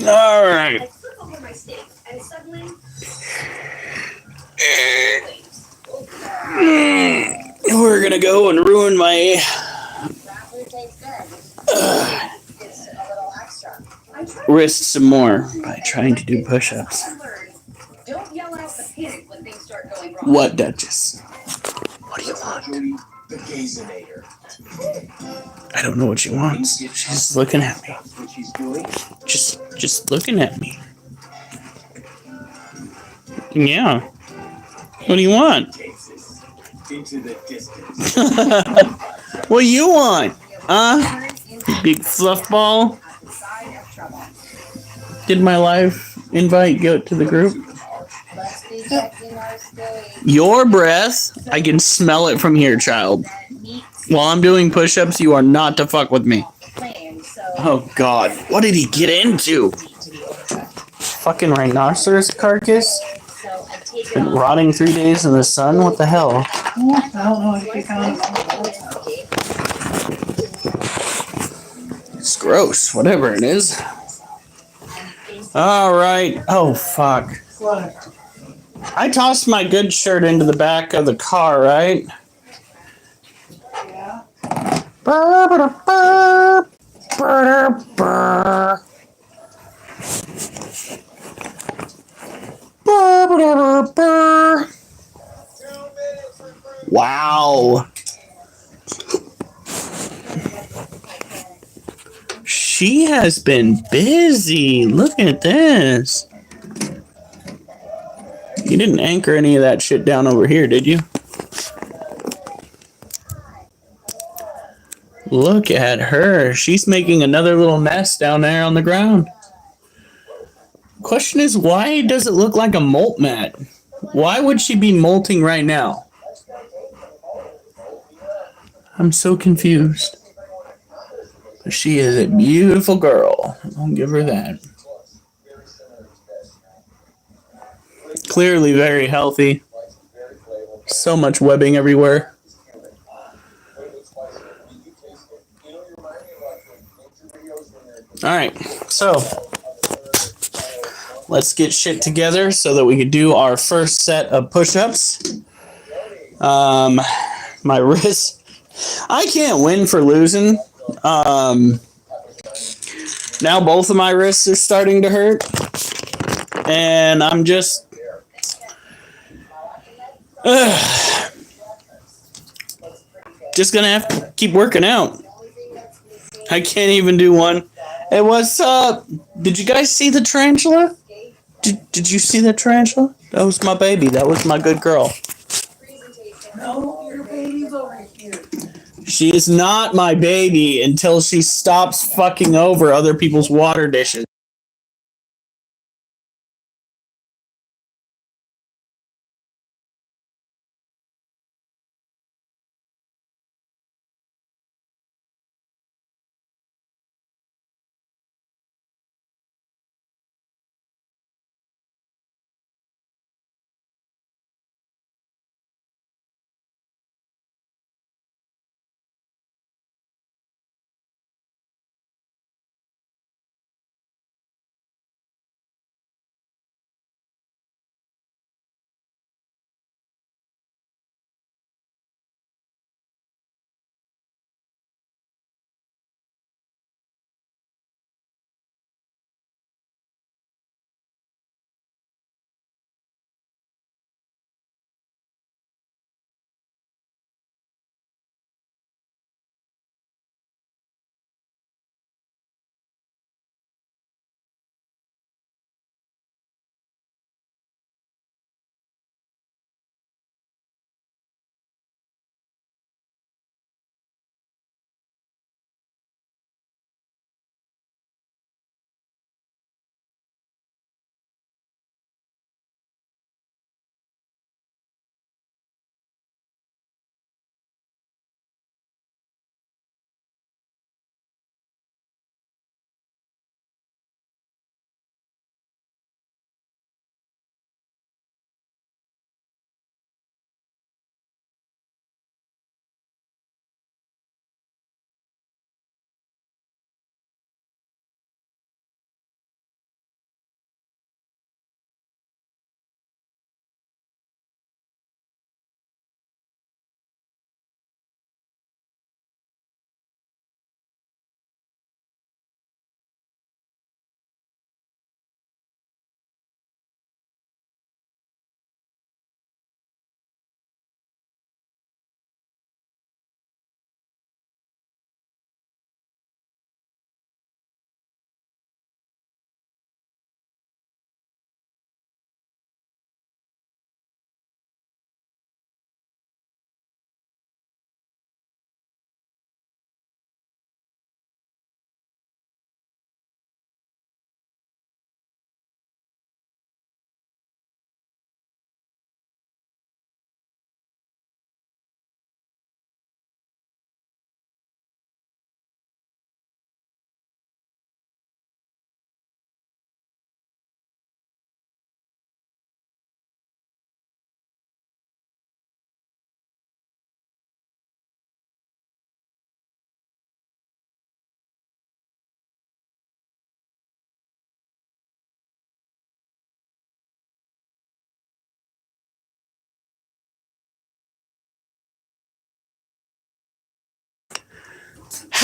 All right. We're gonna go and ruin my wrist some more by trying to do push-ups. What, Duchess? What do you want? I don't know what she wants. She's looking at me. Just looking at me. Yeah. What do you want? What do you want? Big fluff ball? Did my live invite go to the group? Your breath? I can smell it from here, child. While I'm doing push-ups, you are not to fuck with me. Oh, God. What did he get into? Fucking rhinoceros carcass? Been rotting 3 days in the sun? What the hell? I don't know if you found it. It's gross. Whatever it is. Alright. Oh, fuck. What? I tossed my good shirt into the back of the car, right? Yeah. Wow. She has been busy. Look at this. You didn't anchor any of that shit down over here, did you? Look at her. She's making another little nest down there on the ground. Question is, why does it look like a molt mat? Why would she be molting right now? I'm so confused. But she is a beautiful girl. I'll give her that. Clearly very healthy. So much webbing everywhere. Alright, so let's get shit together so that we can do our first set of push-ups. My wrist, I can't win for losing. Now both of my wrists are starting to hurt, and I'm just gonna have to keep working out. I can't even do one. Hey, what's up? Did you guys see the tarantula? Did you see the tarantula? That was my baby. That was my good girl. No, your baby's over here. She is not my baby until she stops fucking over other people's water dishes.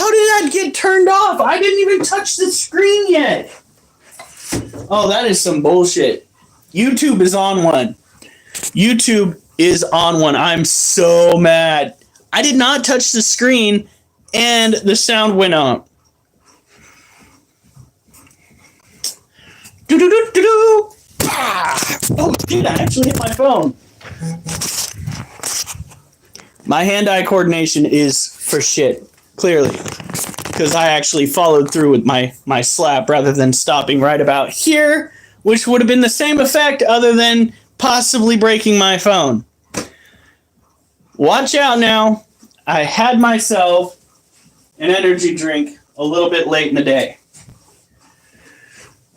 How did that get turned off? I didn't even touch the screen yet. Oh, that is some bullshit. YouTube is on one. YouTube is on one. I'm so mad. I did not touch the screen and the sound went out. Do-do-do-do-do. Ah. Oh, dude, I actually hit my phone. My hand-eye coordination is for shit, clearly. Because I actually followed through with my slap rather than stopping right about here, which would have been the same effect other than possibly breaking my phone. Watch out now. I had myself an energy drink a little bit late in the day.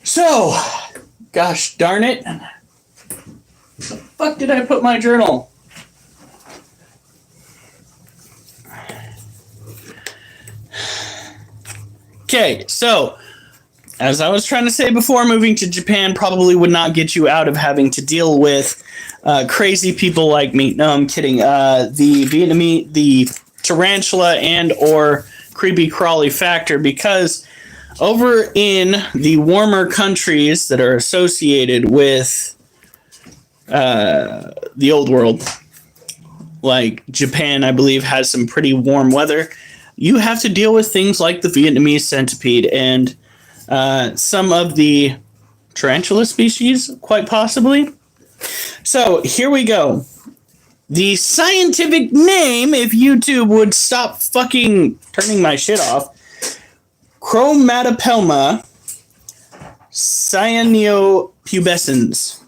So, gosh darn it. Where the fuck did I put my journal? Okay, so, as I was trying to say before, moving to Japan probably would not get you out of having to deal with crazy people like me. No, I'm kidding. The Vietnamese, the tarantula and or creepy crawly factor, because over in the warmer countries that are associated with the old world, like Japan, I believe, has some pretty warm weather. You have to deal with things like the Vietnamese centipede and some of the tarantula species, quite possibly. So here we go. The scientific name, if YouTube would stop fucking turning my shit off, Chromatopelma cyanopubescens.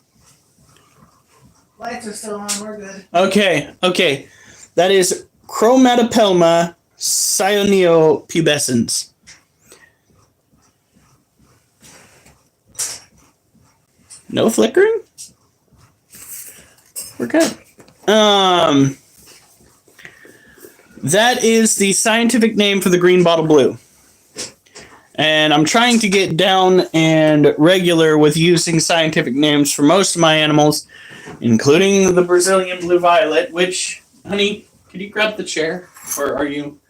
Lights are still on, we're good. Okay. That is Chromatopelma cyanopubescens. No flickering? We're good. That is the scientific name for the green bottle blue. And I'm trying to get down and regular with using scientific names for most of my animals, including the Brazilian blue violet, which, honey, could you grab the chair? Or are you...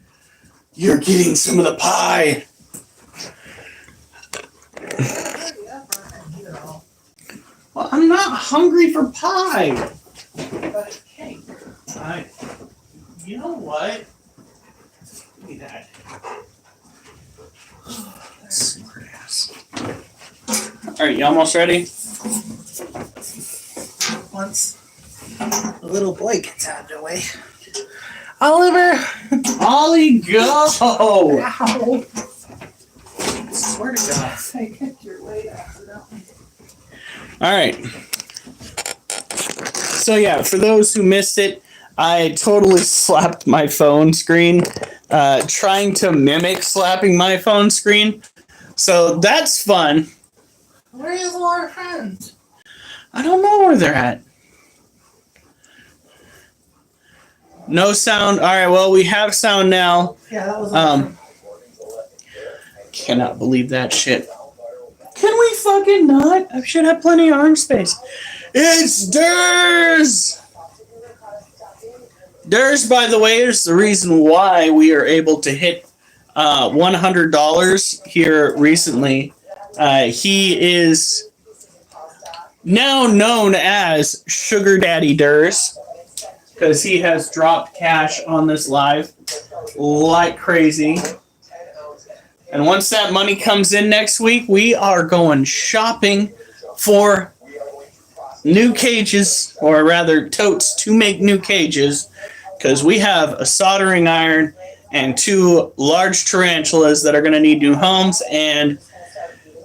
You're getting some of the pie. Well, I'm not hungry for pie. But, hey, you know what? Give me that. That's smart ass. Alright, you almost ready? Once the little boy gets out of the way. Oliver! Ollie, go! Ow! I swear to God. I kicked your weight accidentally. Alright. So yeah, for those who missed it, I totally slapped my phone screen, trying to mimic slapping my phone screen. So that's fun. Where is all our friends? I don't know where they're at. No sound. Alright, well, we have sound now. Yeah, that was Cannot believe that shit. Can we fucking not? I should have plenty of arm space. It's Durs! Durs, by the way, is the reason why we are able to hit $100 here recently. He is now known as Sugar Daddy Durs, because he has dropped cash on this live like crazy. And once that money comes in next week, we are going shopping for new cages, or rather totes to make new cages, because we have a soldering iron and 2 large tarantulas that are going to need new homes and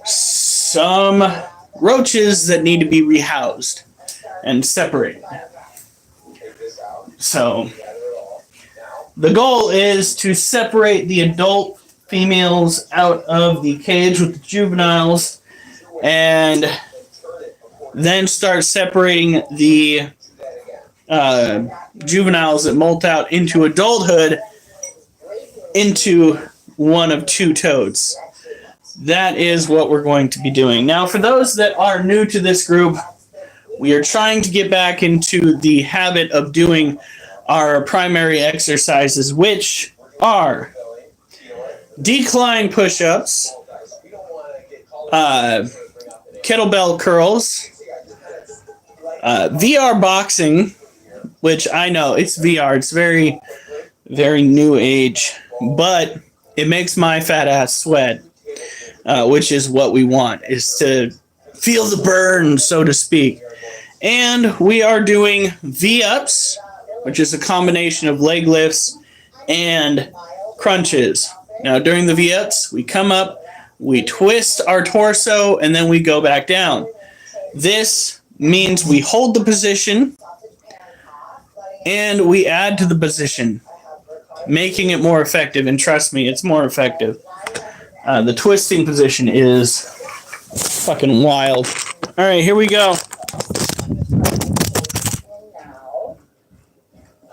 some roaches that need to be rehoused and separated. So the goal is to separate the adult females out of the cage with the juveniles and then start separating the juveniles that molt out into adulthood into one of 2 toads. That is what we're going to be doing. Now, for those that are new to this group, we are trying to get back into the habit of doing our primary exercises, which are decline push-ups, kettlebell curls, VR boxing, which I know it's VR. It's very, very new age, but it makes my fat ass sweat, which is what we want, is to feel the burn, so to speak. And we are doing V-ups, which is a combination of leg lifts and crunches. Now, during the V-ups, we come up, we twist our torso, and then we go back down. This means we hold the position and we add to the position, making it more effective. And trust me, it's more effective. The twisting position is fucking wild. All right, here we go.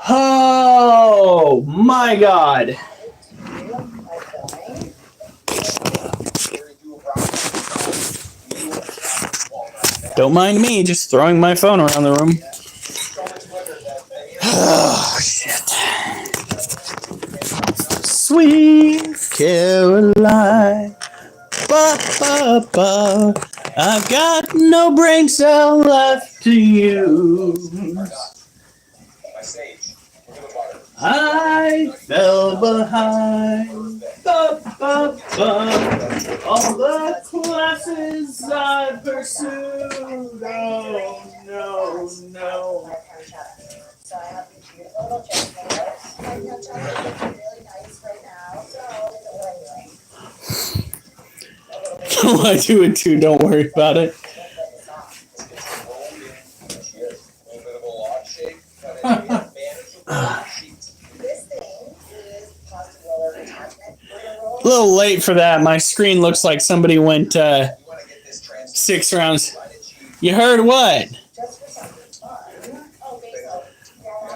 Oh my God. Don't mind me just throwing my phone around the room. Oh, shit. Sweet Caroline. Ba, ba, ba. I've got no brain cell left to use. I fell behind. Ba, ba, ba. All the classes I pursued. Oh, no, no. So I have these beautiful little chest hairs. I know chocolate is really nice right now, so I do it too, don't worry about it. A little late for that. My screen looks like somebody went 6 rounds. You heard what?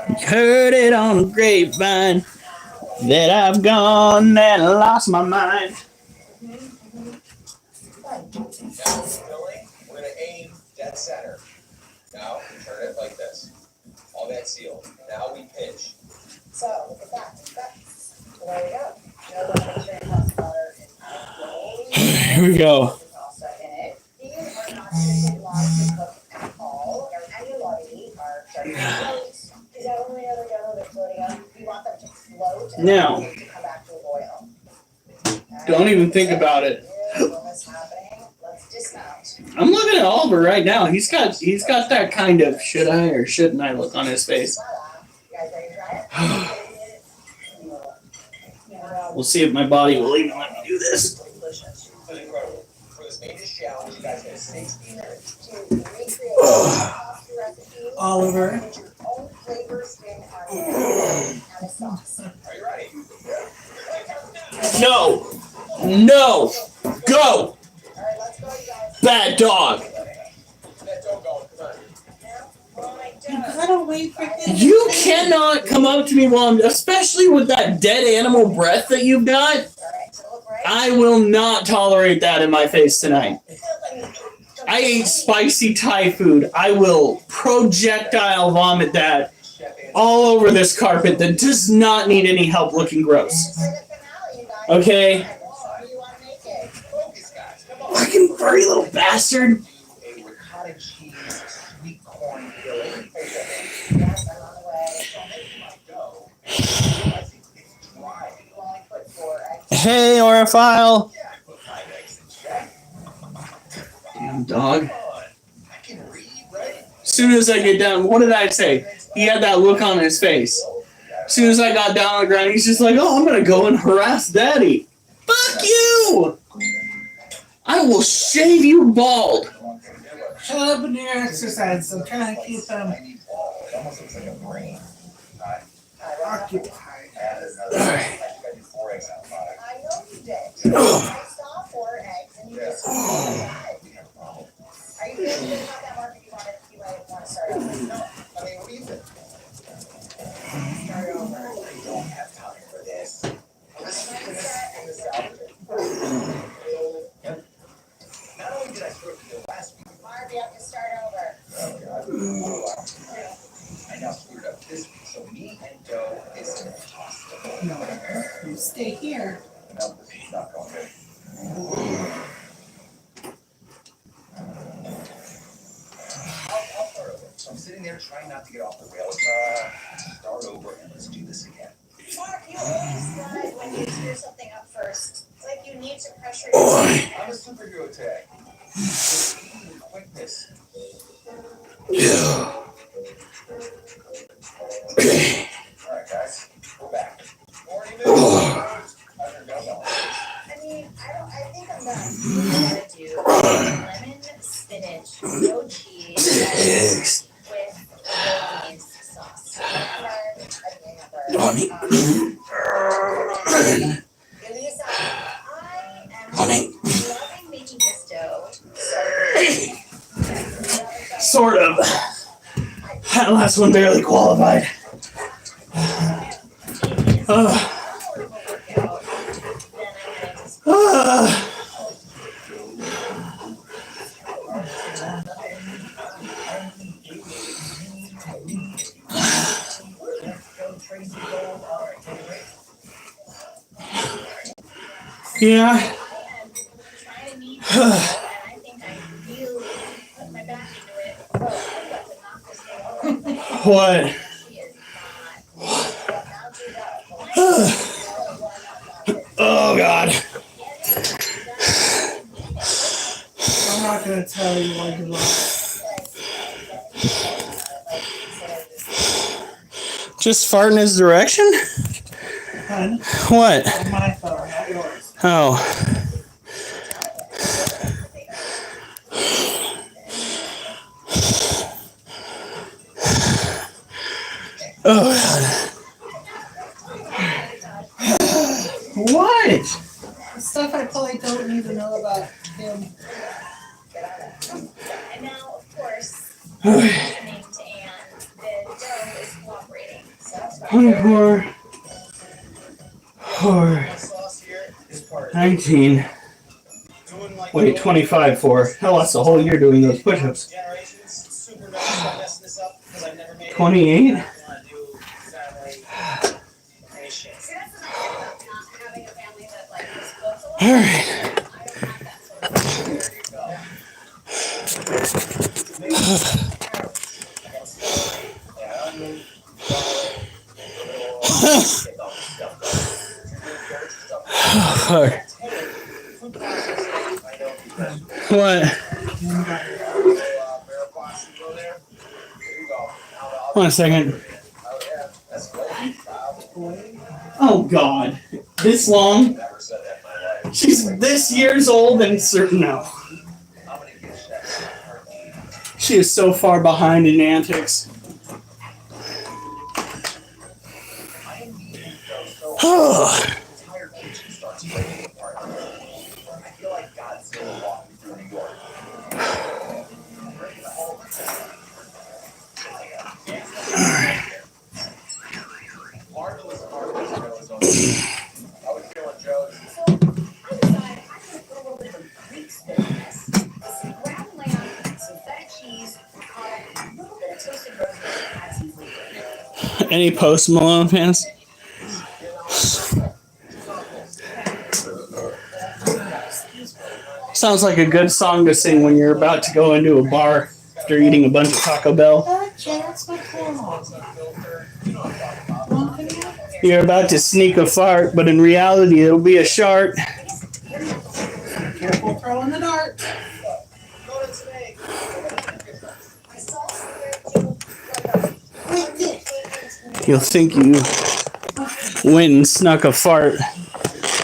You heard it on the grapevine that I've gone and lost my mind. Now, Billy, we're going to aim dead center. Now, we turn it like this. All that sealed. Now we pinch. So, look at that. There we go. Here we go. Now, don't even think about it. I'm looking at Oliver right now. He's got that kind of should I or shouldn't I look on his face. We'll see if my body will even let me do this. Oliver. No. No. Go. Bad dog. You gotta wait for him. You cannot come up to me while I'm, especially with that dead animal breath that you've got. I will not tolerate that in my face tonight. I ate spicy Thai food. I will projectile vomit that all over this carpet that does not need any help looking gross. Okay? Fucking furry little bastard. Hey, Orophile. Damn dog. As soon as I get down, what did I say? He had that look on his face. As soon as I got down on the ground, he's just like, oh, I'm going to go and harass Daddy. Fuck you! I will shave you bald. Shut up and do your exercise. I'm trying to keep them occupied. Alright. I know you did. I saw 4 eggs and you just are you feeling good about that, Mark? If you might want to start over? No. I mean, what do you think? Start over. I don't have time for this. Not only did I screw up the last week, Mark, you have to start over. I now screwed up this week, so me and Joe is impossible. No, you stay here. No, there trying not to get off the rails. Start over and let's do this again. Mark, you always slide when you tear something up first. It's like you need to pressure yourself. I'm a superhero today. Just with quickness. Yeah. Alright, guys, we're back. Morning news. I mean, I think I'm done. We're gonna do lemon, spinach, grilled cheese with bolognese sauce. Honey. Elisa, I am loving making this dough. Sort of. That last one barely qualified. Yeah. What? Oh God. I'm not gonna tell you what you want. Just fart in his direction? Hun, What? on my phone, not yours. Oh. Oh God. What? The stuff I probably don't need to know about him. And now, of course, listening to Anne, the dough is cooperating. So that's fine. 24. 19. Wait, 25 for. Hell, that's the whole year doing those push-ups. 28. All right. Fuck. What? One second. Oh God. This long? She's this years old and certain no. She is so far behind in antics. Any Post Malone fans? Sounds like a good song to sing when you're about to go into a bar after eating a bunch of Taco Bell. You're about to sneak a fart, but in reality it'll be a shart. Careful throwing the dart. You'll think you went and snuck a fart,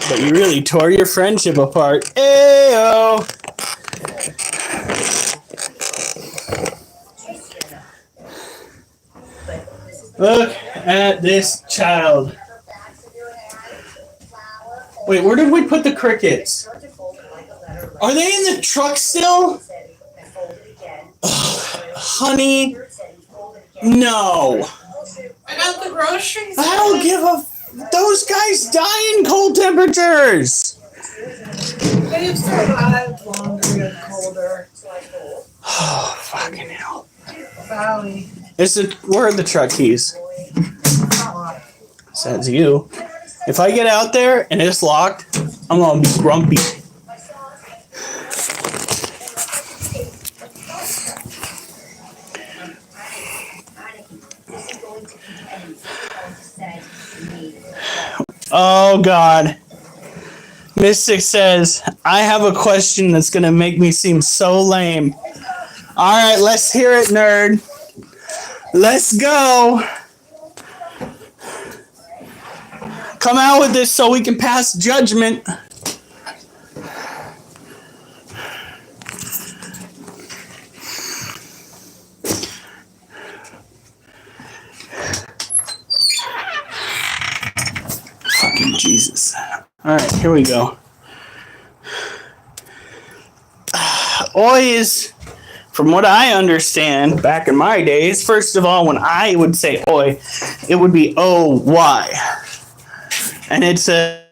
but you really tore your friendship apart. Ayo! Look at this child. Wait, where did we put the crickets? Are they in the truck still? Honey, no. I got the groceries. I don't give a... Those guys die in cold temperatures. They've survived longer and colder. Oh, fucking hell. Valley. Where are the truck keys? Says you. If I get out there and it's locked, I'm gonna be grumpy. Oh, God. Mystic says, I have a question that's going to make me seem so lame. All right, let's hear it, nerd. Let's go. Come out with this so we can pass judgment. Fucking Jesus. All right, here we go. Oi is, from what I understand, back in my days, first of all, when I would say oi, it would be O-Y. And it's a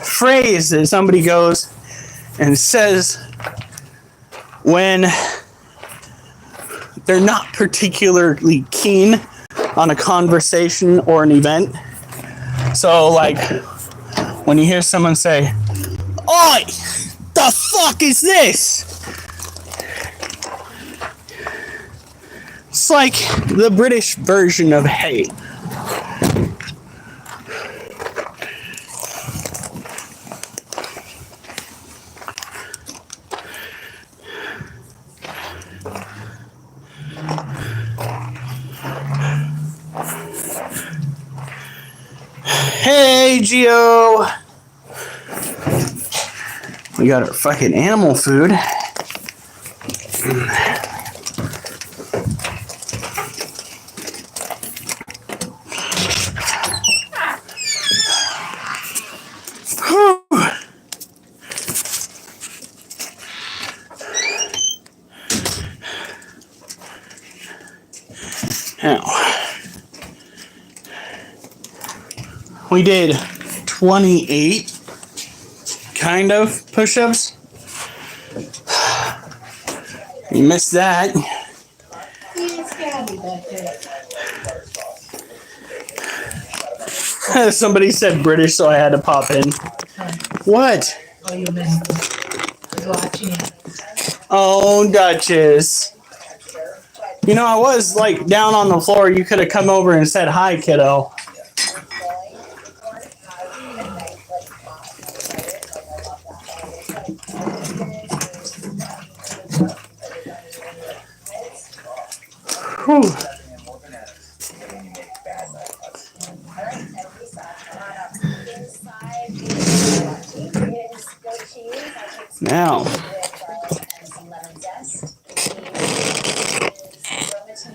phrase that somebody goes and says when they're not particularly keen on a conversation or an event. So, like, when you hear someone say, oi, the fuck is this? It's like the British version of hey. Hey, Geo. We got our fucking animal food. Now, we did 28 kind of push-ups. You missed that. It's Gabby back there. Somebody said British, so I had to pop in. What? Oh, you missed it. I was watching it. Oh, Duchess. You know, I was like down on the floor. You could have come over and said hi, kiddo. Whew.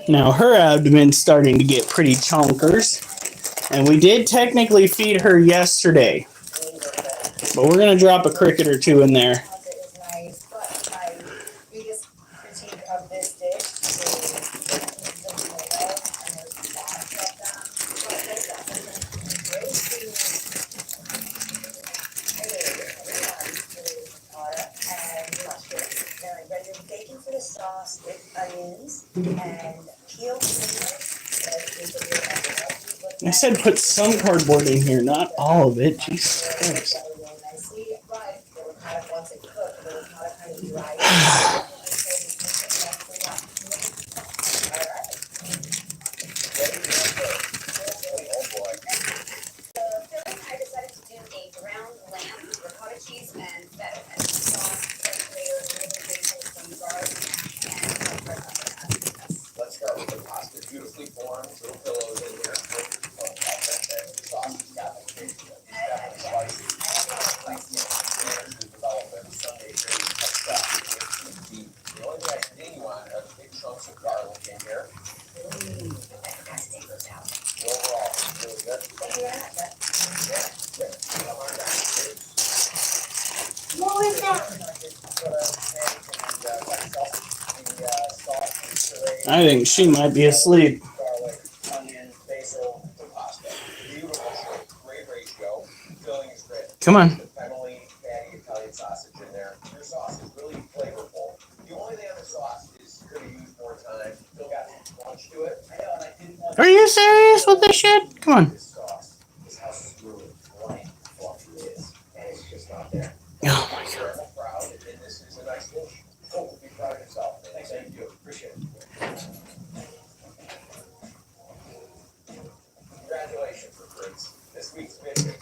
Now, her abdomen's starting to get pretty chonkers. And we did technically feed her yesterday. But we're going to drop a cricket or two in there. I said put some cardboard in here, not all of it. Jesus Christ. Let's start with the pasta. Beautifully formed, little pillows in here. Sauce got the cake. The only thing I didn't want are big chunks of garlic in here. Overall, really good. What was that? I think she might be asleep. Garlic, onion, basil, pasta. Beautiful shape, great ratio. Filling is great. Come on. Family fatty Italian sausage in there. Your sauce is really flavorful. The only thing on the sauce is you're going to use more time. Still got punch to it. I know, and I didn't want Are you serious with this shit? Come on. this sauce is how smooth, blank, fluffy it is. And it's just not there. Oh my God. I'm proud, and this is a nice dish. Oh, be proud of yourself. Thanks, I do. Appreciate it. Congratulations, recruits. This week's mission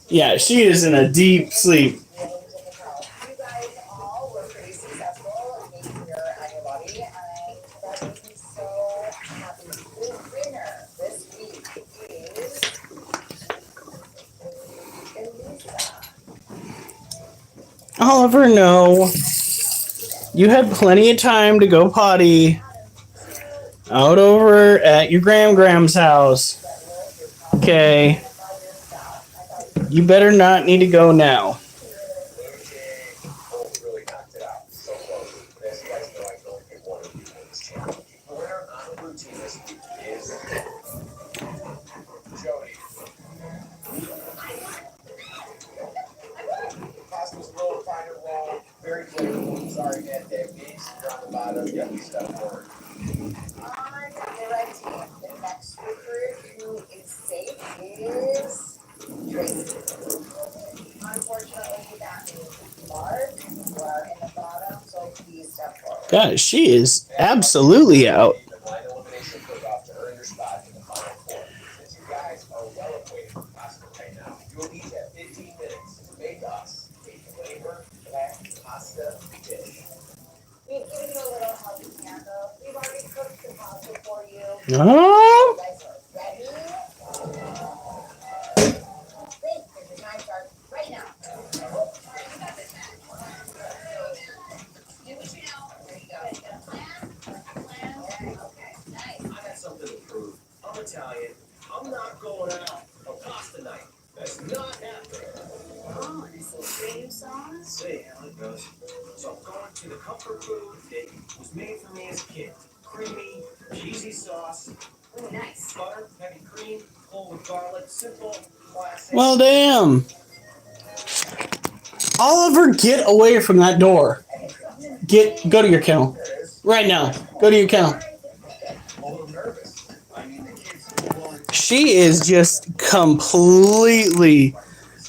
Yeah, she is in a deep sleep. You guys all were pretty successful in making your annual lobby, and that makes me so happy. The winner this week is Elisa. Oliver, no. You had plenty of time to go potty out over at your Gram's house. Okay. You better not need to go now. Really knocked it out. So close. As you guys know, I can only pick one of you on this channel. The winner on the routine this week is Jody. Cost was a little finer roll. Very clear. Sorry, man, Dave. Gates, you're on the bottom. You got to step forward. On the red team, the next recruit who is safe is Tracy. Unfortunately, that means Mark. We're in the bottom, so please step forward. God, she is absolutely out. The blind elimination cook-off to earn your spot in the final four. Since you guys are well acquainted with pasta right now, you will each have 15 minutes to make us a flavor-packed pasta dish. We've given you a little help with though. We've already cooked the pasta for you. Oh, You guys are ready? Great, your time starts right now. I got something to prove. I'm Italian. I'm not going out for pasta night. That's not happening. Oh, and it's a cream sauce. See how it goes. So I'm going to the comfort food that was made for me as a kid. Creamy, cheesy sauce, Oh, nice. butter, heavy cream, full with garlic, simple, classic. well, damn. Oliver, get away from that door. Go to your kennel. Right now. Go to your kennel. A little nervous. I mean, the kids will. She is just completely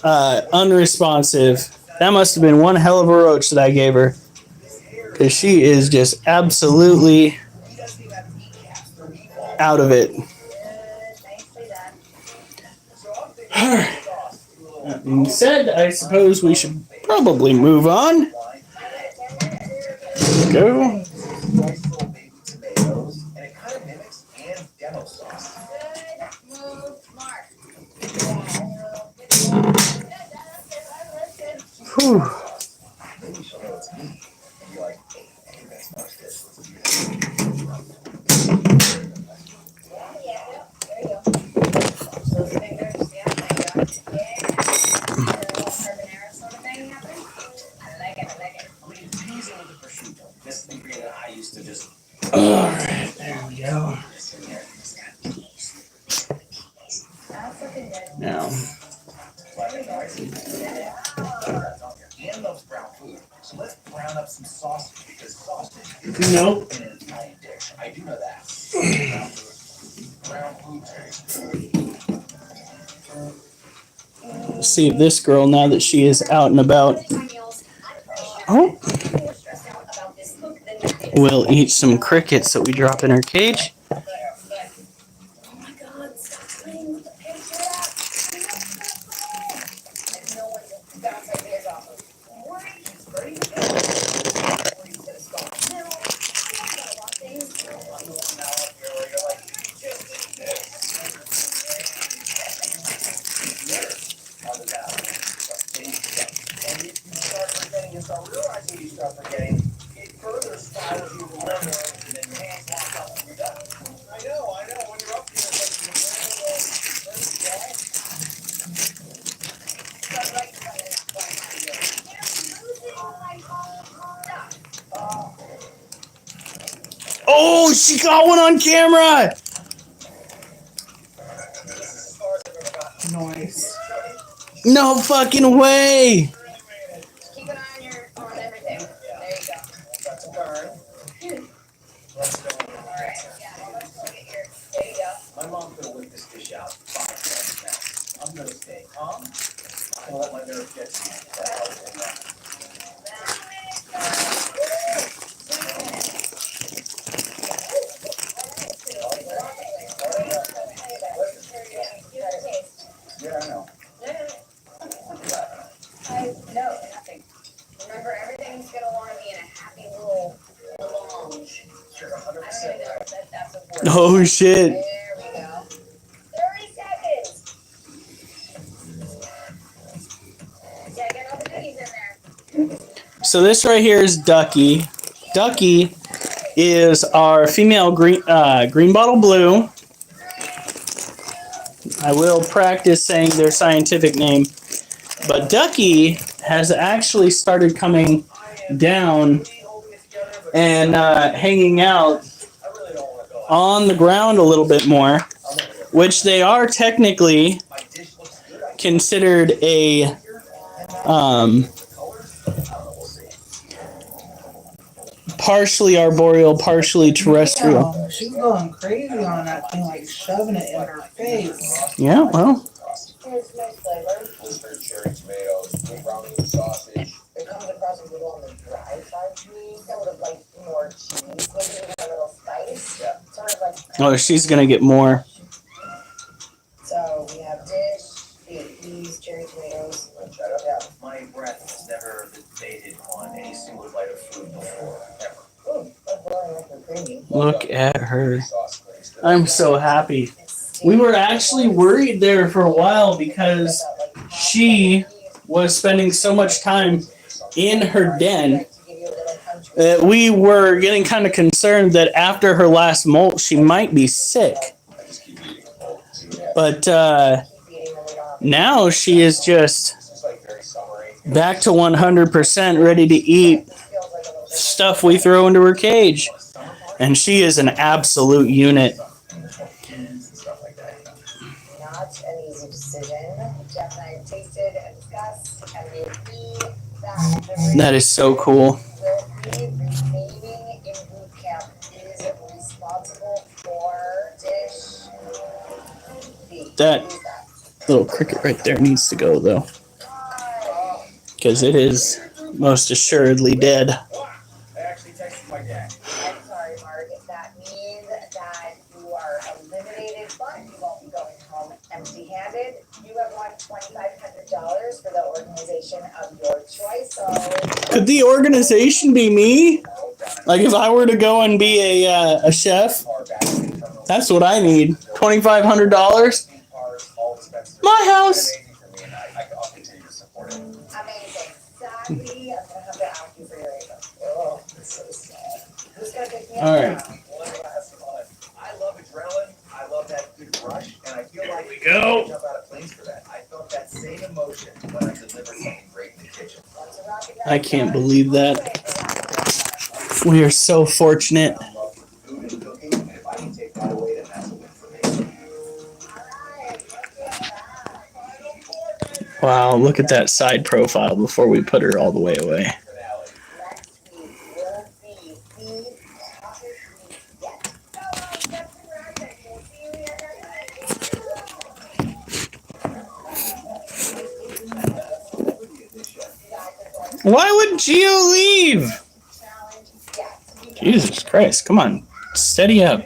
unresponsive. That must have been one hell of a roach that I gave her. Because she is just absolutely out of it. Nicely done. That being said, I suppose we should probably move on. Go. Nice little baby tomatoes, and it kind of mimics and demo sauce. Good move, Mark. Whew. Maybe she'll know it's me. And be like, hey, I think that's Mark's dish. Let's do Yeah, there you go. Those fingers, yeah, there you go. Yeah. A little carbonara sort of thing happening. I like it, I like it. I'm going to tease it with the prosciutto. This is the ingredient I used to just Alright, there we go. this in there. That's looking good. Now, Ian loves brown food, so let's brown up some sausage because sausage is nope. in an Italian dish. I do know that. Brown food tastes good. Let's see if this girl, now that she is out and about, oh, will eat some crickets that we drop in her cage. Oh my God, stop playing with the picture. No one just bounce ideas off of. Ready? Ready? He's gonna stop. No, I gotta want things. Now up here where you're like, you just did this. On the down. And if you start forgetting and start realizing you start forgetting, it further spirals you more and then hands lock up and you're done. I know. When you're up here, it's like Oh, she got one on camera! Noise. No fucking way! Just keep an eye on everything. There you go. That's a burn. Let's go. Alright, yeah, well, let's go get your, there you go. My mom could have whipped this dish out 5 times now. I'm gonna stay calm. I'll let my nerve get to me. Yeah, I know. No, Oh shit. There we go. 30 seconds. Yeah, get all the goodies in there. So this right here is Ducky. Ducky is our female green bottle blue. I will practice saying their scientific name. But Ducky has actually started coming down and hanging out on the ground a little bit more, which they are technically considered a partially arboreal, partially terrestrial. Damn, she's going crazy on that thing, like shoving it in her face. Yeah, well, It's nice flavor. Blueberry cherry tomatoes, good brownie with sausage. It comes across a little on the dry side to me. I would have liked more cheese, maybe even a little spice. Yeah. Sort of like. oh, she's gonna get more. So we have dish, these cherry tomatoes. Yeah. My breath has never been baited on any single bite of food before, ever. Ooh, that's boiling like a creamy. Look at her. I'm so happy. We were actually worried there for a while because she was spending so much time in her den that we were getting kind of concerned that after her last molt she might be sick. But now she is just back to 100% ready to eat stuff we throw into her cage. And she is an absolute unit. Not an easy decision. Jeff and I tasted and discussed, and we agree that That is so cool. will be remaining in boot camp is responsible for dish B. That Who's that? little cricket right there needs to go, though. Because it is most assuredly dead. I actually texted my dad. I'm sorry, Mark. That means that you are eliminated, but you won't be going home empty-handed. You have won $2,500 for the organization of your choice. So Could the organization be me? Like if I were to go and be a chef, that's what I need. $2,500. My house. I'll continue to support it. amazing. Sadly, I'm gonna have to ask you for your ego. Oh, it's so sad. Who's gonna pick me up? All right. I love adrenaline. I love that good rush, and I feel like we go. I jump out of planes for that. I felt that same emotion when I delivered something great in the kitchen. I can't believe that. We are so fortunate. I love food and cooking, and if I can take that away, then that's a win for me. Wow, look at that side profile before we put her all the way away. Next week will be the toughest week yet. Why would Gio leave? Challenge yet. Jesus Christ, come on. Steady up.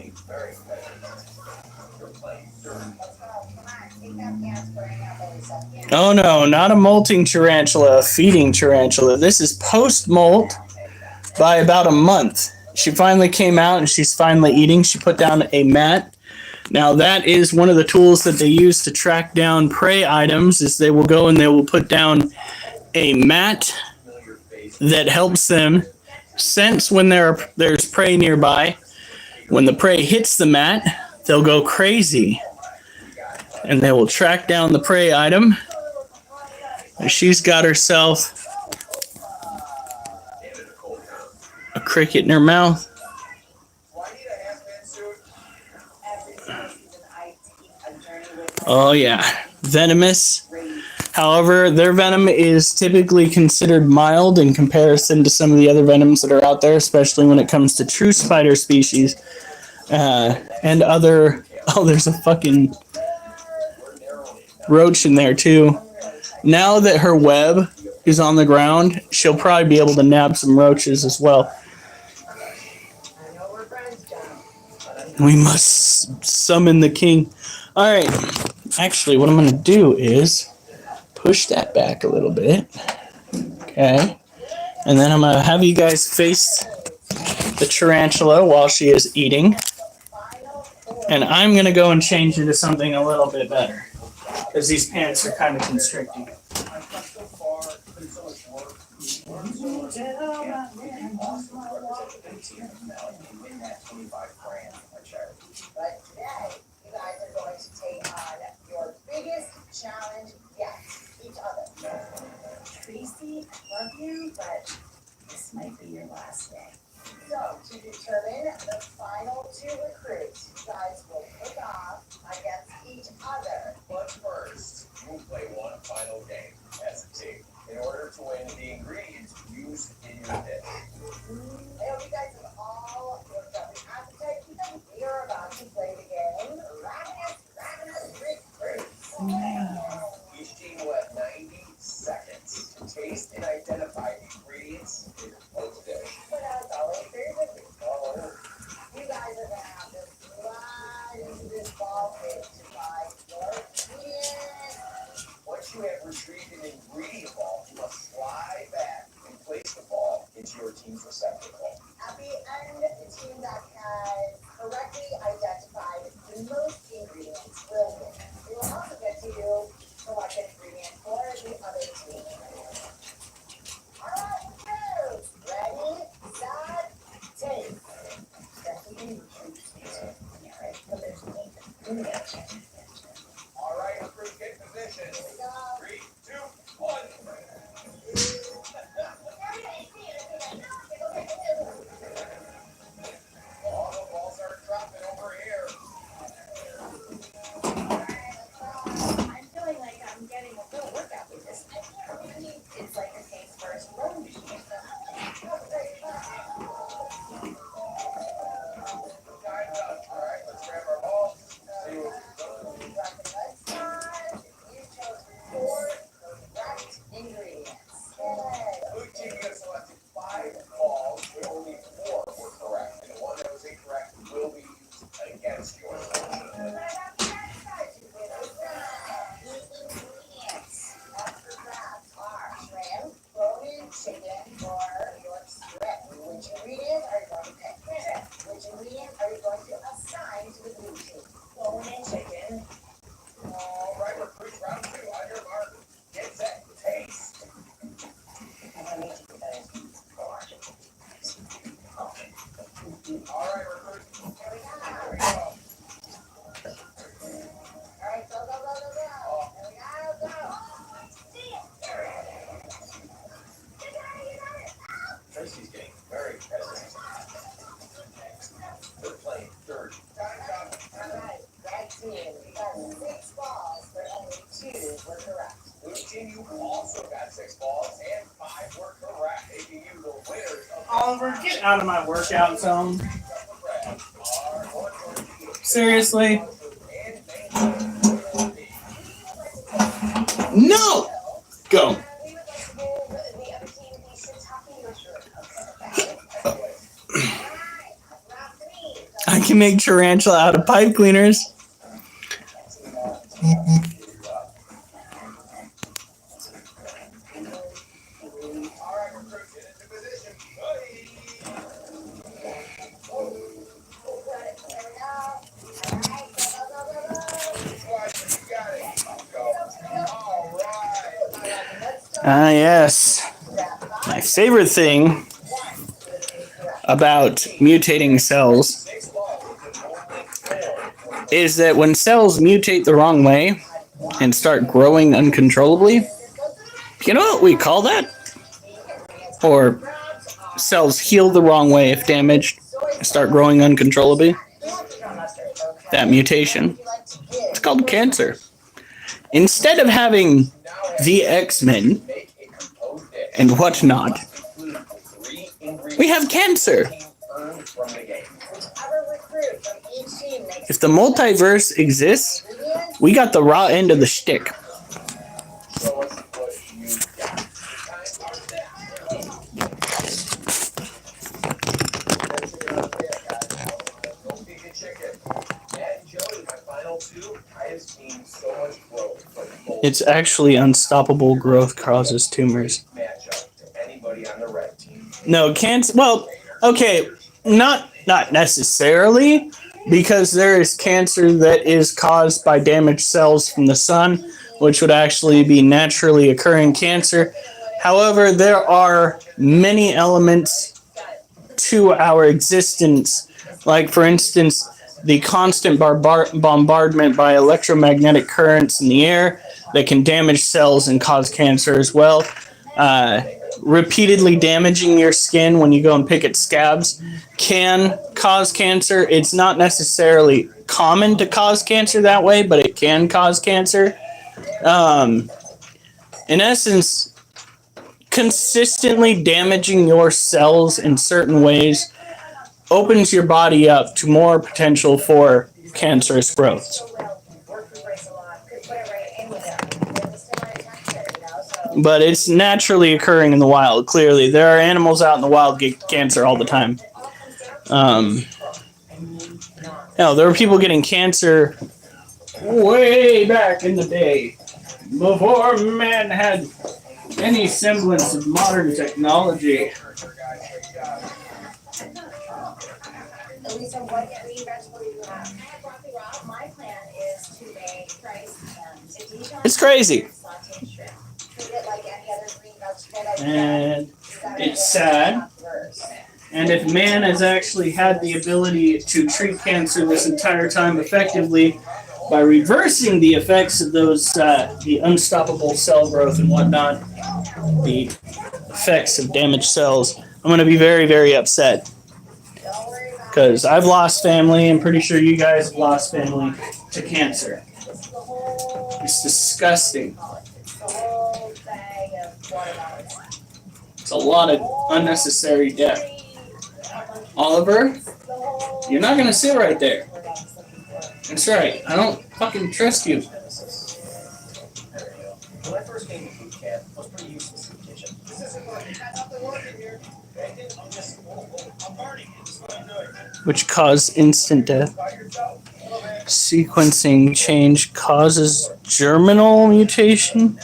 Oh no, not a molting tarantula, a feeding tarantula. This is post-molt by about a month. She finally came out and she's finally eating. She put down a mat. Now that is one of the tools that they use to track down prey items, is they will go and they will put down a mat that helps them sense when there's prey nearby. When the prey hits the mat, they'll go crazy. And they will track down the prey item. And she's got herself a cricket in her mouth. Oh yeah, venomous. However, their venom is typically considered mild in comparison to some of the other venoms that are out there, especially when it comes to true spider species and other. Oh, there's a fucking roach in there too. Now that her web is on the ground, she'll probably be able to nab some roaches as well. We must summon the king. All right. Actually, what I'm going to do is push that back a little bit. Okay. And then I'm going to have you guys face the tarantula while she is eating. And I'm going to go and change into something a little bit better. Because these pants are kind of constricting. I've come so far, but it's so much work. But today, you guys are going to take on your biggest challenge yet, each other. Tracy, I love you, but this might be your last day. So, to determine the final two recruits, you guys will kick off against each other. But first, you play one final game as a team. In order to win, the ingredients used in your dish. I hope you guys have all worked up your appetite because we are about to play the game Ravenous Recruits. Each team will have 90 seconds to taste and identify the ingredients in your proposed dish. But as always, very quickly, you guys are going to have to slide into this ball pit to find your ingredients. Once you have retrieved an ingredient ball, you must slide back and place the ball into your team's receptacle. At the end, the team that has correctly identified the most ingredients will win. We will also get to select an ingredient for the other team. Alright, recruits! Ready, set, take. All right, recruit, get in position. 3, 2, 1. All the balls are dropping over here. I'm feeling like I'm getting a full workout with this. It's like a case first rowing machine. Time's up. All right, let's grab our balls. See what we got. Let's start. You chose 4 correct ingredients. Good. Blue team, you have selected 5 balls, but only 4 were correct. And the one that was incorrect will be used against your team. Shrimp, bone-in chicken, or York strip. Which ingredient are you going to pick? Which ingredient are you going to assign to the blue team? Bone-in chicken. All right, recruits, round 2. On your mark, get set, taste. All right, recruits. Here we go. Here we go. All right, go, go, go, go, go. Here we go, go. Tracy's getting very hesitant. They're playing dirty. Time's up. All right, red team, you got 6 balls, but only 2 were correct. Blue team, you also got 6 balls and 5 were correct, making you the winners of Oliver, get out of my workout zone. the bread. Seriously? And No! Go. We would like to give the other team the shiitake mushroom. All right, round 3. I can make tarantula out of pipe cleaners. all right, recruits, get into position. Hey. There we go. All right, go, go, go, go, go. Squad, you got it. Go. All right. Let's start. Yes. My favorite thing about mutating cells 6 balls with only 4. is that when cells mutate the wrong way and start growing uncontrollably, you know what we call that? Or cells heal the wrong way if damaged, start growing uncontrollably. That mutation. It's called cancer. Instead of having the X-Men Make a composed dish. and whatnot, Include 3 ingredients we have cancer. the team earned from the game. Whichever recruit from each team makes If the multiverse exists, ingredients, we got the raw end of the stick. Show us what you got. Time starts now. Go feed the chicken. And Joey, my final 2, I have seen so much growth from both It's actually unstoppable growth causes tumors. matchup to anybody on the red team. No, cancer. Well, okay, not necessarily, because there is cancer that is caused by damaged cells from the sun, which would actually be naturally occurring cancer. However, there are many elements to our existence, like, for instance, the constant bombardment by electromagnetic currents in the air that can damage cells and cause cancer as well. Repeatedly damaging your skin when you go and pick at scabs can cause cancer. It's not necessarily common to cause cancer that way, but it can cause cancer. In essence, consistently damaging your cells in certain ways opens your body up to more potential for cancerous growths. But it's naturally occurring in the wild, clearly. There are animals out in the wild get cancer all the time. There were people getting cancer way back in the day, before man had any semblance of modern technology. Lisa, what green vegetable do you have? I have broccoli raw. My plan is to make rice and It's crazy. sauteed shrimp. Treat it like any other green vegetable. And it's sad. And if man has actually had the ability to treat cancer this entire time effectively by reversing the effects of those, the unstoppable cell growth and whatnot, the effects of damaged cells, I'm going to be very, very upset. Because I've lost family. I'm pretty sure you guys have lost family to cancer. It's disgusting. It's a lot of unnecessary death. Oliver, you're not going to sit right there. That's right. I don't fucking trust you. When I first came to boot camp, I was pretty useless in the kitchen. This isn't working. Got nothing working here. I'm burning. It's what I'm doing. Which cause instant death. Sequencing change causes germinal mutation,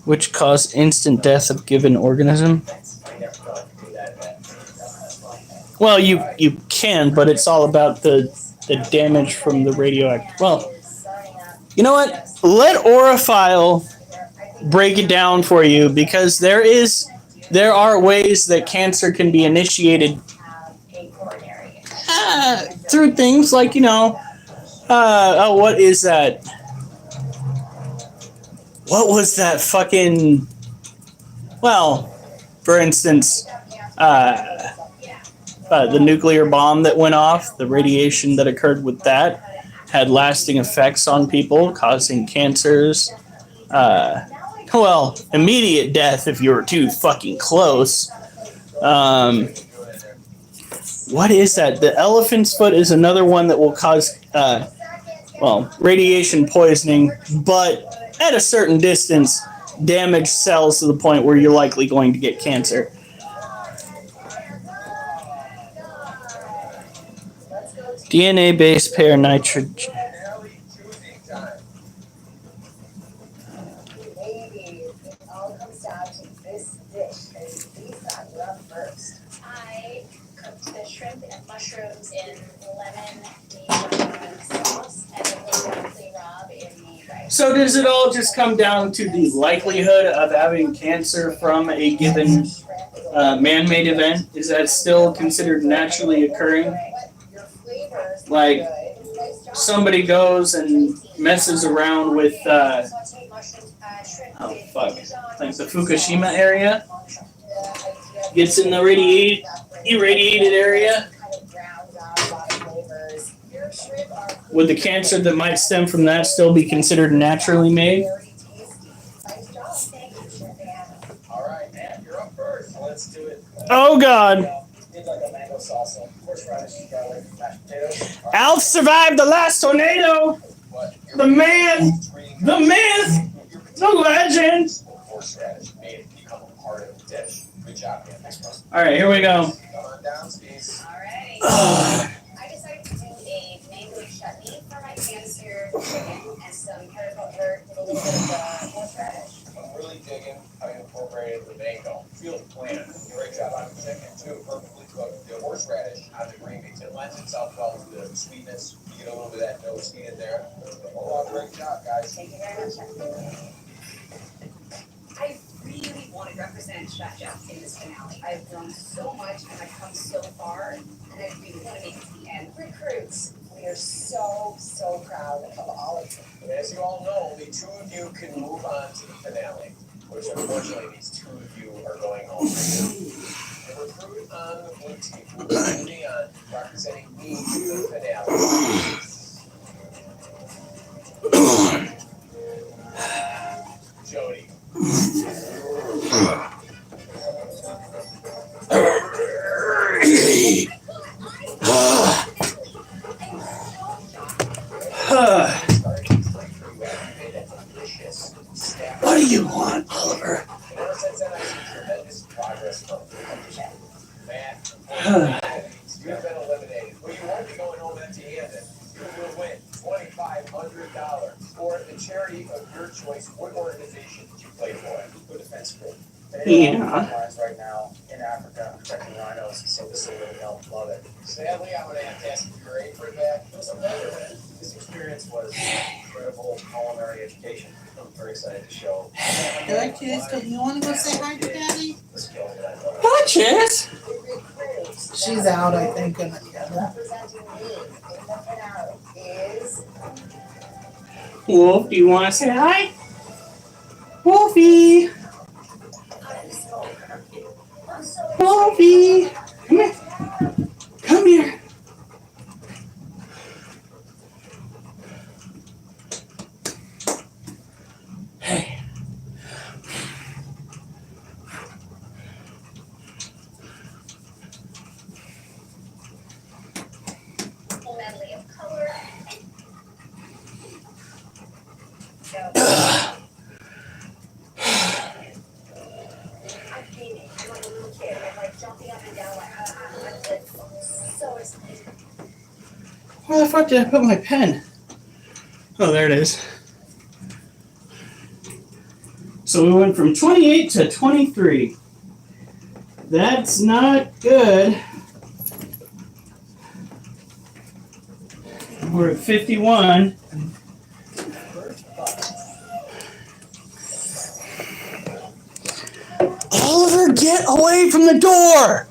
which cause instant death of given organism. Well, you can, but it's all about the damage from the radioactive. Well, you know what? Let Orophile break it down for you, because there are ways that cancer can be initiated through things like, what is that? What was that fucking? Well, for instance, the nuclear bomb that went off, the radiation that occurred with that had lasting effects on people, causing cancers. Immediate death if you were too fucking close. What is that? The elephant's foot is another one that will cause, radiation poisoning, but at a certain distance, damage cells to the point where you're likely going to get cancer. DNA base pair nitrogen. Maybe it all comes down to this dish that Lisa loved first. I cooked the shrimp and mushrooms in lemon sauce and then laid broccoli raw in the rice. So does it all just come down to the likelihood of having cancer from a given man-made event? Is that still considered naturally occurring? Like, somebody goes and messes around with, like the Fukushima area, gets in the irradiated area. Would the cancer that might stem from that still be considered naturally made? All right, man, you're up first. Let's do it. Oh, God. Alf survived the last tornado. The man, the myth, the legend. Horseradish made it become a part of the dish. Good job, man. All right, here we go. Come on down, Steve. Alright. I decided to do a mango chutney for my cancer chicken and some carrot with a little bit of horseradish. I'm really digging how you incorporated the mango. Feel the plan. Great job on the chicken, too. Perfectly cooked. The horseradish on the green beans. It lends itself well to the sweetness. You get a little bit of that nose sweet in there. Oh, great job, guys. Thank you very much, Chef. I really want to represent Chef Jeff in this finale. I've grown so much and I've come so far, and I really want to make it to the end. Recruits, we are so, so proud of all of you. And as you all know, only 2 of you can move on to the finale, which unfortunately these 2 of you are going home. The recruit on the blue team who is moving on, representing me to the finale. Jody. What do you want, Oliver? Tremendous progress from Matt. You have been eliminated. Well, you won't be going home empty-handed. You will win $2,500 for the charity of your choice. What organization did you play for? Good Defense Group. Yeah. Right now in Africa, protecting rhinos, so this will really help. Love it. Sadly, I'm going to have to ask if you're ready for it back. It was a pleasure, man. This experience was incredible culinary education. I'm very excited to show. Good, kids. You want to go say hi to Daddy? Let's go. Hi, Chess. She's out, I think. In the Representing me in the finale is Wolf, do you want to say hi? Wolfie. Wolfie. Come here. Come here. Hey. Full medley of color. I'm feeding. I'm like a little kid. I'm like jumping up and down like I'm so excited. Where the fuck did I put my pen? Oh, there it is. So we went from 28 to 23. That's not good. We're at 51. Oliver, get away from the door!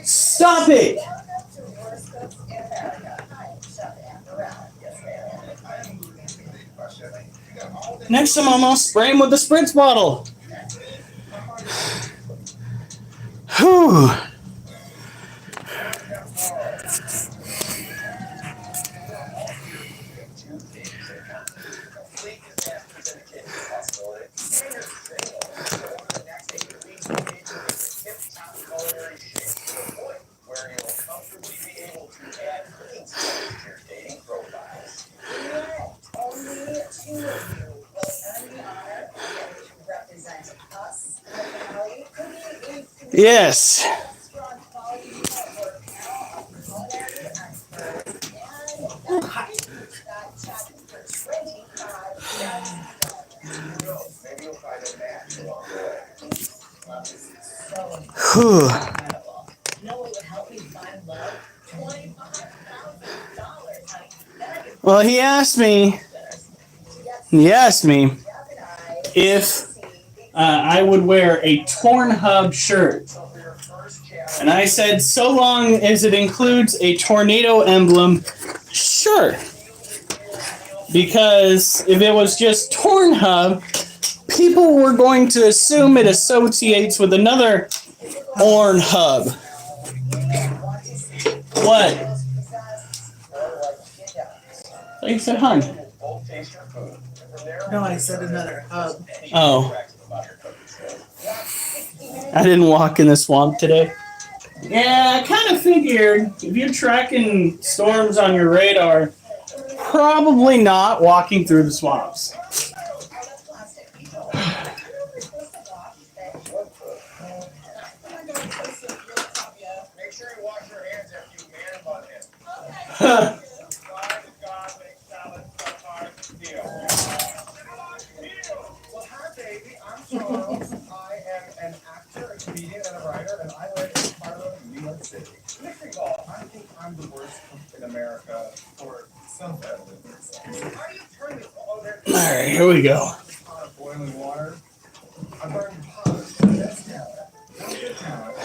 Stop it! Next time I'm gonna spray him with the spritz bottle. Whew. Where you'll comfortably be able to add cooking skills to your dating profiles. only 2 of you will earn the honor of getting to represent us in the finale. Cooking is Yes. strong quality network panel of culinary experts and got chatting for 25,000 dollars. Maybe you'll find a match along the way. So Whew. incredible. You know what would help me find love? $25,000, honey. Then I could Well, he asked me if I would wear a torn hub shirt. And I said, so long as it includes a tornado emblem, sure. Because if it was just torn hub, people were going to assume it associates with another Orn hub. What? I you said hun. No, I said another hub. Oh. I didn't walk in the swamp today. Yeah, I kind of figured if you're tracking storms on your radar, probably not walking through the swamps. Make sure you wash your hands after you man bun him. Well, hi, baby. I'm Charles. I am an actor, a comedian, and a writer, and I live in Harlem, New York City. Michigan, I think I'm I'm the worst cook in America for self-evident reasons. Are you turning this all there? All right, here we go. Pot of boiling water. I burned the pot. That's talent. That's good talent.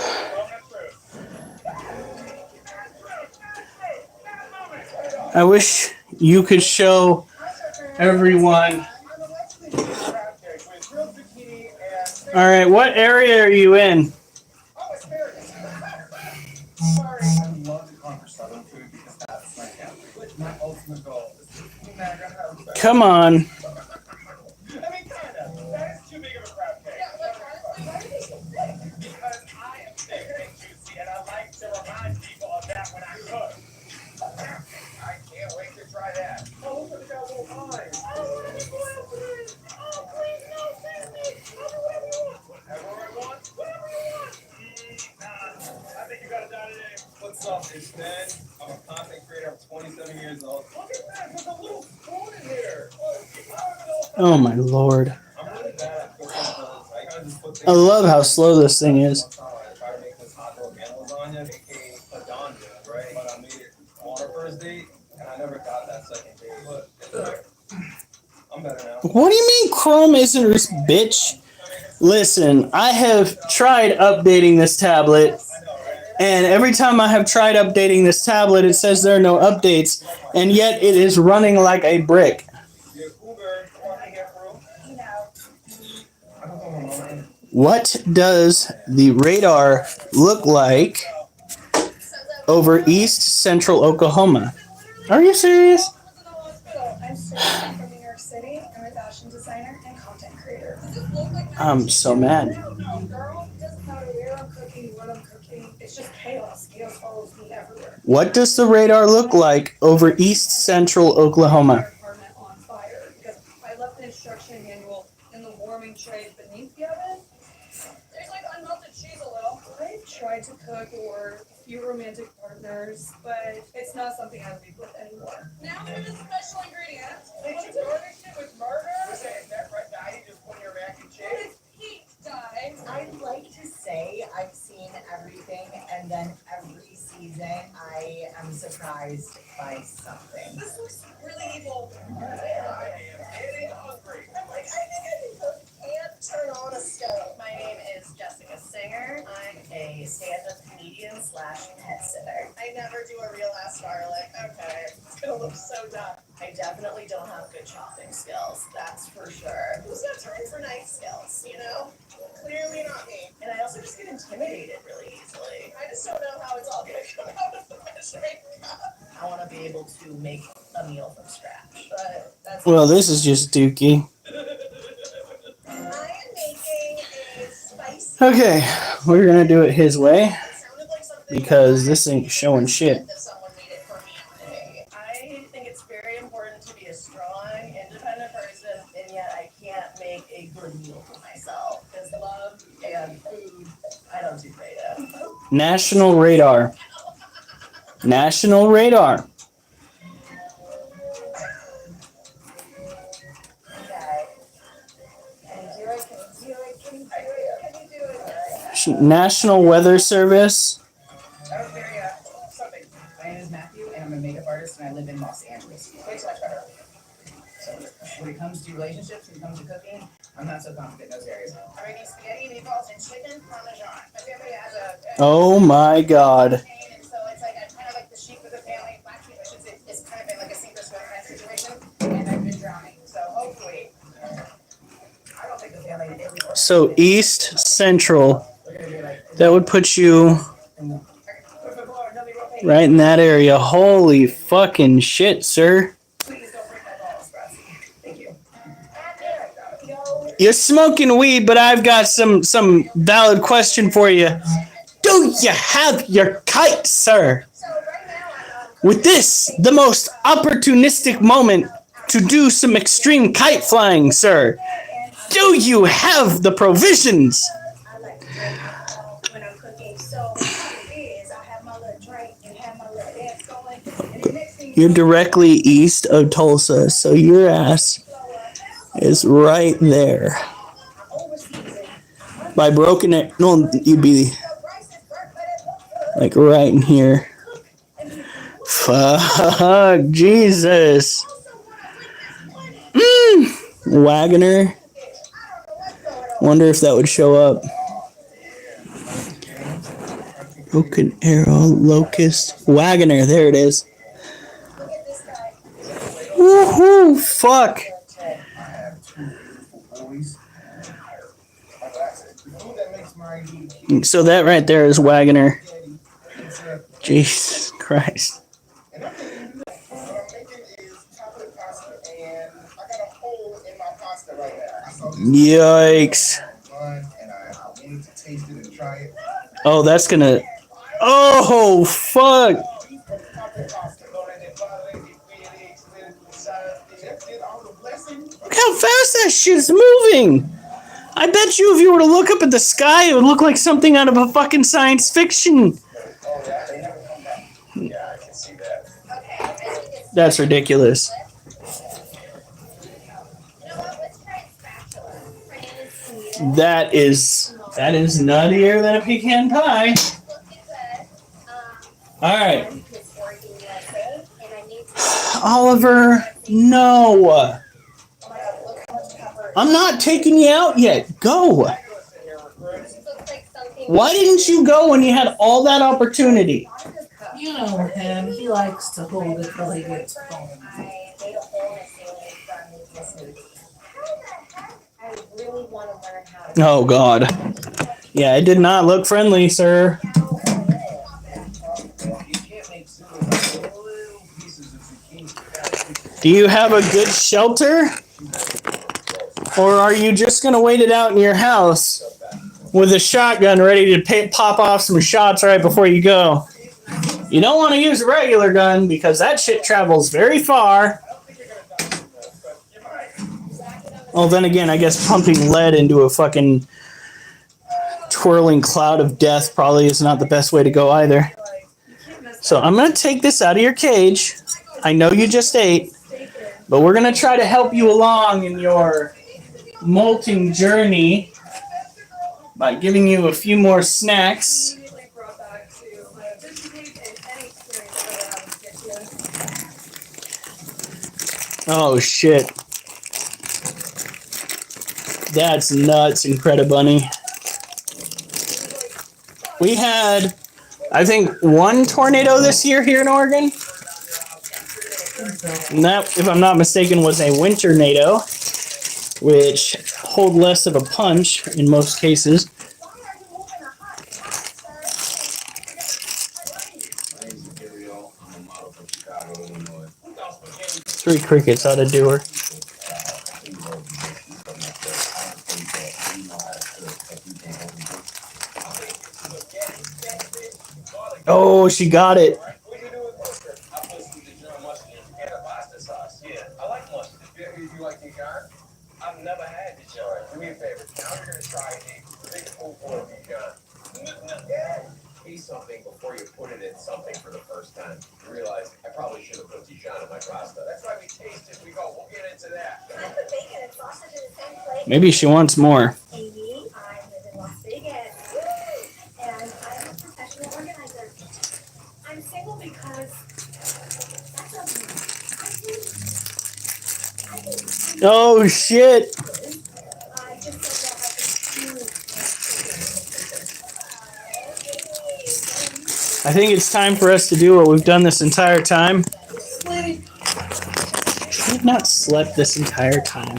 I wish you could show everyone. All right, what area are you in? Sorry, I love to conquer Southern food because that's my family. My ultimate goal is to be MAGA house. Come on. I mean, kind of. That is too big of a crab cake. Why are they so big? Because I am thick and juicy, and I like to remind people of that when I cook. I can't wait to try that. Oh, look at that little pie. Whatever I want. Whatever you want. I think you got it done today. What's up? It's Ben. I'm a content creator. I'm 27 years old. Look at that. There's a little spoon in here. Oh my lord. I'm really bad at cooking. I kind of just put things. I love how slow this thing is. I tried to make this hot dog and lasagna, aka lasagna, right? But I made it on our first date, and I never got that second date. But it's alright. I'm better now. What do you mean Chrome isn't bitch? Listen, I have tried updating this tablet, and every time I have tried updating this tablet, it says there are no updates, and yet it is running like a brick. What does the radar look like over East Central Oklahoma? Are you serious? I'm Sarah from New York City. I'm a fashion designer and content creator. I'm so mad. Girl, it doesn't matter where I'm cooking, what I'm cooking. It's just chaos. Chaos follows me everywhere. What does the radar look like over East Central Oklahoma? Apartment on fire because I left the instruction manual in the warming tray beneath the oven. There's like unmelted cheese a little. I've tried to cook for a few romantic partners, but it's not something I lead with anymore. Now for the special ingredient. Did you garnish it with murder? Is that red dye you just put in your mac and cheese? It's heat dye. I'd like to say I've seen everything, and then every season I am surprised by something. This looks really evil. I am getting hungry. I'm like, I think I can cook and turn on a stove. My name is Jessica Singer. I'm a stand-up comedian slash pet sitter. I never do a real ass garlic. Okay, it's gonna look so dumb. I definitely don't have good chopping skills, that's for sure. Who's got time for knife skills, you know? Clearly not me. And I also just get intimidated really easily. I just don't know how it's all gonna come out of the measuring cup. I want to be able to make a meal from scratch, but that's Well, this is just dookie. I am making a spicy. Okay, we're gonna do it his way It sounded like something because this ain't showing shit. that someone made it for me today. I think it's very important to be a strong, independent person, and yet I can't make a good meal for myself. Because love and food, I don't do great at. National radar. National radar. Okay. Can you do it? Can you do it? Can you do it? Can you do it? National Weather Service. That was very something. My name is Matthew, and I'm a makeup artist, and I live in Los Angeles. Makes much better. So when it comes to relationships, when it comes to cooking, I'm not so confident in those areas. I'm making spaghetti, meatballs, and chicken parmesan. My family has a Oh my god. chain, and so it's like a kind of like the sheep of the family. Black sheep, I should say, it's kind of been like a sink or swim kind of situation, and I've been drowning. So hopefully, I don't think the family really works. So East Central. That would put you right in that area. Holy fucking shit, sir. Please don't break my balls, Gracie. Thank you. You're smoking weed, but I've got some valid question for you. Do you have your kite, sir? So right now, With this, the most opportunistic moment to do some extreme kite flying, sir. Do you have the provisions? I like to drink alcohol when I'm cooking. So what it is, I have my little drink and have my little dance going. And the next thing You're directly east of Tulsa, so your ass is right there. By broken it, no, you'd be like right in here. Fuck, Jesus. Wagoner. Wonder if that would show up. Broken Arrow, Locust, Wagoner. There it is. Woohoo! Fuck. I have two beautiful boys. The food that makes my So that right there is Wagoner. Jesus Christ. and I'm thinking what I'm making is chocolate pasta, and I got a hole in my pasta right now. I saw this Yikes. online, and I wanted to taste it and try it. Oh, that's gonna. Oh, fuck. Chocolate pasta. Look how fast that shit's moving. I bet you if you were to look up at the sky, it would look like something out of a fucking science fiction. Yeah, I can see that. That's ridiculous. That is nuttier than a pecan pie. All right. Oliver, no. I'm not taking you out yet. Go. Why didn't you go when you had all that opportunity? You know him. He likes to hold it till he gets home. Oh, God. Yeah, it did not look friendly, sir. Do you have a good shelter? Or are you just going to wait it out in your house with a shotgun ready to pop off some shots right before you go? You don't want to use a regular gun because that shit travels very far. Well, then again, I guess pumping lead into a fucking twirling cloud of death probably is not the best way to go either. So I'm going to take this out of your cage. I know you just ate, but we're going to try to help you along in your molting journey by giving you a few more snacks. Oh, shit. That's nuts, Incredibunny. We had, I think, one tornado this year here in Oregon. And that, if I'm not mistaken, was a winter tornado, which hold less of a punch in most cases. 3 crickets ought to do her. Oh, she got it. I've never had Dijon. Do me a favor. Now you're gonna try a big spoonful of Dijon. Taste something before you put it in something for the first time. You realize I probably should have put Dijon in my pasta. That's why we taste as we go. We'll get into that. Can I put bacon and sausage in the same plate? Maybe she wants more. Amy, I live in Las Vegas, and I'm a professional organizer. I'm single because that's a Oh, shit. I just I think it's time for us to do what we've done this entire time. I have not slept this entire time.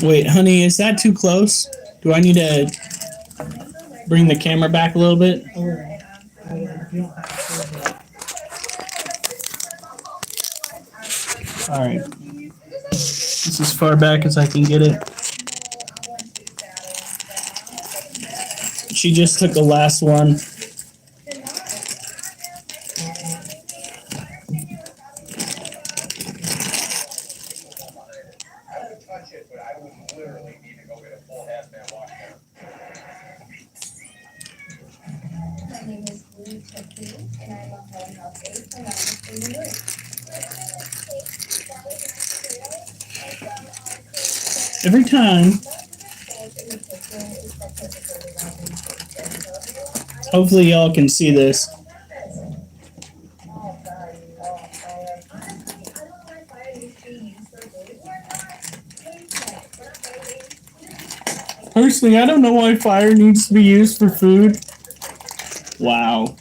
Wait, honey, is that too close? Do I need to bring the camera back a little bit? Alright. This is as far back as I can get it. She just took the last one. My name is Lee, and I'm a home health aide for Mountain New York. Every time. Hopefully y'all can see this. Personally, I don't know why fire needs to be used for food. Wow.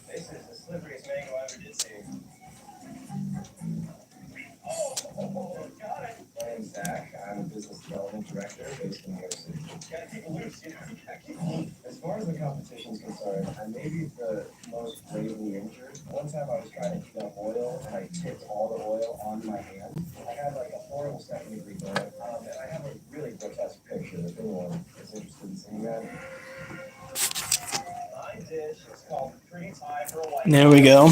This is the slipperiest mango I ever did see. Got it. My name's Zach. I'm a business development director based in New York City. Gotta keep it loose, you know. As far as the competition's concerned, I may be the most gravely injured. One time I was trying to heat up oil and I tipped all the oil on my hand. I had like a horrible second-degree burn. And I have a really grotesque picture if anyone is interested in seeing that. My dish is called Pretty Thai for a White. There we go.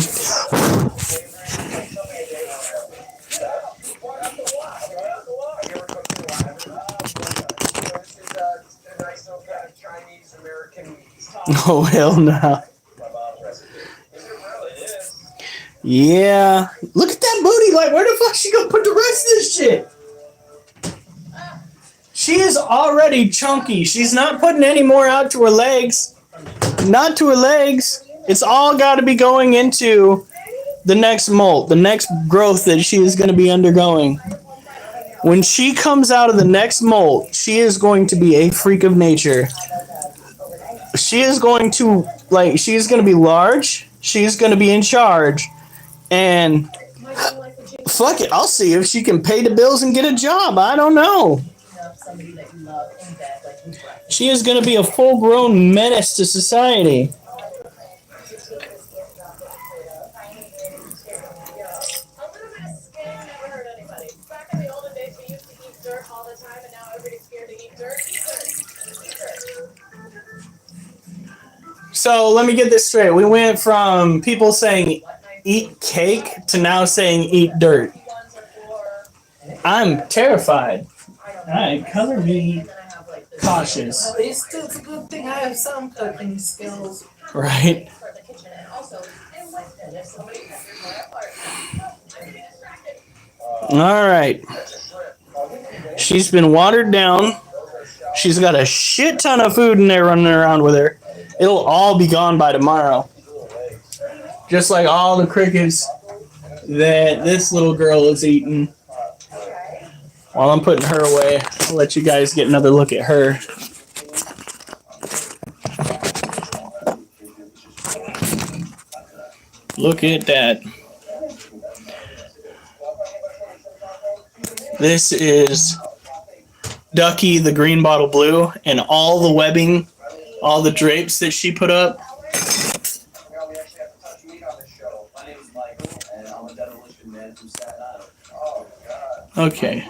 Oh, hell no. Yeah. Look at that booty. Like, where the fuck she gonna put the rest of this shit? She is already chunky. She's not putting any more out to her legs. Not to her legs. It's all got to be going into the next molt, the next growth that she is going to be undergoing. When she comes out of the next molt, she is going to be a freak of nature. She is going to, like, she's going to be large. She's going to be in charge. And fuck it, I'll see if she can pay the bills and get a job. I don't know. She is going to be a full-grown menace to society. So let me get this straight. We went from people saying eat cake to now saying eat dirt. I'm terrified. Alright, color me cautious. At least it's a good thing I have some cooking skills. Right. Alright. She's been watered down. She's got a shit ton of food in there running around with her. It'll all be gone by tomorrow. Just like all the crickets that this little girl is eating. While I'm putting her away, I'll let you guys get another look at her. Look at that. This is Ducky, the green bottle blue, and all the webbing, all the drapes that she put up. Okay.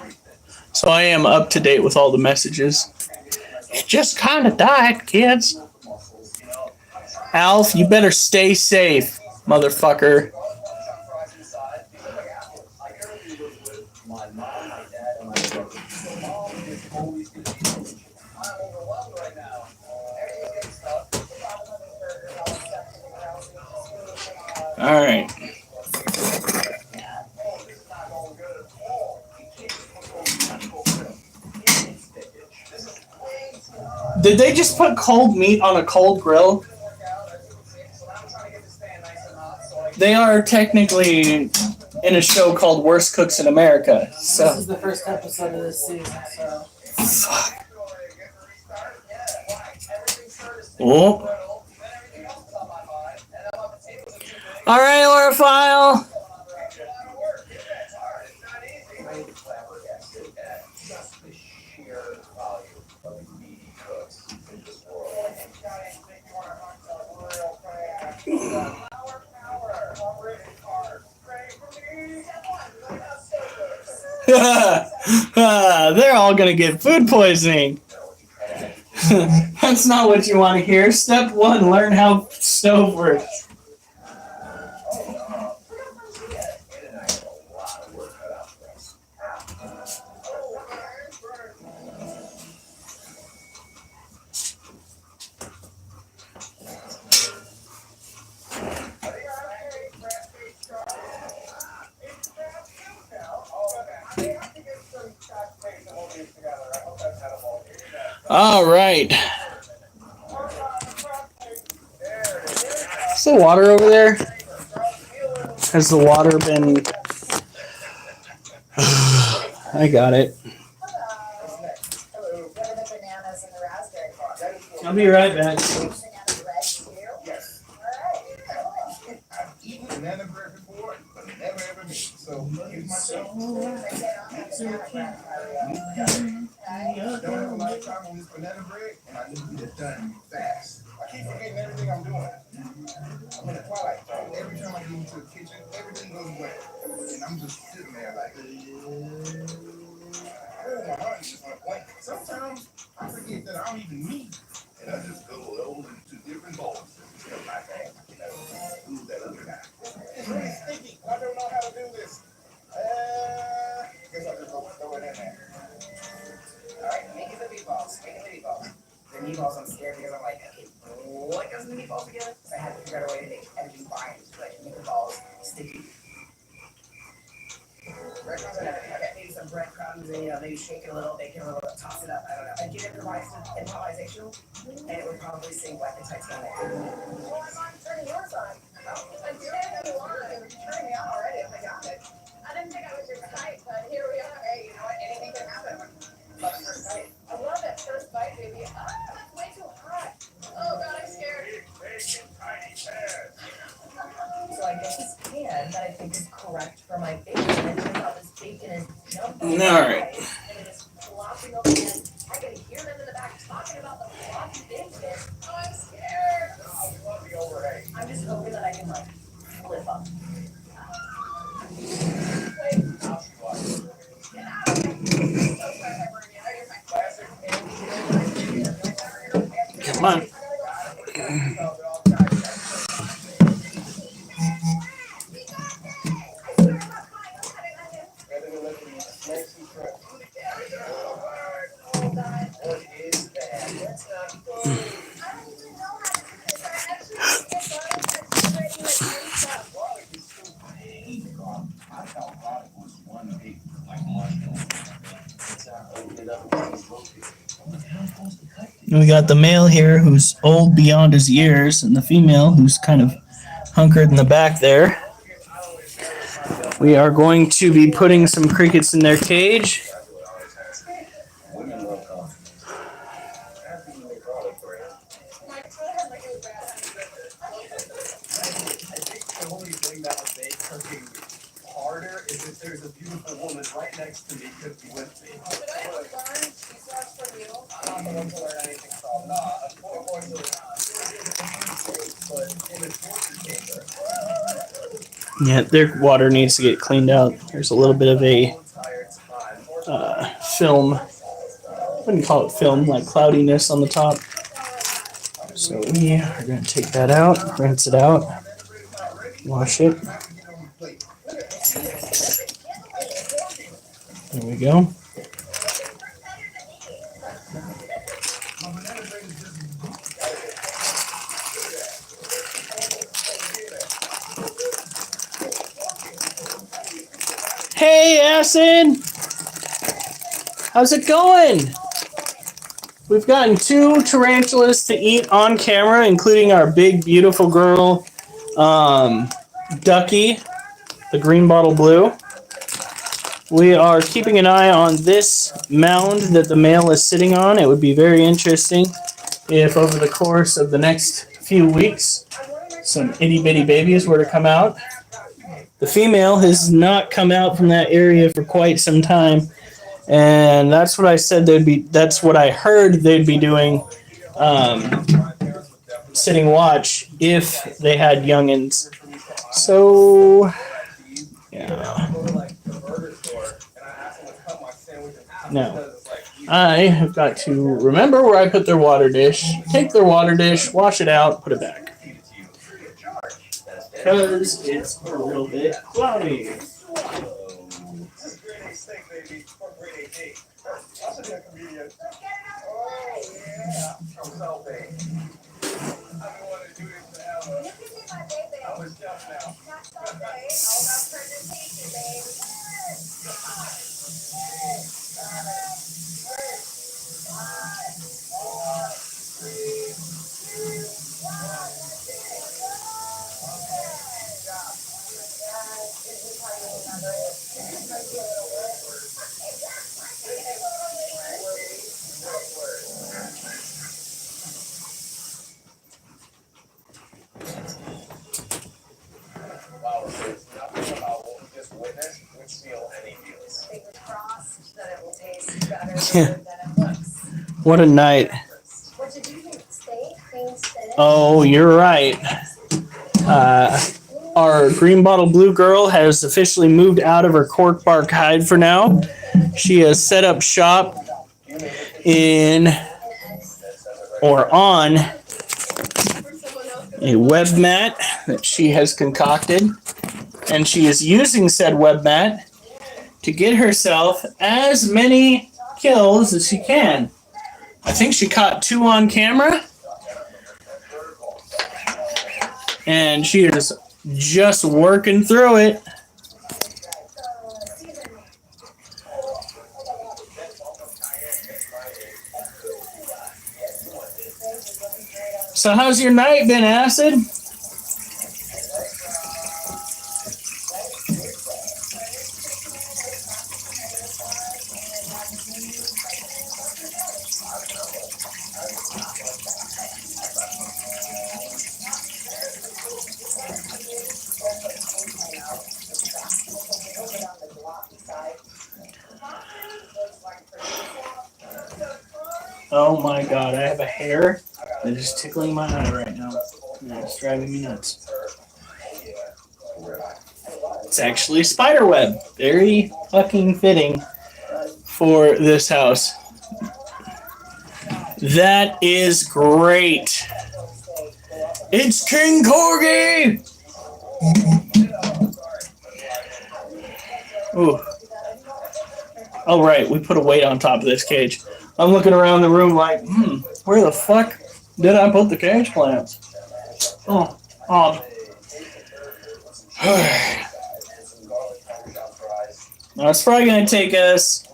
So I am up to date with all the messages. It just kind of died, kids. Alf, you better stay safe, motherfucker. All right. Did they just put cold meat on a cold grill? They are technically in a show called Worst Cooks in America. So. This is the first episode of this season, so. Fuck. Oh. All right, Orophile. They're all gonna get food poisoning. That's not what you want to hear. Step 1, learn how stove works. All right. Is the water over there? Has the water been... I got it. What are the bananas and the raspberry for? I'll be right back. Banana bread too? Yes. Alright. I've eaten banana bread before, but never ever meat. So here's my show. I don't have a lot of time on this banana bread, and I need to get it done fast. I keep forgetting everything I'm doing. I'm in the twilight zone. Every time I get into the kitchen, everything goes away. And I'm just sitting there like, oh, my heart is just on a blank. Sometimes I forget that I don't even need. And I just go into different bowls. My thing, who's that other guy? It's really sticky. I don't know how to do this. Guess I'll just go throw it in there. Alright, make it the meatballs. Make it the meatballs. The meatballs, I'm scared because I'm like, okay, what goes in the meatballs together? So I had to figure out a way to make everything bind, so I can make the balls sticky. Breadcrumbs and everything. Okay, maybe some breadcrumbs and, maybe shake it a little, bake it a little, toss it up. I don't know. I'd get improvisational, and it would probably sing like the Titanic. Well, I'm on turning yours on. I did it you on. It was turning me on already. I got it. I didn't think I was your type, but here we are. Hey, you know what? Anything can happen. Love it first bite. I love it. First bite, baby. Ah, that's way too hot. Oh, God, I'm scared. So I get this pan that I think is correct for my bacon, and it turns out this bacon is jumping. All right. And it is flopping over, and I can hear them in the back talking about the floppy bacon. Oh, I'm scared. I'm just hoping that I can, like, flip up. Wait. Get out of here. So sorry, I burned you. Oh, you're fine. Come on. We got the male here who's old beyond his years, and the female who's kind of hunkered in the back there. We are going to be putting some crickets in their cage. The only thing that would make cooking harder is if there's a beautiful woman right next to me cooking with me. Did I ever learn these last from you? I'm not going to learn anything from unfortunately not. But in a torture chamber. Yeah, their water needs to get cleaned out. There's a little bit of a film, I wouldn't call it film, like cloudiness on the top. So we are going to take that out, rinse it out, wash it. There we go. Hey, Acid! How's it going? We've gotten 2 tarantulas to eat on camera, including our big, beautiful girl, Ducky, the green bottle blue. We are keeping an eye on this mound that the male is sitting on. It would be very interesting if over the course of the next few weeks, some itty-bitty babies were to come out. The female has not come out from that area for quite some time, and that's what I said they'd be. That's what I heard they'd be doing, sitting watch if they had youngins. So, yeah. Now, I have got to remember where I put their water dish, take their water dish, wash it out, put it back. Because it's a little bit cloudy. Wow, there's nothing about what we just witnessed would steal any feels. Fingers crossed that it will taste better than it looks. What a night. What did you think? Steak, cream spinach? Oh, you're right. Our green bottle blue girl has officially moved out of her cork bark hide for now. She has set up shop in or on a web mat that she has concocted, and she is using said web mat to get herself as many kills as she can. I think she caught 2 on camera, and she is just working through it. So how's your night been, Acid? Oh my god, I have a hair that is tickling my eye right now. And it's driving me nuts. It's actually spider web. Very fucking fitting for this house. That is great. It's King Corgi! Ooh. Oh, right, we put a weight on top of this cage. I'm looking around the room like, where the fuck did I put the cage plants? Oh, odd. Now, it's probably going to take us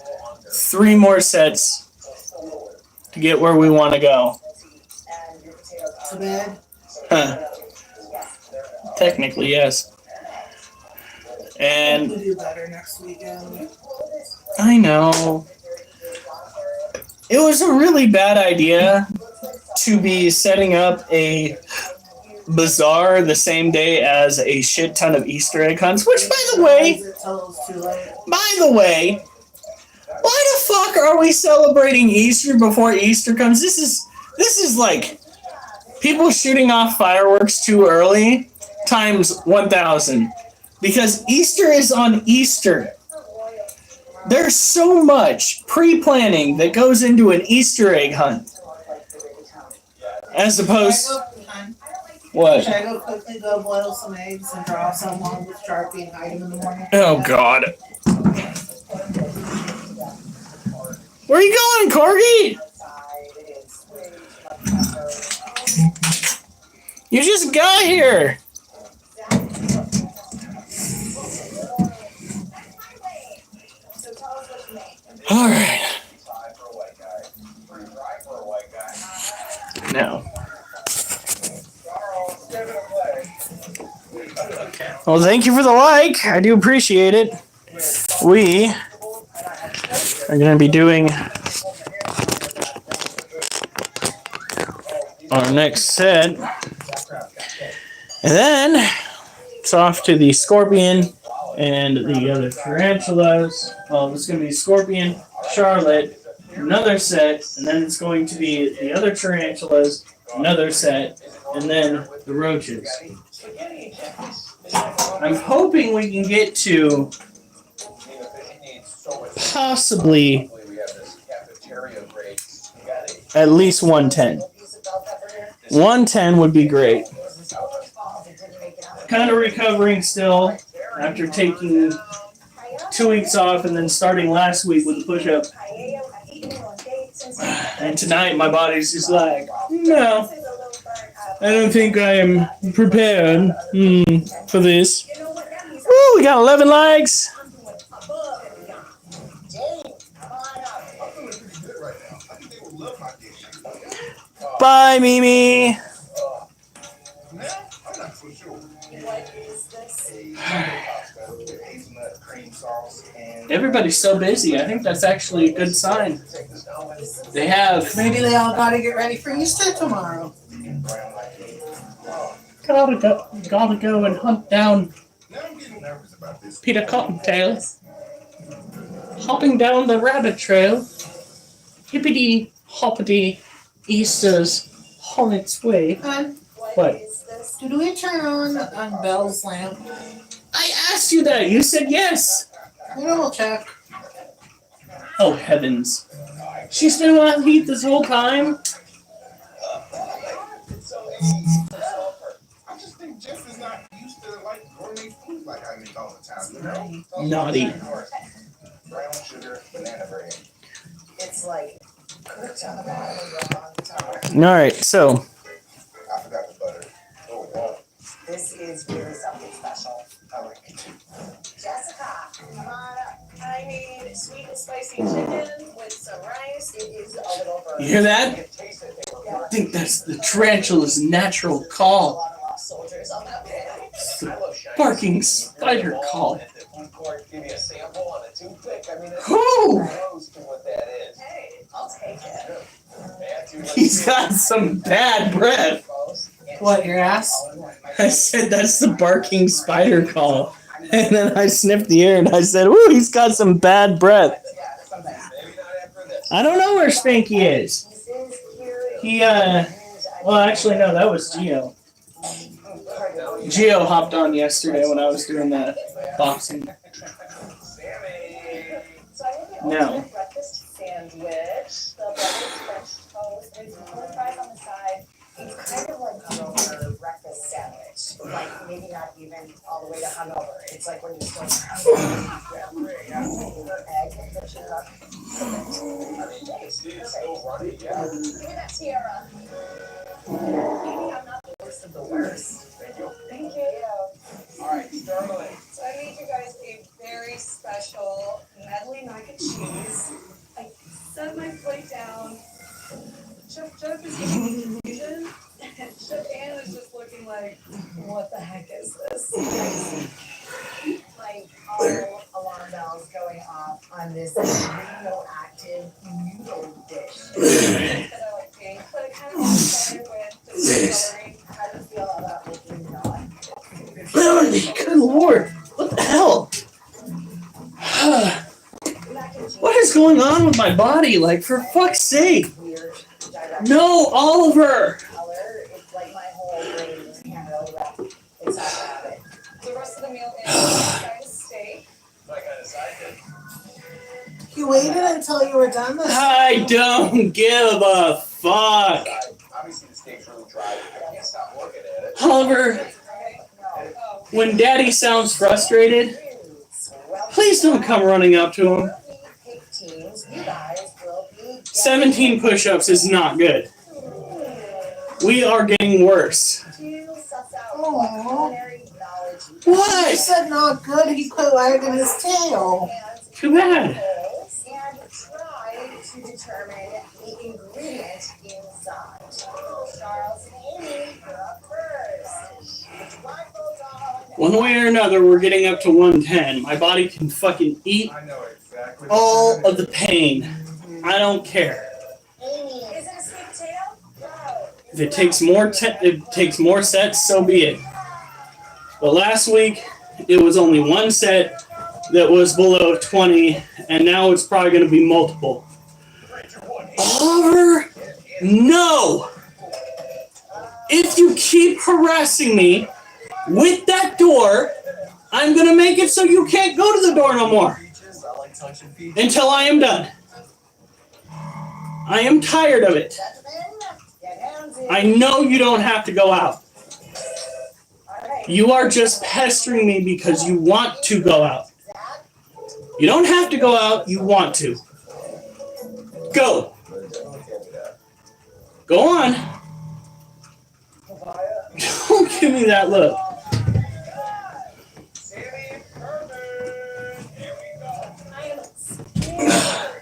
3 more sets to get where we want to go. To bed. Huh. Technically, yes. And We'll do better next weekend. I know. It was a really bad idea to be setting up a bazaar the same day as a shit ton of Easter egg hunts, which, by the way, why the fuck are we celebrating Easter before Easter comes? This is like people shooting off fireworks too early times 1,000, because Easter is on Easter. There's so much pre-planning that goes into an Easter egg hunt. As opposed... What? Should I go quickly go boil some eggs and draw someone with Sharpie and hide them in the morning? Oh, God. Where are you going, Corgi? You just got here. All right. No. Well, thank you for the like. I do appreciate it. We are going to be doing our next set. And then it's off to the Scorpion and the other tarantulas. Well, it's going to be Scorpion, Charlotte, another set, and then it's going to be the other tarantulas, another set, and then the roaches. I'm hoping we can get to possibly at least 110. 110 would be great. Kind of recovering still after taking 2 weeks off and then starting last week with the push-up. And tonight my body's just like, no, I don't think I am prepared for this. Woo, we got 11 likes. Bye, Mimi. Now, I'm not so sure. What is this? A pasta with hazelnut cream sauce and Everybody's so busy. I think that's actually a good sign. They have Maybe they all got to get ready for Easter tomorrow. brown like it. gotta go and hunt down Now I'm getting nervous about this. Peter Cottontail. Hopping down the rabbit trail. Hippity hoppity, Easter's on its way. Hon, What? Is this? did we turn on Belle's lamp? I asked you that. You said yes. We will check. Oh heavens! She's been on heat this whole time. I just think Jeff is not used to like gourmet food like I make all the time, you know? Naughty. Brown sugar, banana bread. It's like cooked on the bottom of the wrong top. All right, so I forgot the butter. Oh, wow. This is really something special. I like it too. Jessica, come on up. I need sweet and spicy chicken with some rice. It is a little burnt. you hear that? It tasted, they were I think that's the tarantula's natural call. A lot of lost soldiers on that pit. I love shiny. Barking spider call. At the food court, give you a sample on a toothpick. I mean, it's Whew! close to what that is. Hey, I'll take it. Matthew, He's got some bad breath. What, your ass? I said that's the barking spider call. And then I sniffed the air and I said, ooh, he's got some bad breath. Yeah, sometimes. Maybe not after this. I don't know where Spanky is. This is cute. He, well, actually, no, that was Gio. Gio hopped on yesterday when I was doing the boxing. Sammy. So I have the No. ultimate breakfast sandwich. The bread is French toast. There's curly fries on the side. It's kind of like hungover breakfast sandwich. Like maybe not even all the way to hungover. It's like when you're still hungover. Egg and fish it up. I mean, it's still running, yeah. Give me that tiara. Maybe I'm not the worst of the worst. Thank you. Thank you. All right, Sterling. So I made you guys a very special medley mac and cheese. I set my plate down. Chef is getting confusion. Chef Ann is just looking like, What the heck is this? Like all alarm bells going off on this radioactive noodle dish. that I like pink, but it kind of goes better with the celery. How do you feel about making not? Good lord. What the hell? Mac and cheese What is going on with my body? Like, for fuck's sake. weird direction No, Oliver. color. It's like my whole brain just can't really wrap itself around it. The rest of the meal is fried steak. My kind of side dish. You waited until you were done this? I don't give a fuck. Obviously, the steak's really dry. I can't stop looking at it. Oliver, Okay. Oh, when Daddy sounds frustrated, please don't come running up to him. 17 push-ups is not good. We are getting worse. What? He said not good, he quit wagging his tail. Too bad. And try to determine the ingredient inside. Charles and Amy, you're up first. Blindfolds on. One way or another, we're getting up to 110. My body can fucking eat I know exactly. all of the pain. I don't care. Amy, is it a sweet potato? No. If it takes more sets, so be it. But last week, it was only one set that was below 20, and now it's probably going to be multiple. Oliver, no! If you keep harassing me with that door, I'm going to make it so you can't go to the door no more I like touching feet. until I am done. I am tired of it. Get hands in. I know you don't have to go out. All right. You are just pestering me because you want to go out. Zach, You don't have to go out, you want to. Go. Go on. Don't give me that look. Sammy Herman. Here we go. I am scared.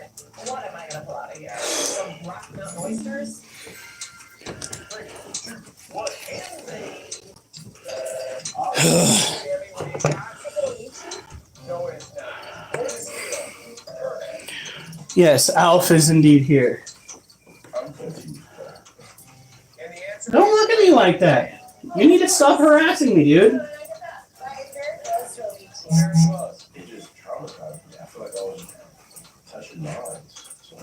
What am I gonna pull out of here? Some Rocky Mountain oysters? No, it's not. What is it? Yes, Alf is indeed here. And the answer Don't look at me like that. You need to stop harassing me, dude. It's very close to a leech is here. very close. It just traumatized me. I feel like I was touching lines. So,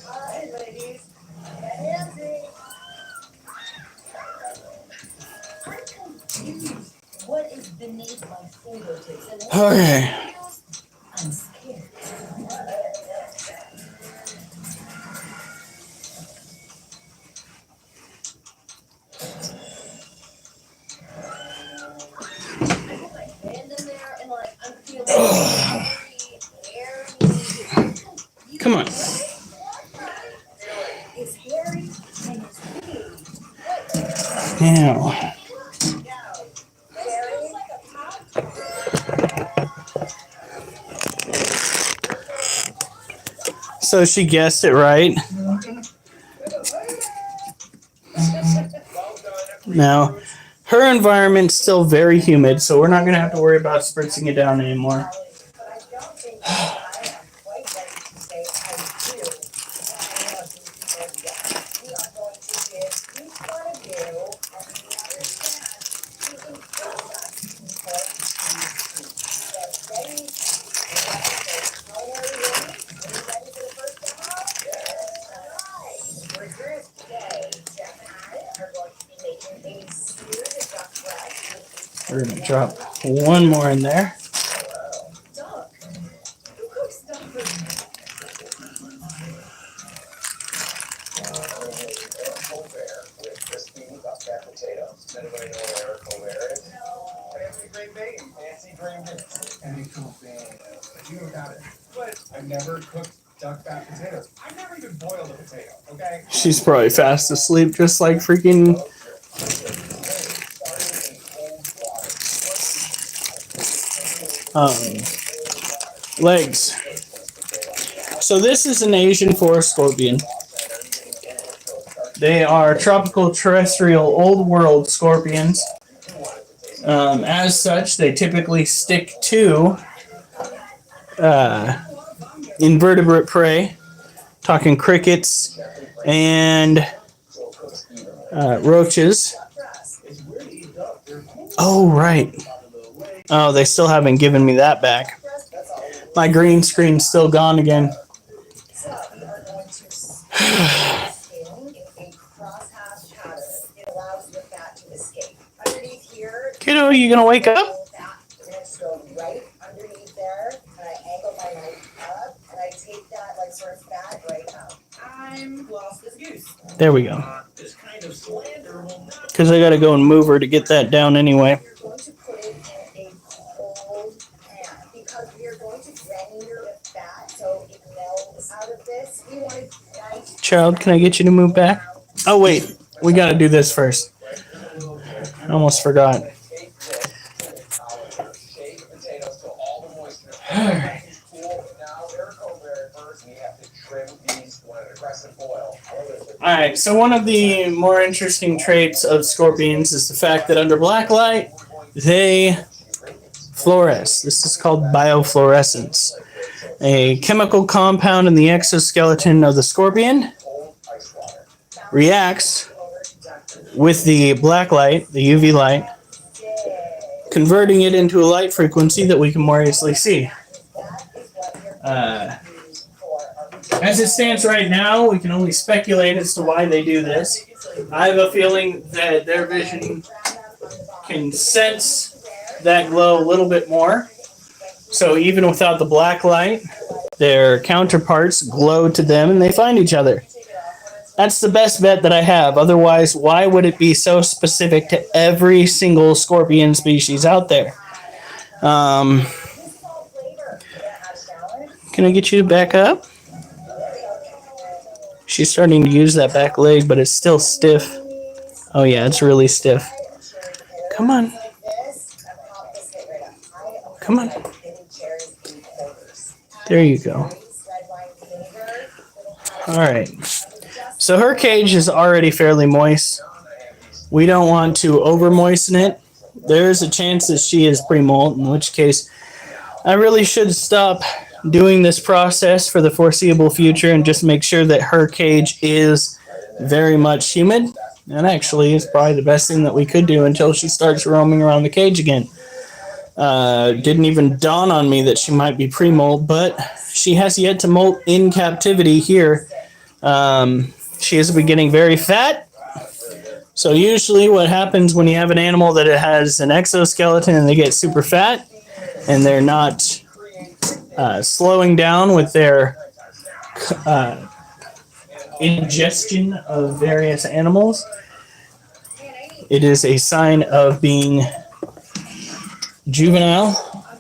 Alright, ladies. Get handsy. I'm confused. What is beneath my fingertips? And what Okay. I'm scared. I put my hand in there and like I'm feeling very airy. Come on. It's hairy and it's big. Now. So she guessed it right. Now, her environment's still very humid, so we're not going to have to worry about spritzing it down anymore. But I don't think that I am quite ready to say I do. I love these people yet. We are going to give each one of you, and we understand, to impress us for these. So ready? Culinary ready? Are you ready for the first demo? Alright. For your today, Jeff and I are going to be making a seared duck breast with We're going to drop one more in there. Duck. Who cooks duck for Colbert with crispy fat potatoes. Anybody know what Eric Colbert is? No. Fancy green bean. Fancy green bean. Any cool thing. You got it. But I've never cooked duck fat potatoes. I've never even boiled a potato, okay? She's probably fast asleep, just like freaking legs. So this is an Asian forest scorpion. They are tropical terrestrial old world scorpions. As such, they typically stick to invertebrate prey, talking crickets and roaches. Oh, right. Oh, they still haven't given me that back. My green screen's still gone again. So we are going to skin in a crosshatch pattern. It allows the fat to escape. Underneath here, Kiddo, you gonna wake up? fat, we're going to go right underneath there, and I angle my knife up, and I take that like sort of fat right out. I'm lost as a goose. There we go. This kind of slander will not Because I gotta go and move her to get that down anyway. We're going to put it in a cold pan because we are going to granular the fat so it melts out of this. We want it nice. Child, can I get you to move back? Oh, wait. We gotta do this first. I almost forgot. take this colander, shake the potatoes till all the moisture is cool. Now Eric Colbert first, and you have to trim these on an aggressive boil. Alright, so one of the more interesting traits of scorpions is the fact that under black light, they fluoresce. This is called biofluorescence. A chemical compound in the exoskeleton of the scorpion reacts with the black light, the UV light, converting it into a light frequency that we can more easily see. As it stands right now, we can only speculate as to why they do this. I have a feeling that their vision can sense that glow a little bit more. So even without the black light, their counterparts glow to them and they find each other. That's the best bet that I have. Otherwise, why would it be so specific to every single scorpion species out there? Can I get you to back up? She's starting to use that back leg, but it's still stiff. Oh yeah, it's really stiff. Come on. Come on. There you go. All right. So her cage is already fairly moist. We don't want to over moisten it. there is a chance that she is pre-molt, in which case I really should stop doing this process for the foreseeable future and just make sure that her cage is very much humid. And actually, is probably the best thing that we could do until she starts roaming around the cage again. Didn't even dawn on me that she might be pre-molt, but she has yet to molt in captivity here. She is getting very fat. So usually what happens when you have an animal that has an exoskeleton and they get super fat and they're not slowing down with their ingestion of various animals, it is a sign of being juvenile,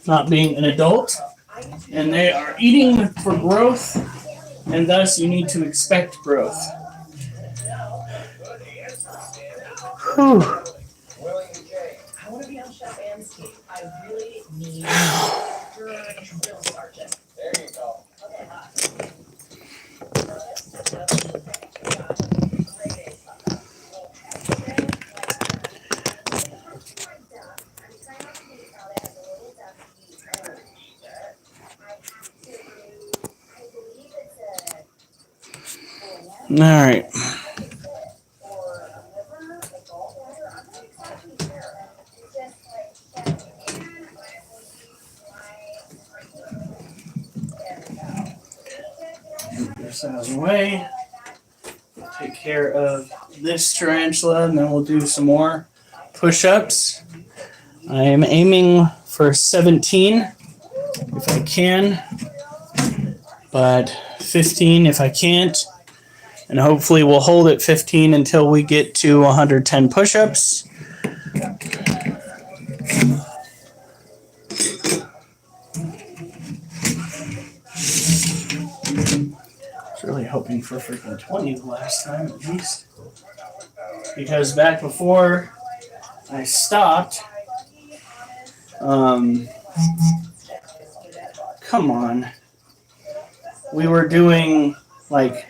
not being an adult, and they are eating for growth, and thus you need to expect growth. Whew. I want to be on Chef Anne's team. I really need your drill sergeant. There you go. All right. Move this out of the way. Take care of this tarantula, and then we'll do some more push-ups. I am aiming for 17 if I can, but 15 if I can't. And hopefully we'll hold at 15 until we get to 110 push-ups. I was really hoping for freaking 20 the last time at least. Because back before I stopped, come on, we were doing like,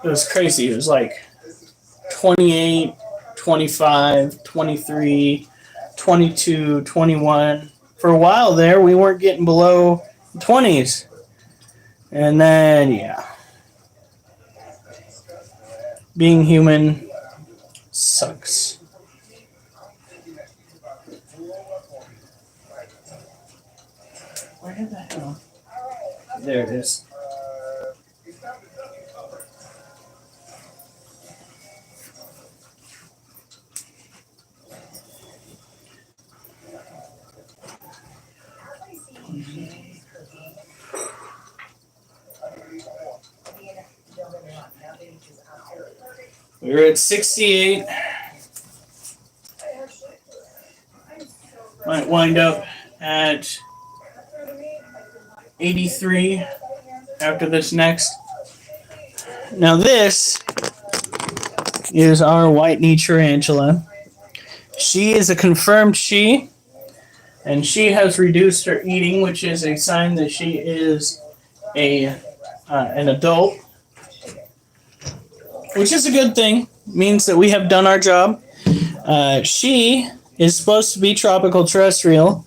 it was crazy. It was like 28, 25, 23, 22, 21. For a while there, we weren't getting below 20s. And then, yeah. Being human sucks. Where the hell? There it is. We're at 68. Might wind up at 83 after this next. Now this is our white knee tarantula. She is a confirmed she, and she has reduced her eating, which is a sign that she is an adult, which is a good thing. Means that we have done our job. She is supposed to be tropical terrestrial,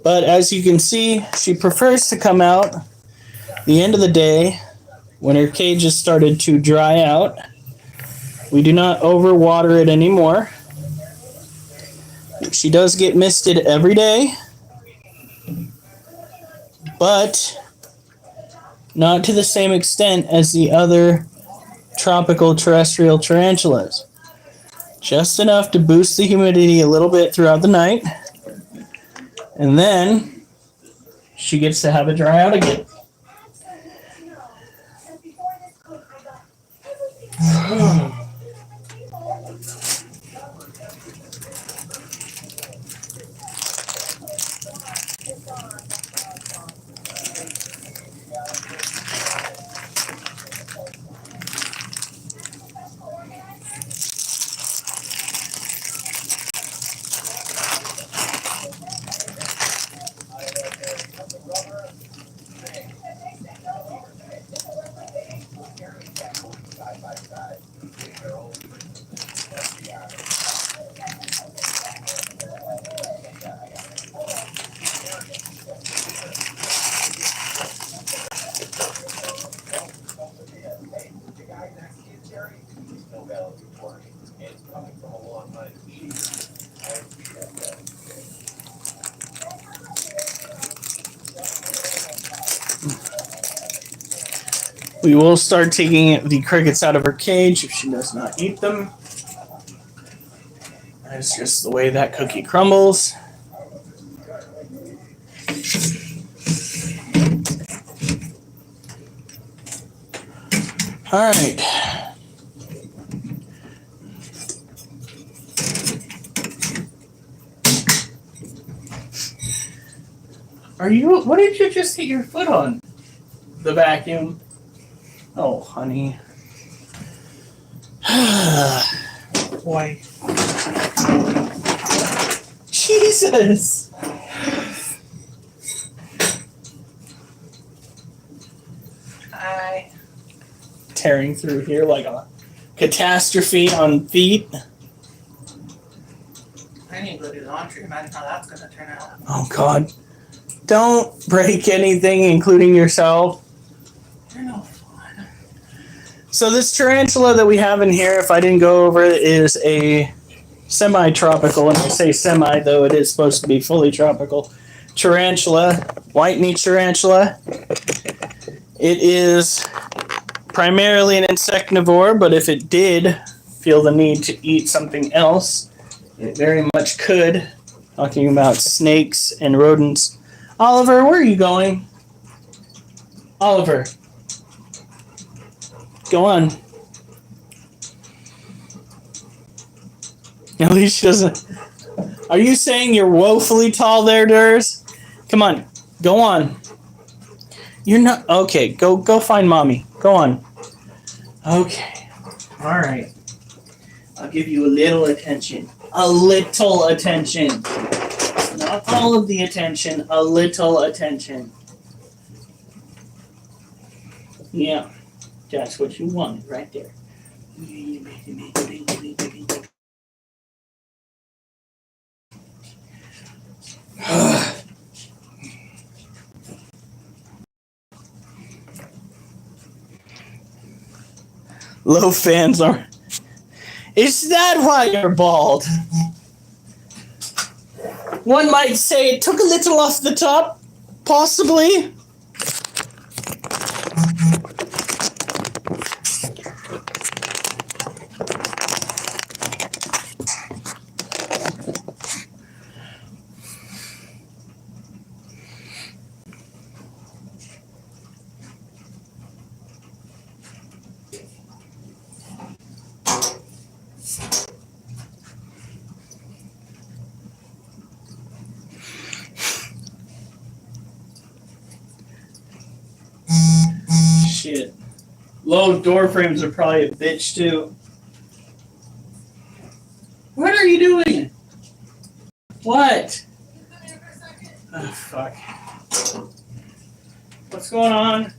but as you can see, she prefers to come out the end of the day when her cage has started to dry out. We do not overwater it anymore. She does get misted every day, but not to the same extent as the other tropical terrestrial tarantulas. Just enough to boost the humidity a little bit throughout the night, and then she gets to have it dry out again. We will start taking the crickets out of her cage if she does not eat them. That's just the way that cookie crumbles. All right. What did you just hit your foot on? The vacuum. Oh, honey. Boy. Jesus. Hi. Tearing through here like a catastrophe on feet. I need to go do laundry. Imagine how that's gonna turn out. Oh, God. Don't break anything, including yourself. You're no fun. So this tarantula that we have in here, if I didn't go over it, is a semi-tropical, and I say semi, though it is supposed to be fully tropical, tarantula, white-knee tarantula. It is primarily an insectivore, but if it did feel the need to eat something else, it very much could. Talking about snakes and rodents. Oliver, where are you going? Oliver. Go on. At least she doesn't. Are you saying you're woefully tall there, Durs? Come on. Go on. You're not. Okay, go find mommy. Go on. Okay. All right. I'll give you a little attention. A little attention. Not all of the attention, a little attention. Yeah. That's what you wanted right there. Low fans are. Is that why you're bald? One might say it took a little off the top, possibly. Shit. Low door frames are probably a bitch too. What are you doing? What? Oh, fuck. What's going on?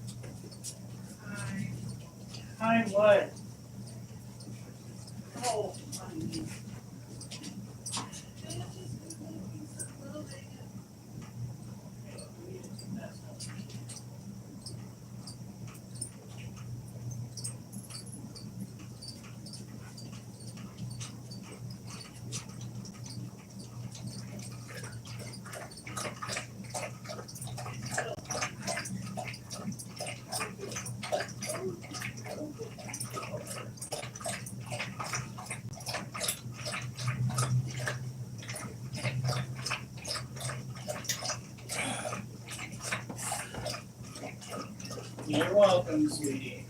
Hi, what? Oh, honey. You're welcome, sweetie.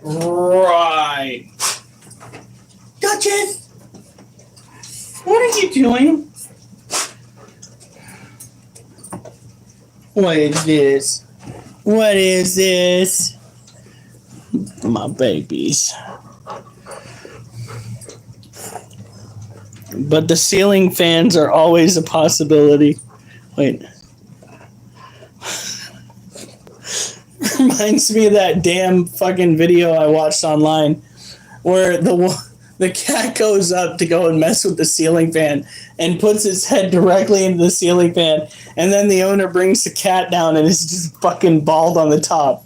Right. Gotcha! What are you doing? What is this? What is this? My babies. But the ceiling fans are always a possibility. Wait. Reminds me of that damn fucking video I watched online where the cat goes up to go and mess with the ceiling fan and puts its head directly into the ceiling fan, and then the owner brings the cat down and it's just fucking bald on the top.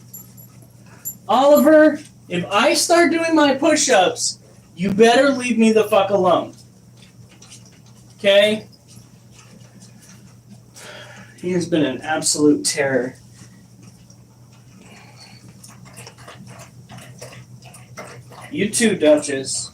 Oliver, if I start doing my push-ups, you better leave me the fuck alone. Okay? He has been an absolute terror. You too, Duchess.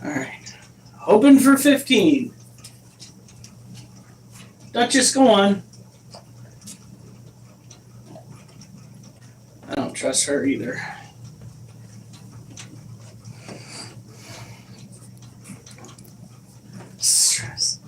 Alright. Open for 15. Duchess, go on. I don't trust her either. Stress.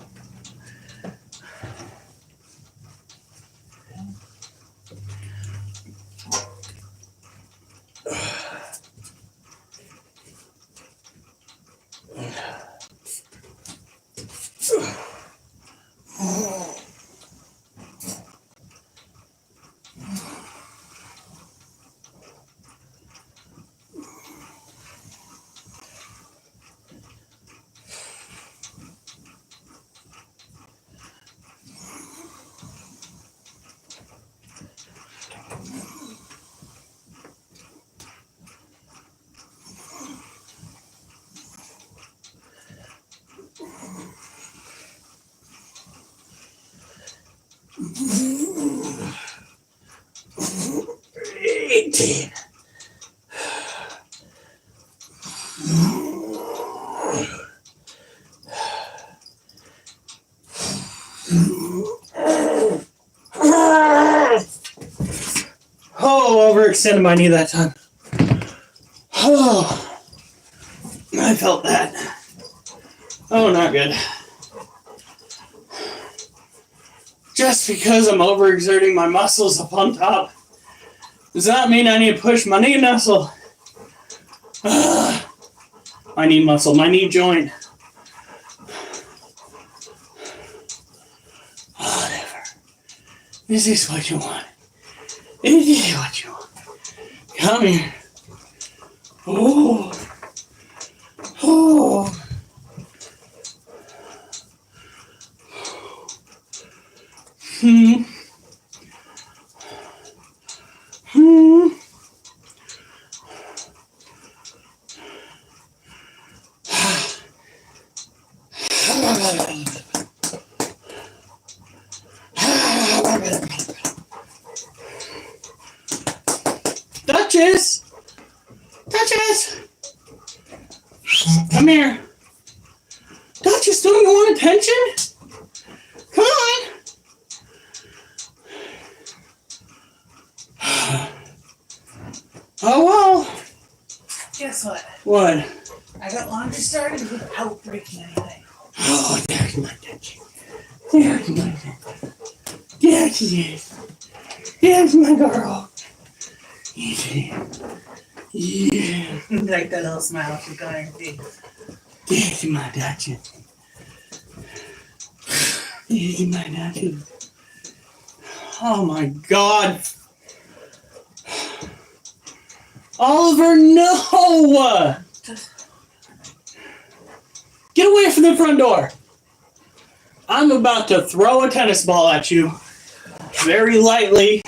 Oh, overextended my knee that time. Oh, I felt that. Oh, not good. Just because I'm overexerting my muscles up on top does not mean I need to push my knee muscle. My knee muscle, my knee joint. Whatever. This is what you want. This is what you want. Come here. Oh. Oh. Hmm. Hmm. Duchess! Duchess! Come here. Duchess, don't you want attention? Come on. Oh, well. Guess what? What? I got laundry started without breaking anything. Oh, there's my Duchess. There's my Duchess. There she is. There's my girl. Yeah. Like that little smile she's going to see. There's my Duchess. There's my Duchess. Oh my God. Oliver, no! Get away from the front door. I'm about to throw a tennis ball at you. Very lightly.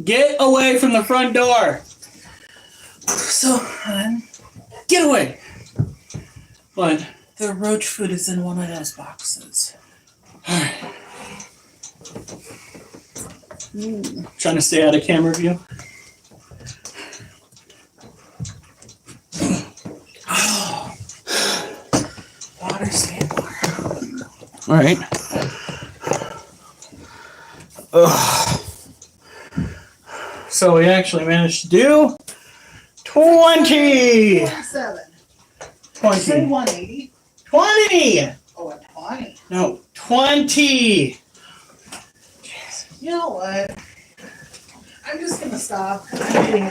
Get away from the front door. So, hon, Get away. What? the roach food is in one of those boxes. Alright. Trying to stay out of camera view. Water, stand water. Alright. So we actually managed to do 20! 27. 20. Say 180. 20! Oh, a 20. No, 20! You know what? I'm just gonna stop. I'm getting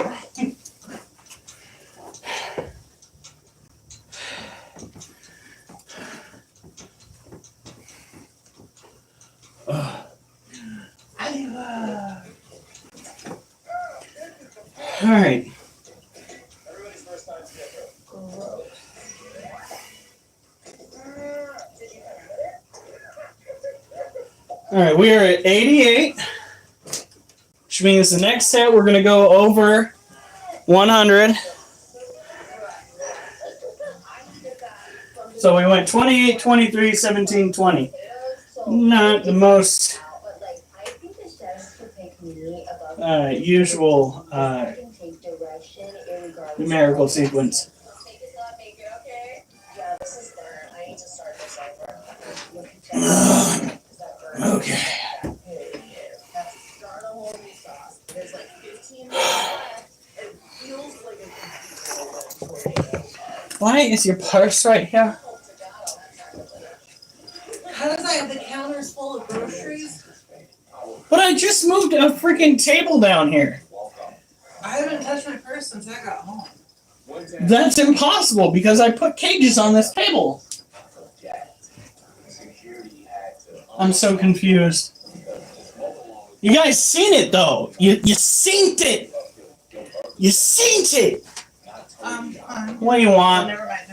it. Alright. Everybody's first time together. Alright, we are at 88. Which means the next set we're going to go over 100. So we went 28, 23, 17, 20. Not the most usual numerical sequence. Okay. Why is your purse right here? Because I have the counters full of groceries. But I just moved a freaking table down here. I haven't touched my purse since I got home. That's impossible because I put cages on this table. I'm so confused. You guys seen it though. You seen it. You seen it. What do you want? Never mind.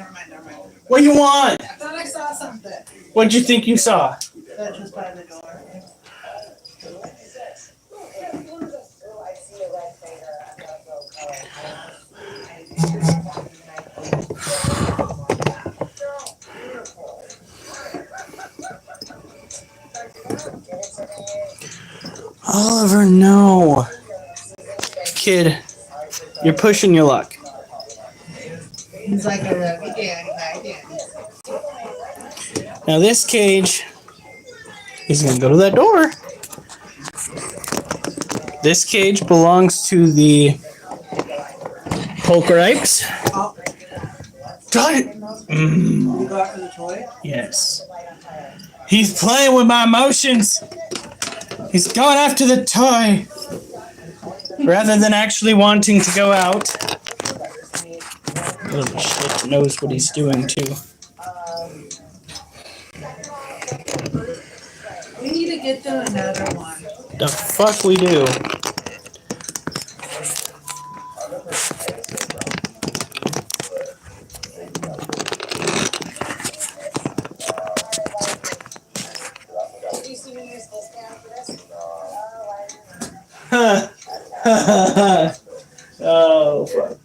What do you want? I thought I saw something. What'd you think you saw? That was by the door. Oliver, no. Kid, you're pushing your luck. He's like a rugby daddy. Now this cage, he's gonna go to that door. This cage belongs to the Polkaripes. Got it. You go after the toy? Yes. He's playing with my emotions. He's going after the toy rather than actually wanting to go out. Little shit knows what he's doing too. We need to get them another one. The fuck we do. Oh, fuck.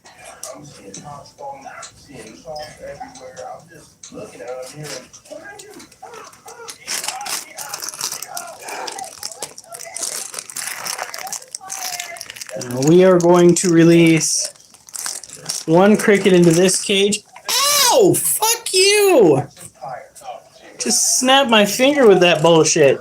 We are going to release one cricket into this cage. Ow! Fuck you! Just snap my finger with that bullshit.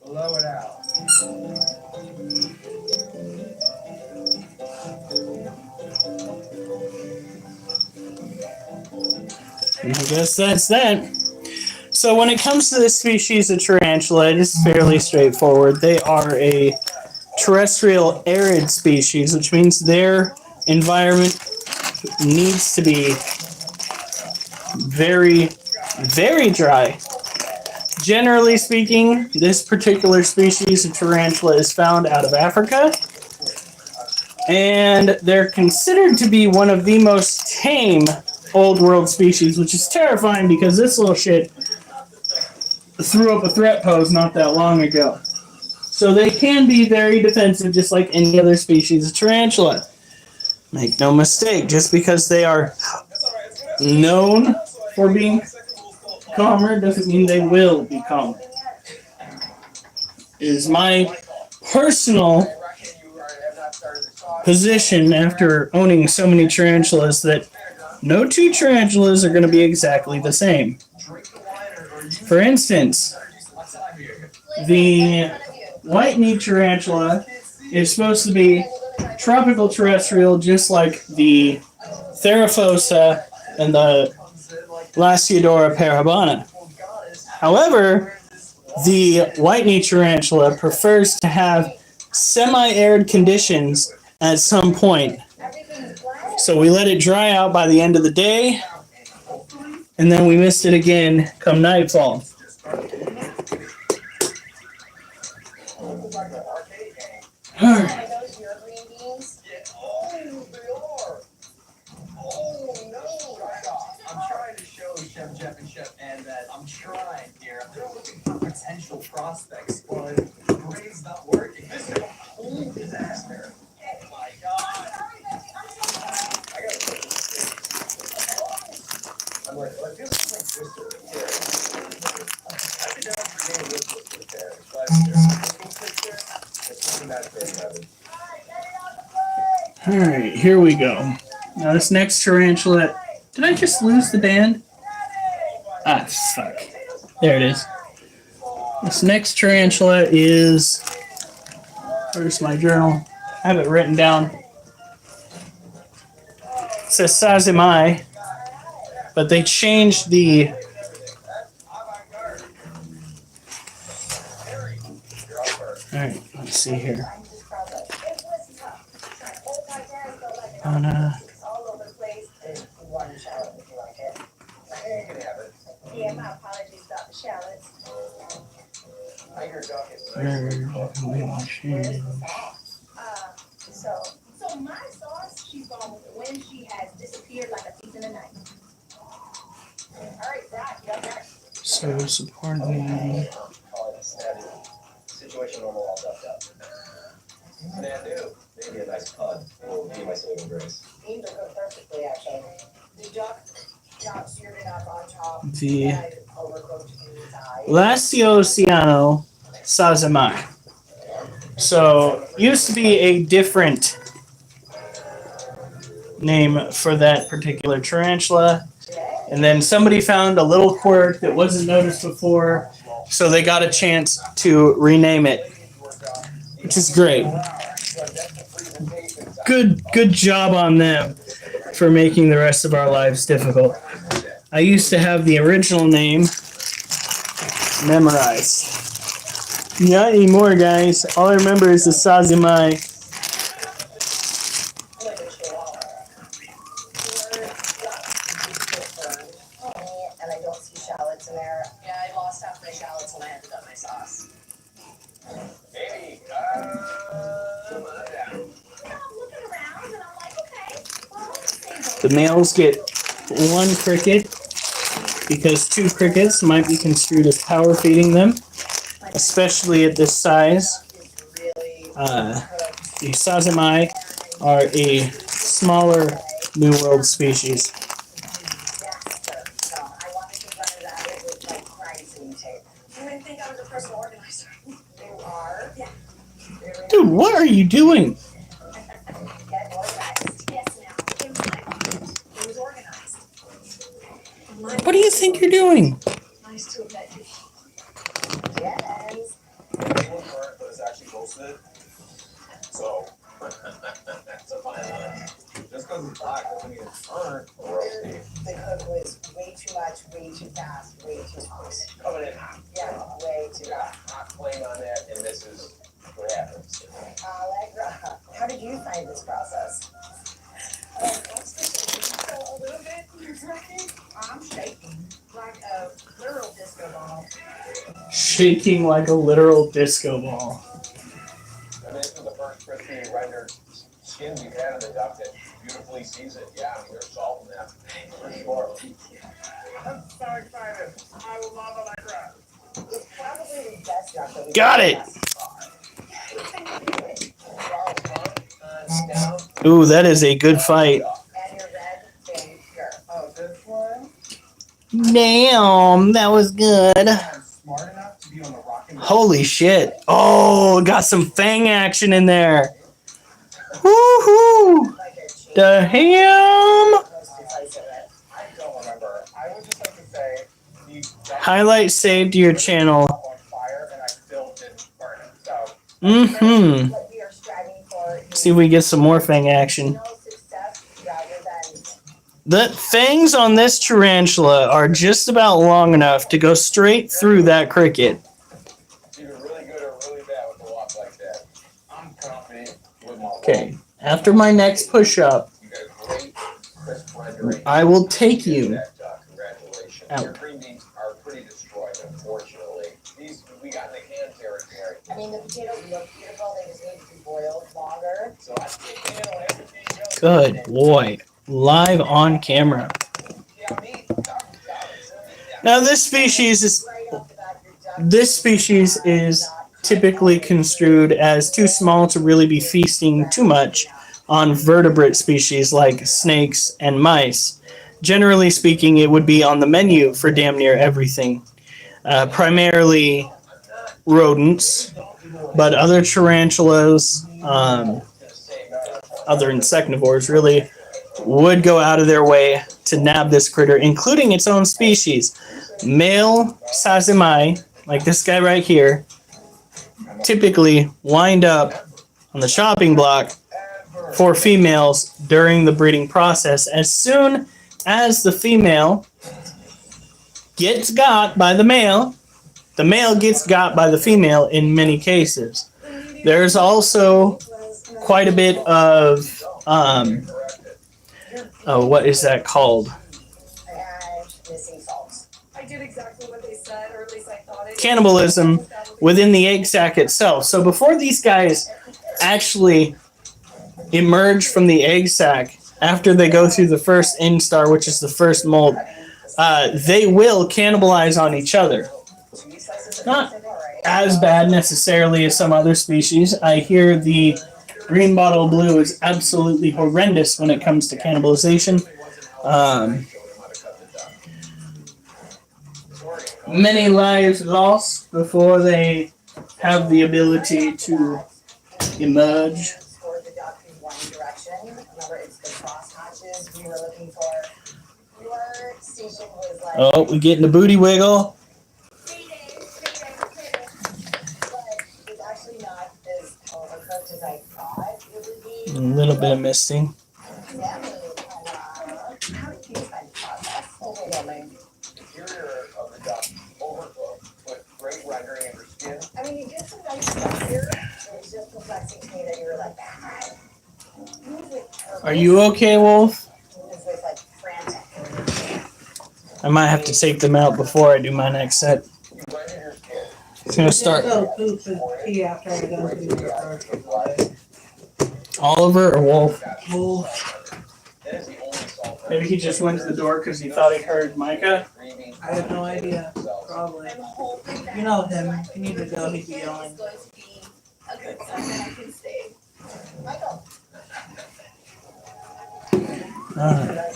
Blow it out. And I guess that's that. So when it comes to this species of tarantula, it is fairly straightforward. They are a terrestrial arid species, which means their environment needs to be very, very dry. Generally speaking, this particular species of tarantula is found out of Africa, and they're considered to be one of the most tame old world species, which is terrifying because this little shit threw up a threat pose not that long ago. So they can be very defensive, just like any other species of tarantula. Make no mistake, just because they are known for being calmer doesn't mean they will be calmer. It is my personal position after owning so many tarantulas that no two tarantulas are going to be exactly the same. For instance, the white-kneed tarantula is supposed to be tropical terrestrial, just like the Theraphosa and the Lasiodora parabana. However, the white-kneed tarantula prefers to have semi-arid conditions at some point. So we let it dry out by the end of the day, and then we mist it again come nightfall. Alright. Oh, they are. Oh, no. I'm trying to show Chef Jeff and Chef Ed that I'm trying here. They're looking for potential prospects, but the brain's not working. This is a whole disaster. Oh my god. I gotta put this. I'm like, well, I feel like my sister and Terry. I've been down for name with Terry, but there's a sister. It's really not very heavy. All right, here we go. Now this next tarantula. Did I just lose the band? Ah, fuck. There it is. This next tarantula is. Where's my journal? I have it written down. It says Sazimai, but they changed the. Alright, let's see here. All over the place. There's one shallot if you like it. You can have it. Yeah, my apologies about the shallots. I hear duck is So my sauce, she's gone when she has disappeared like a thief in the night. All right, Zach, you got that? So support me. Call it a snappy situation normal all ducked up. Nanu, maybe a nice pun will be my saving grace. Beans are cooked perfectly, actually. The duck got seared enough on top. The And I overcooked inside. Lacio Oceano Sazimai. So used to be a different name for that particular tarantula, and then somebody found a little quirk that wasn't noticed before, so they got a chance to rename it, which is great. Good job on them for making the rest of our lives difficult. I used to have the original name memorized. Not anymore, guys. All I remember is the Sazimai. And I don't see shallots in there. Yeah, I lost half my shallots when I ended up my sauce. Amy, I'm looking around and I'm like, okay, well, The males get one cricket because two crickets might be construed as power feeding them, especially at this size. The Sazimai are a smaller New World species. so I wanted to run it out with like pricing tape. You wouldn't think I was a personal organizer. You are? Yeah. Dude, what are you doing? Get organized. Yes, now. It was my fault. It was organized. What do you think you're doing? Nice to have met you. Yes. it's burnt, but it's actually roasted. So, that's a fine line. Just because it's hot doesn't mean it's burnt or roasted. The cook was way too much, way too fast, way too hot. Coming in hot. Yeah, way too Got hot. hot flame on that, and this is what happens. Allegra, how did you find this process? So a little bit nerve-wracking. I'm shaking like a literal disco ball. Shaking like a literal disco ball. I mean, this is the first crispy rendered skin we've had on the duck that beautifully seasoned. Yeah, I mean, there's salt in that, for sure. I'm so excited. I love Allegra. It's probably the best duck that we've Got it. Ooh, that is a good fight. And your red finger. Oh, this one? Damn, that was good. I'm smart enough to be on the rock and roll. Holy shit. Oh, got some fang action in there. Woohoo! The ham! I don't remember. I would just like to say the Highlight saved to your channel. on fire and I still didn't burn it. So Mm-hmm. What we are striving for is See if we get some more fang action. no success rather than The fangs on this tarantula are just about long enough to go straight through that cricket. it's either really good or really bad with a walk like that. I'm confident with my Okay, after my next push-up, You got a great crisp rendering. I will take you. That, congratulations. Out. Your green beans are pretty destroyed, unfortunately. These we got in the can territory. I mean the potatoes look beautiful, they just need to be boiled longer. So I think everything goes. Good boy. Live on camera. Yeah, me. Now this species is typically construed as too small to really be feasting too much on vertebrate species like snakes and mice. Generally speaking, it would be on the menu for damn near everything. Primarily rodents, but other tarantulas, other insectivores really would go out of their way to nab this critter, including its own species. Male sazimai, like this guy right here, typically wind up on the chopping block for females during the breeding process. As soon as the female gets got by the male gets got by the female in many cases. There's also quite a bit of, what is that called? I did exactly what they said, or at least I thought it. Cannibalism within the egg sac itself. So before these guys actually emerge from the egg sac, after they go through the first instar, which is the first molt, they will cannibalize on each other. Not as bad necessarily as some other species. I hear the green bottle blue is absolutely horrendous when it comes to cannibalization. Many lives lost before they have the ability to emerge. Oh, we're getting the booty wiggle. A little bit of misting. I mean, you get some nice stuff here. It's just perplexing to me that you're like, Are you okay, Wolf? I might have to take them out before I do my next set. It's gonna start. Oliver or Wolf? Wolf. Maybe he just went to the door because he thought he heard Micah. I have no idea. Probably. You know him. If you need to go, he'd be yelling. Alright.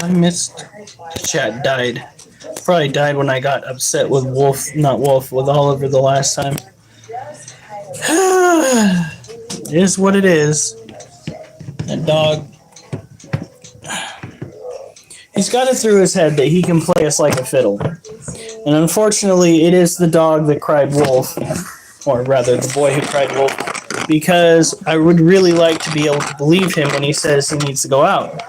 I missed. Chat died. Probably died when I got upset with Wolf, not Wolf, with Oliver the last time. It is what it is. That dog. He's got it through his head that he can play us like a fiddle. And unfortunately, it is the dog that cried wolf. Or rather, the boy who cried wolf. Because I would really like to be able to believe him when he says he needs to go out.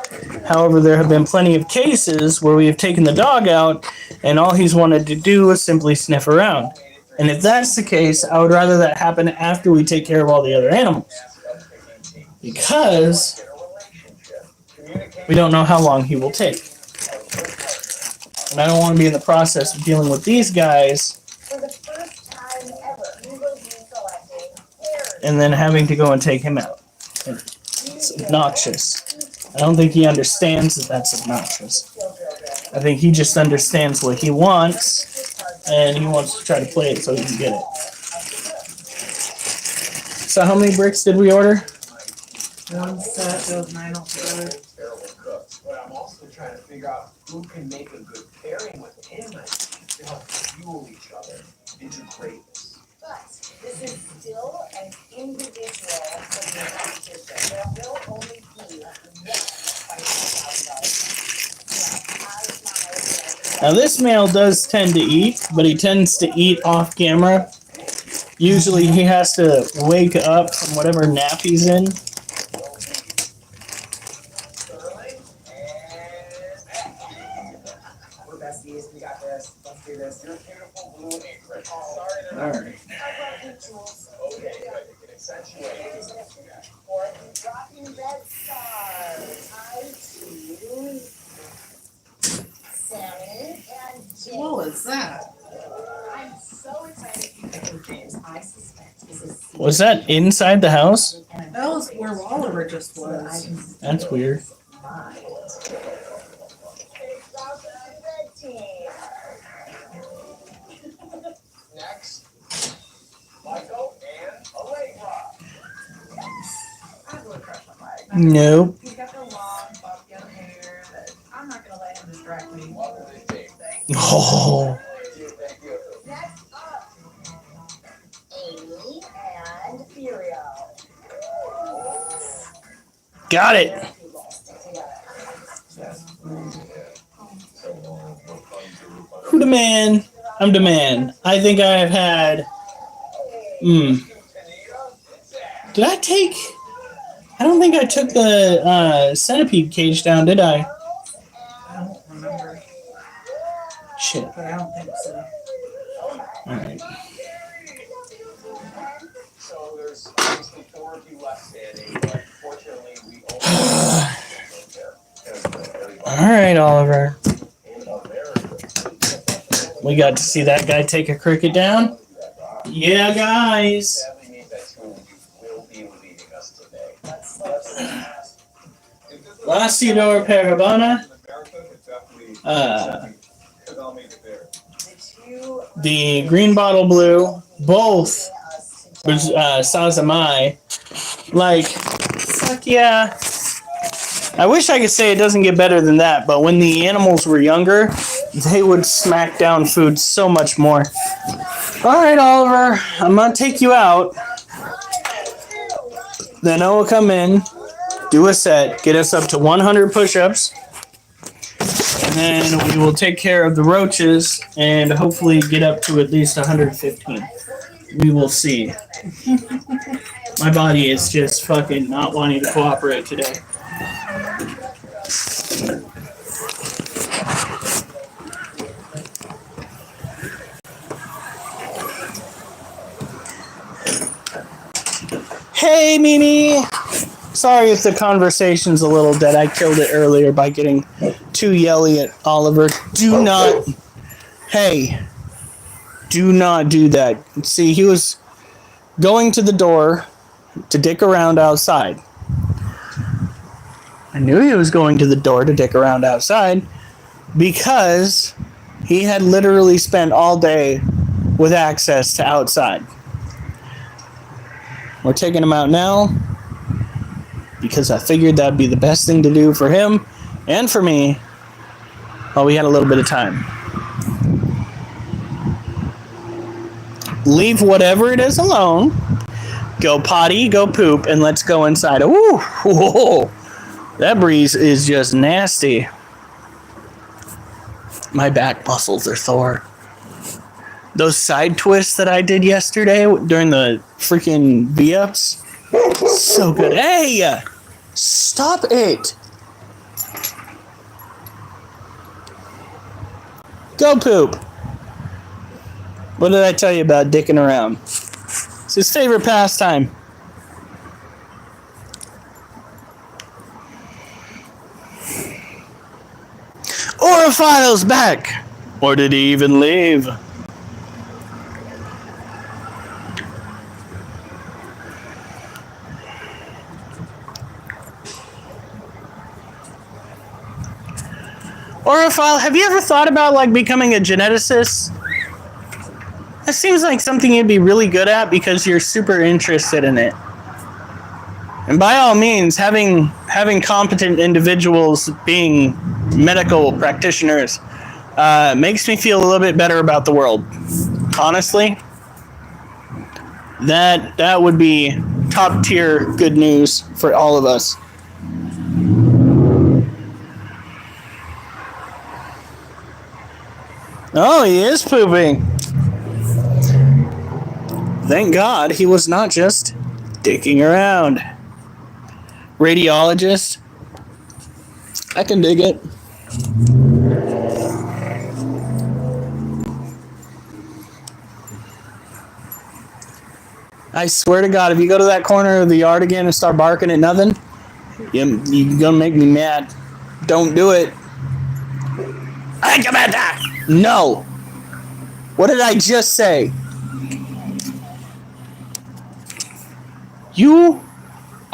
However, there have been plenty of cases where we have taken the dog out and all he's wanted to do is simply sniff around. And if that's the case, I would rather that happen after we take care of all the other animals. Because we don't know how long he will take. And I don't want to be in the process of dealing with these guys and then having to go and take him out. It's obnoxious. I don't think he understands that that's obnoxious. I think he just understands what he wants, and he wants to try to play it so he can get it. So how many bricks did we order? One set goes 9 altogether. But I'm also trying to figure out who can make a good pairing with him to help fuel each other into greatness. but this is still an individual competition. There will only be one $5,000. Now this male does tend to eat, but he tends to eat off camera. Usually he has to wake up from whatever nap he's in. We're besties. We got this. Let's do this. You're beautiful blue apron. All right. Okay, good. You can accentuate. Or dropping red stars. I choose Sammy and James. What was that? I'm so excited to play games. I suspect this is Was that inside the house? and That was where Oliver just was. That's weird. It's about the red team. Next, Michael and Allegra. I have a little crush on Mike. Nope. He's got the long, buff young hair that I'm not gonna let him distract me. Lovely team. Oh. Thank you. Next up, Amy and Furio. Got it. People stick together. Who the man? I'm the man. I think I have had. Did I take? I don't think I took the centipede cage down, did I? I don't remember, Shit. but I don't think so. Alright. So there's obviously 4 of you left standing, but fortunately we Alright, Oliver. We got to see that guy take a cricket down. Yeah, guys. sadly means that 2 of you will be leaving us today. Lacidor Parabona. The green bottle blue. Both. Sazamai. Like, fuck yeah. I wish I could say it doesn't get better than that, but when the animals were younger, they would smack down food so much more. Alright, Oliver, I'm gonna take you out. Then I will come in, do a set, get us up to 100 push-ups, and then we will take care of the roaches and hopefully get up to at least 115. We will see. My body is just fucking not wanting to cooperate today. Hey, Mimi! Sorry if the conversation's a little dead. I killed it earlier by getting too yelly at Oliver. Do not... Hey. Do not do that. See, he was going to the door to dick around outside. I knew he was going to the door to dick around outside because he had literally spent all day with access to outside. We're taking him out now because I figured that'd be the best thing to do for him and for me while we had a little bit of time. Leave whatever it is alone. Go potty, go poop, and let's go inside. Ooh, whoa. That breeze is just nasty. My back muscles are sore. Those side twists that I did yesterday during the freaking V-ups, so good. Hey! Stop it! Go poop. What did I tell you about dicking around? It's his favorite pastime. Oraphile's back! Or did he even leave? Orophile, have you ever thought about like becoming a geneticist? That seems like something you'd be really good at because you're super interested in it. And by all means, having competent individuals being medical practitioners makes me feel a little bit better about the world. Honestly, that would be top tier good news for all of us. Oh, he is pooping. Thank God he was not just dicking around. Radiologist. I can dig it. I swear to God, if you go to that corner of the yard again and start barking at nothing, you're gonna make me mad. Don't do it. No. What did I just say? You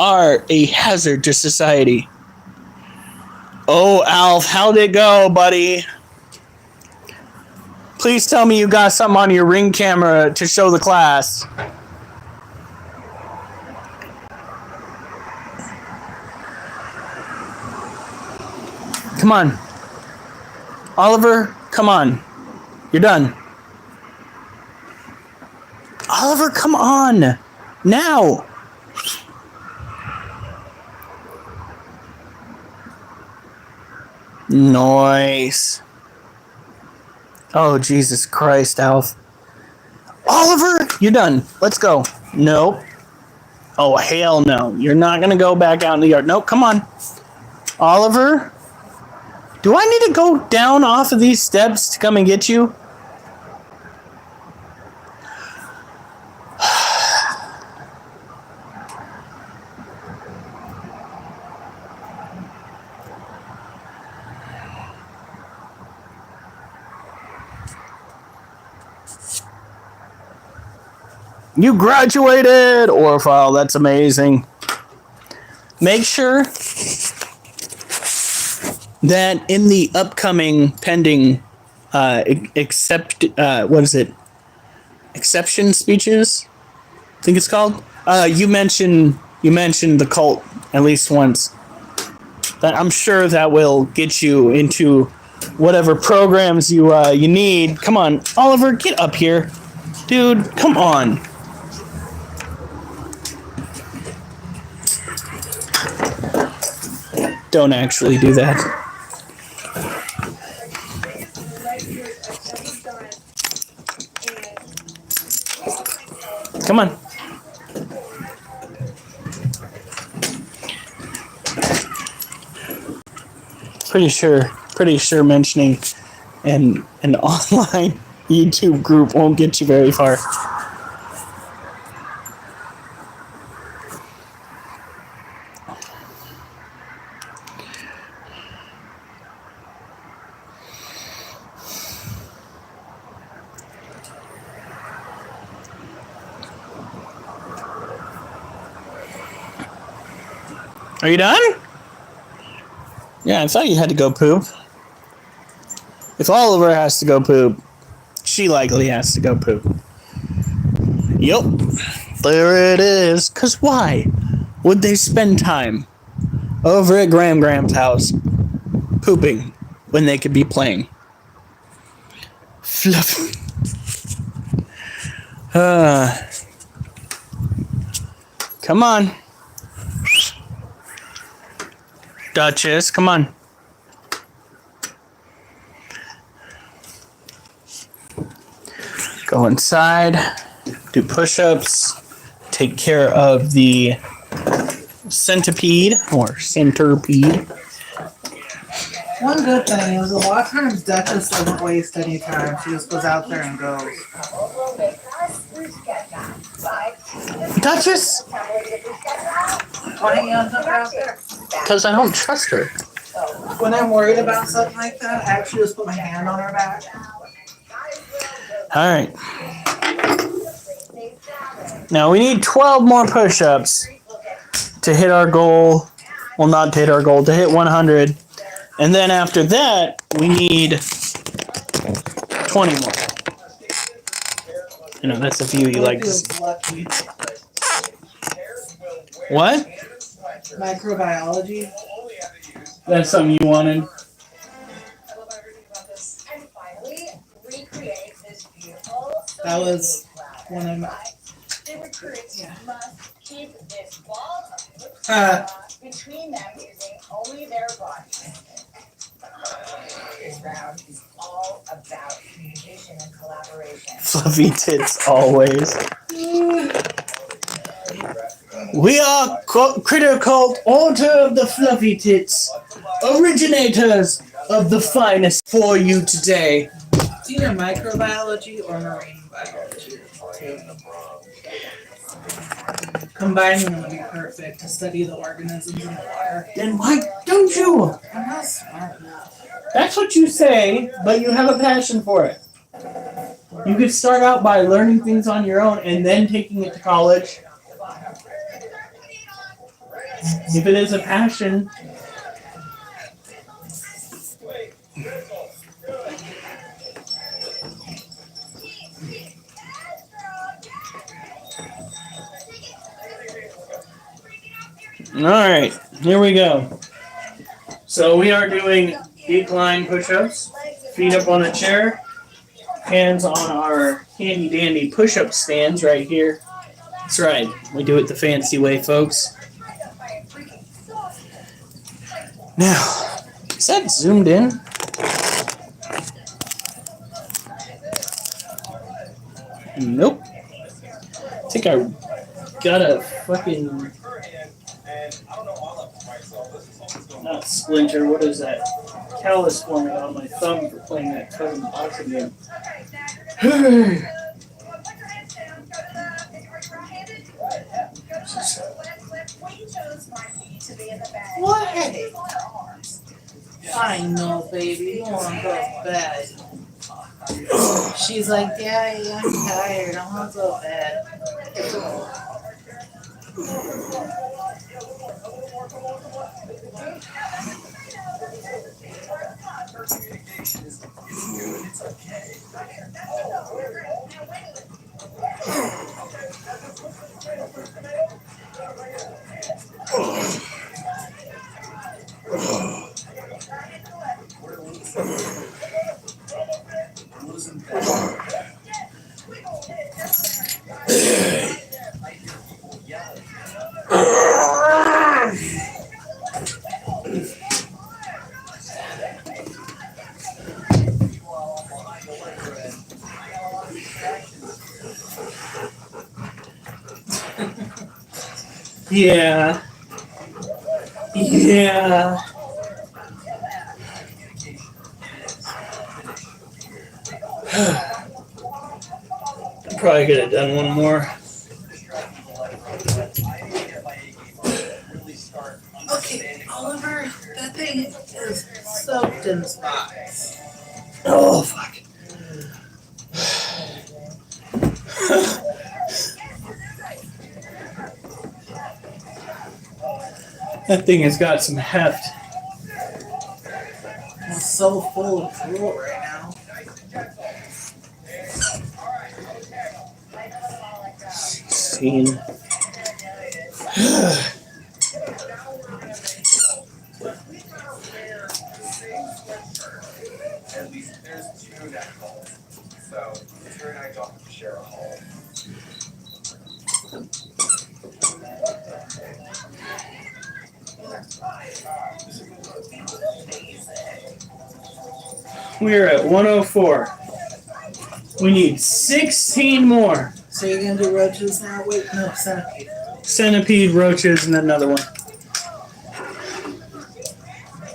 are a hazard to society. Oh, Alf, how'd it go, buddy? Please tell me you got something on your Ring camera to show the class. Come on. Oliver, come on. You're done. Oliver, come on. Now. Nice. Oh, Jesus Christ, Alf. Oliver, you're done. Let's go. Nope. Oh, hell no. You're not going to go back out in the yard. Nope, come on. Oliver, do I need to go down off of these steps to come and get you? You graduated, Orphile. That's amazing. Make sure that in the upcoming pending exception speeches, I think it's called. You mentioned the cult at least once. That I'm sure that will get you into whatever programs you need. Come on, Oliver, get up here, dude. Come on. Don't actually do that. Come on. Pretty sure mentioning an online YouTube group won't get you very far. Are you done? Yeah, I thought you had to go poop. If Oliver has to go poop, she likely has to go poop. Yup. There it is. 'Cause why would they spend time over at Graham's house pooping when they could be playing? Fluff. Come on. Duchess, come on. Go inside, do push-ups, take care of the centipede. One good thing is a lot of times Duchess doesn't waste any time. She just goes out there and goes. Duchess? Why don't you unhook her out there? Because I don't trust her. When I'm worried about something like that, I actually just put my hand on her back. Alright. Now we need 12 more push-ups to hit our goal. Well, not to hit our goal, to hit 100. And then after that, we need 20 more. You know, that's a view you like to see. Lucky. What? Microbiology. That's something you wanted? I love everything about this. And finally, recreate this beautiful. That was one of my. The recruits must keep this wall between them using only their bodies. This round is all about communication and collaboration. Fluffy tits always. We are Critter Cult, Order of the Fluffy Tits, originators of the finest for you today. It's either microbiology or marine biology. Combining them would be perfect to study the organisms in the water. Then why don't you? I'm not smart enough. That's what you say, but you have a passion for it. You could start out by learning things on your own and then taking it to college. If it is a passion. Alright, here we go. So we are doing decline push-ups. Feet up on a chair. Hands on our handy dandy push-up stands right here. That's right, we do it the fancy way, folks. Now, is that zoomed in? Nope. I think I got a fucking... Not splinter, what is that? Callus forming on my thumb for playing that fucking boxing game. What? I know, baby. You want to go to bed. She's like, Daddy, I'm tired. I want to go to bed. Yeah. Yeah. Probably could have done one more. Okay, Oliver, that thing is soaked in spots. Oh, fuck. That thing has got some heft. It's so full of drool right now. Scene. At least there's two neck holes. So it's very nice to share a hole. We're at 104. We need 16 more. So you're going to do roaches now? Wait, no, centipede. Centipede, roaches, and another one.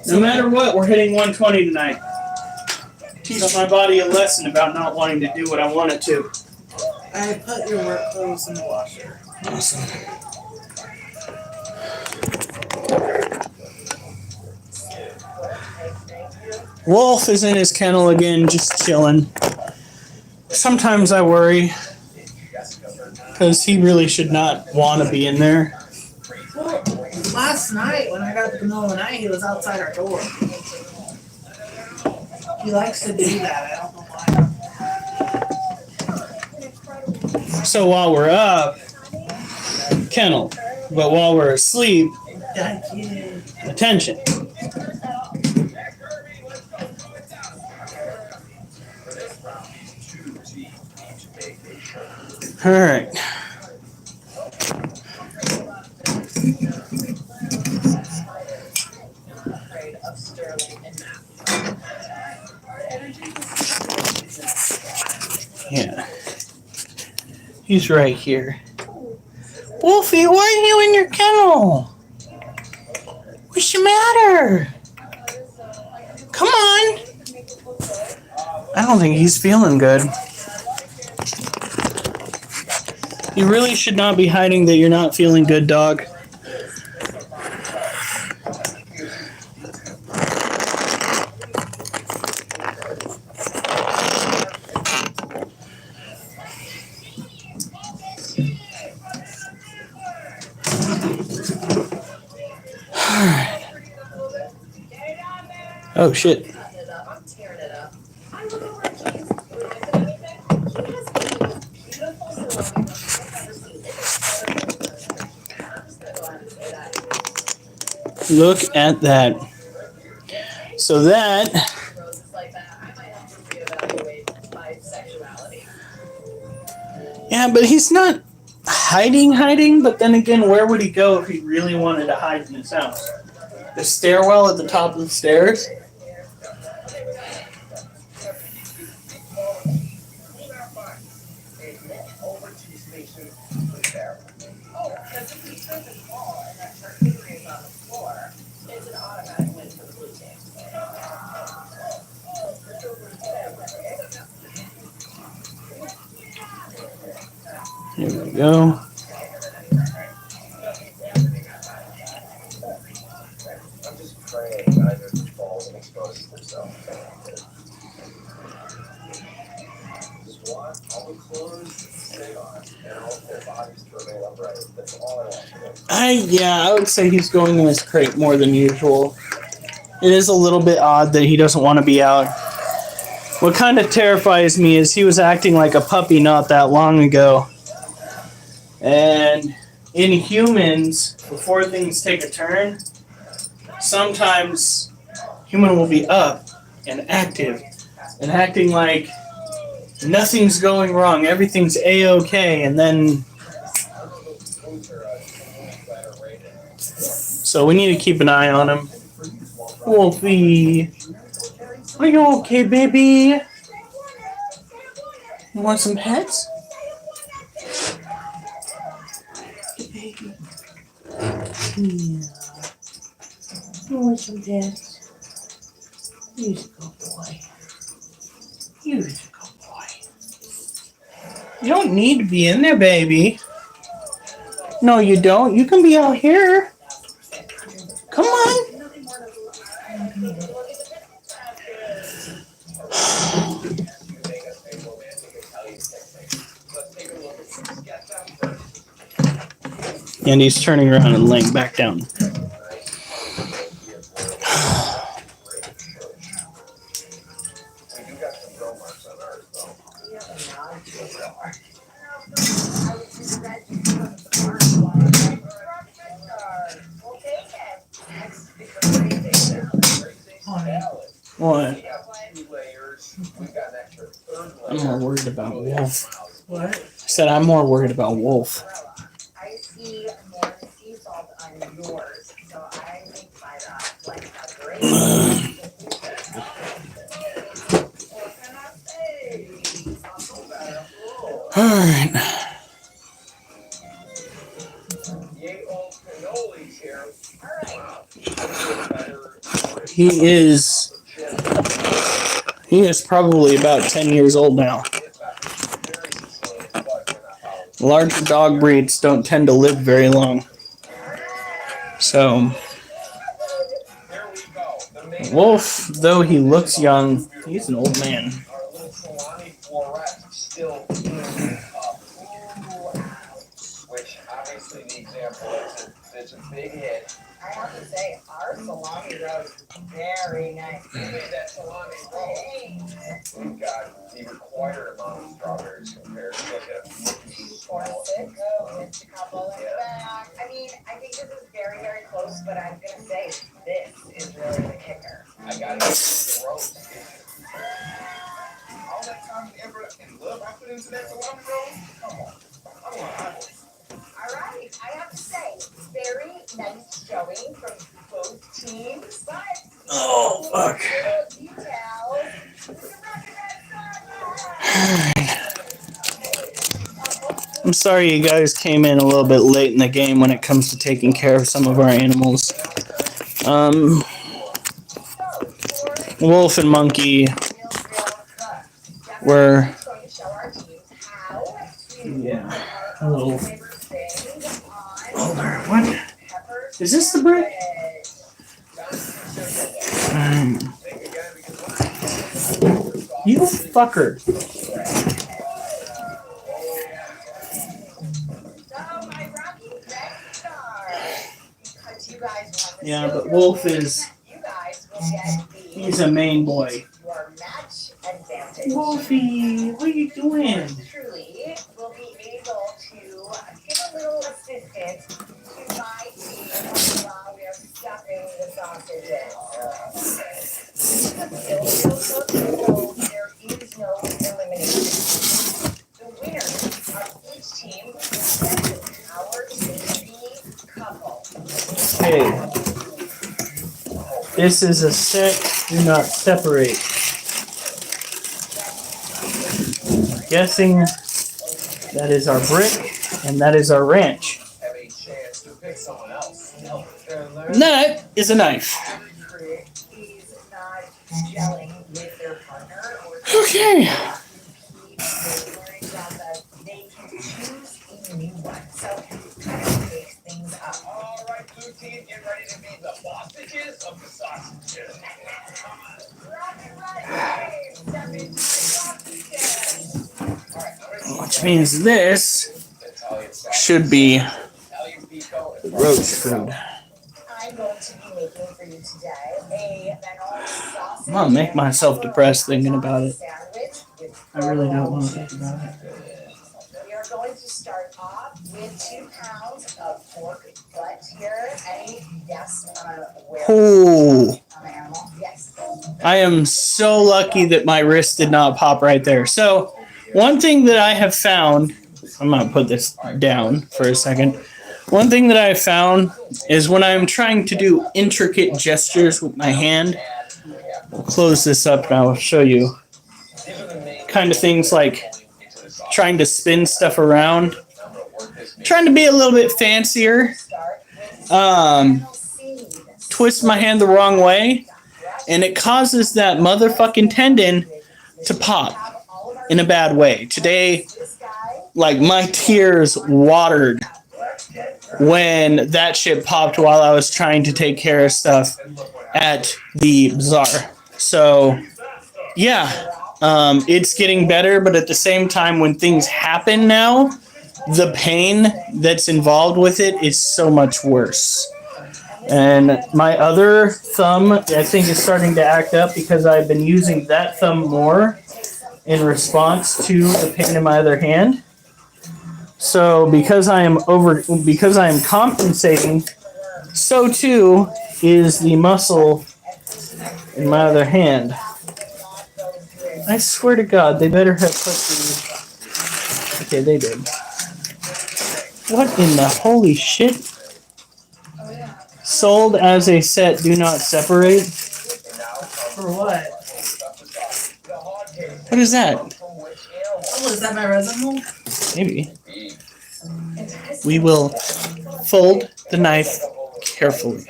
No matter what, we're hitting 120 tonight. Teach my body a lesson about not wanting to do what I want it to. I put your work clothes in the washer. Awesome. Wolf is in his kennel again, just chilling. Sometimes I worry, because he really should not want to be in there. Well, last night when I got up in the middle of the night, he was outside our door. He likes to do that. I don't know why. So while we're up, kennel. But while we're asleep, attention. All right. Yeah. He's right here. Wolfie, why are you in your kennel? What's the matter? Come on. I don't think he's feeling good. You really should not be hiding that you're not feeling good, dog. Oh shit. Cutting it up. I'm tearing it up. I look over at James. He reminds me of anything. He has beautiful salami roast I've never seen. It's better than the roast. I'm just gonna go ahead and say that. Look at that. So that Roses like that, I might have to reevaluate my sexuality. yeah, but he's not hiding, but then again, where would he go if he really wanted to hide in his house? The stairwell at the top of the stairs? Oh, because if he trips and fall and that charcuterie is on the floor, it's an automatic win for the blue team. Here we go. I'm just praying neither falls and exposes themselves. Just watch all the clothes stay on and all their bodies to remain upright. That's all I want to do. I would say he's going in his crate more than usual. It is a little bit odd that he doesn't want to be out. What kind of terrifies me is he was acting like a puppy not that long ago. And in humans, before things take a turn, sometimes human will be up and active and acting like nothing's going wrong, everything's a-okay, and then so we need to keep an eye on him. Wolfie, are you okay, baby? You want some pets? Baby. Yeah. You want some pets? He's a good boy. He's a good boy. You don't need to be in there, baby. No, you don't. You can be out here. Come on. And he's turning around and laying back down. What? I'm more worried about Wolf. What? I said I'm more worried about Wolf. I see more sea salt on yours, so I think by that, like a great. What can I say? Alright. He is probably about 10 years old now. Larger dog breeds don't tend to live very long. So, Wolf, though he looks young, he's an old man. Which obviously the example it's a big hit. I have to say, our salami roast very nice. You made that salami roll. We've got the required amount of strawberries compared to like a 4-6. Oh, it's a couple in the back. I mean, I think this is very, very close, but I'm gonna say this is really the kicker. I gotta get the roast. All that time and effort and love I put into that salami roll? Come on. I want eyeballs. All right, I have to say, very nice showing from both teams, but Oh, fuck. little details. I'm sorry you guys came in a little bit late in the game when it comes to taking care of some of our animals. Wolf and Monkey were, yeah, a little older. What? Is this the brick? You fucker. Yeah, but Wolf is, is a main boy. Your match advantage. Wolfie, what are you doing? Truly will be able to give a little assistance to my team while we are stuffing the sausages. This is a skill cook, so there is no elimination. The winners of each team will get the power to be couple. Okay. This is a set, do not separate. Guessing that is our brick and that is our ranch. Have a chance to pick someone else. That is a knife. He's not gelling with their partner or Okay. learning that they can choose a new one. So kind of makes things up. All right, blue team, get ready to be the hostages of the sausages. Rock and roll, step into the sausages. All right, Which means this should be roach food. I'm going to be making for you today a fennel sausage. I'm gonna make myself depressed thinking about it. Sandwich with I really don't want to think about it. We are going to start off with 2 pounds of pork butt here. Any guess on where Oh, on the animal? Yes. I am so lucky that my wrist did not pop right there. So, one thing that I have found, I'm gonna put this down for a second. One thing that I have found is when I'm trying to do intricate gestures with my hand, we'll close this up and I'll show you kind of things like trying to spin stuff around, trying to be a little bit fancier, twist my hand the wrong way, and it causes that motherfucking tendon to pop in a bad way. Today, like, my tears watered when that shit popped while I was trying to take care of stuff at the bazaar. So, yeah, it's getting better, but at the same time, when things happen now, the pain that's involved with it is so much worse. And my other thumb, I think, is starting to act up because I've been using that thumb more in response to the pain in my other hand. So because I am compensating, so too is the muscle in my other hand. I swear to God, they better have put the... Okay, they did. What in the holy shit? Sold as a set, do not separate. For what? What is that? Oh, is that my resin? Maybe. We will fold the knife carefully.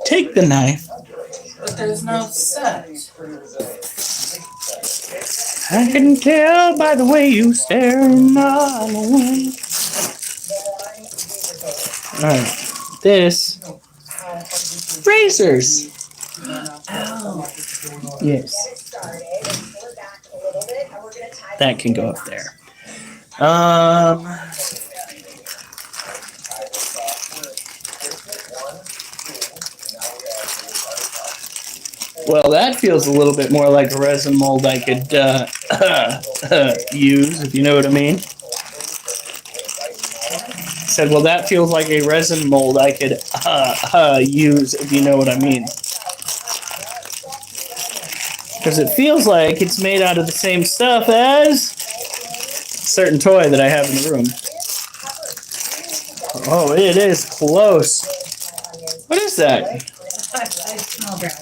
Take the knife. But there's no set. I can tell by the way you stare in my way. Alright. This. Razors. Oh. Yes. That can go up there. Well, that feels a little bit more like a resin mold I could use, if you know what I mean. Said, well, that feels like a resin mold I could use, if you know what I mean. Because it feels like it's made out of the same stuff as a certain toy that I have in the room. Oh, it is close. What is that? I smell bad.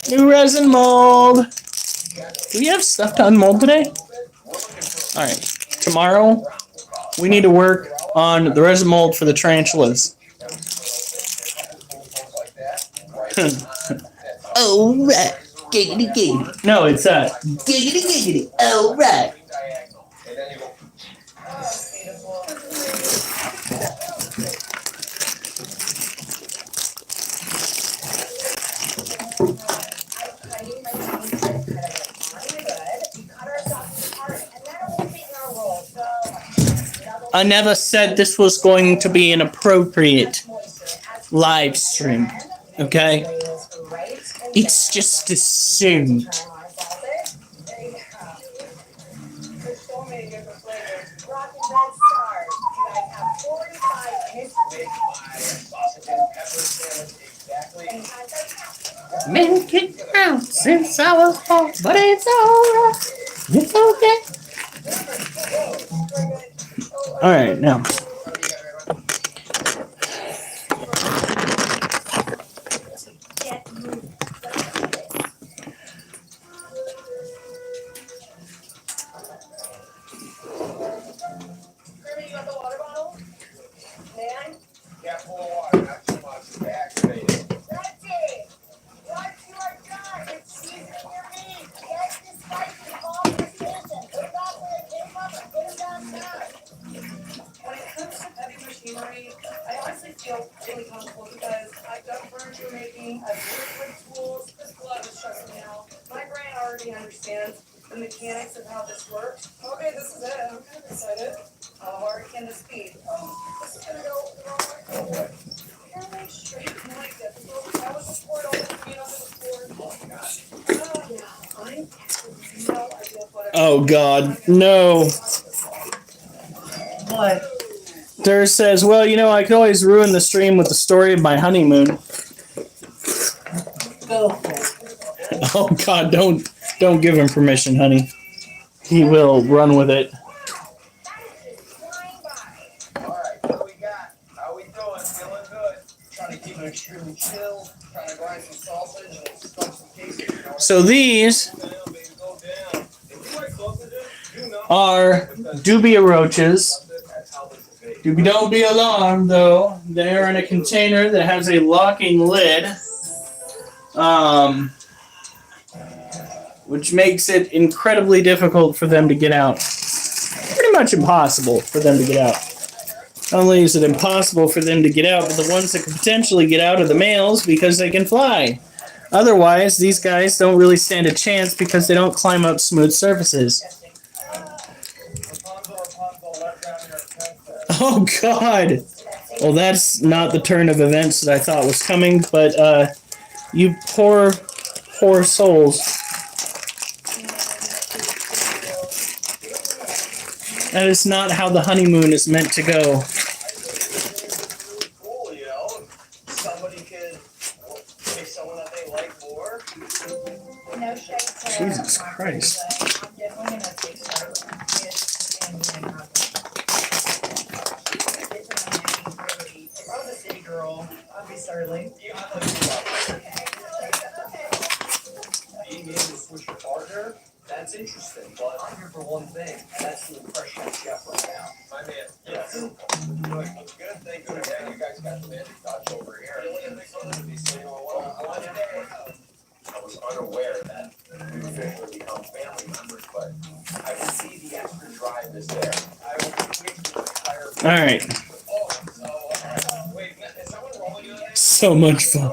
New resin mold. Do we have stuff to unmold today? Alright. Tomorrow, we need to work on the resin mold for the tarantulas. Oh, right. Giggity, giggity. No, it's giggity, giggity. Oh, right. I never said this was going to be an appropriate live stream, okay? right? And It's just a sin. try and solve it. There you go. There's so many different flavors. Rockin' Red Stars. You guys have 45 minutes. Make my sausage and pepper sandwich exactly. And contact Make it count since I was born, but it's alright. It's okay. Alright, now. get moving. Kirby, you got the water bottle? Man, Yeah, full of water, not too much. It's activated. That's it. Once you are done with seasoning your meat, get this spicy off the station. Put it back where it came from and put it downstairs. when it comes to heavy machinery, I honestly feel really comfortable because I've done furniture making, I've worked with tools. This glove is stressing me out. My brain already understands the mechanics of how this works. Okay, this is it. I'm kind of excited. How hard can this be? Oh, this is gonna go the wrong way. Apparently, straight like difficult. I was report all the feet under the floor. Oh, gosh. Oh, yeah. I have no idea what Oh god, no. What? Durr says, well, you know, I could always ruin the stream with the story of my honeymoon. Go for it. Oh god, don't give him permission, honey. He will run with it. Alright, what we got? How we doing? Feeling good? Trying to keep it extremely chill. Trying to grind some sausage and stuff some queso. So these Go down, baby, go down. If you like sausages, you know. are dubia roaches. That's how this is made. Don't be alarmed, though. They're in a container that has a locking lid, which makes it incredibly difficult for them to get out. Pretty much impossible for them to get out. Not only is it impossible for them to get out, but the ones that could potentially get out are the males because they can fly. Otherwise, these guys don't really stand a chance because they don't climb up smooth surfaces. Oh god! Well, that's not the turn of events that I thought was coming, but you poor souls. That is not how the honeymoon is meant to go. Cool, you know? Somebody could pick someone that they like more. No shade to Jesus Christ. I'm definitely gonna take start with and If I was a city girl, I'd be startling. Being able to switch your partner, that's interesting, but I'm here for one thing, and that's to impress your chef right now. My man. Yes. Good, thank you. Yeah, you guys got the magic touch over here. I was unaware that we would officially become family members, but I can see the extra drive is there. I will wait to retire. Alright, Oh, so, wait, is someone rolling in there? so much fun.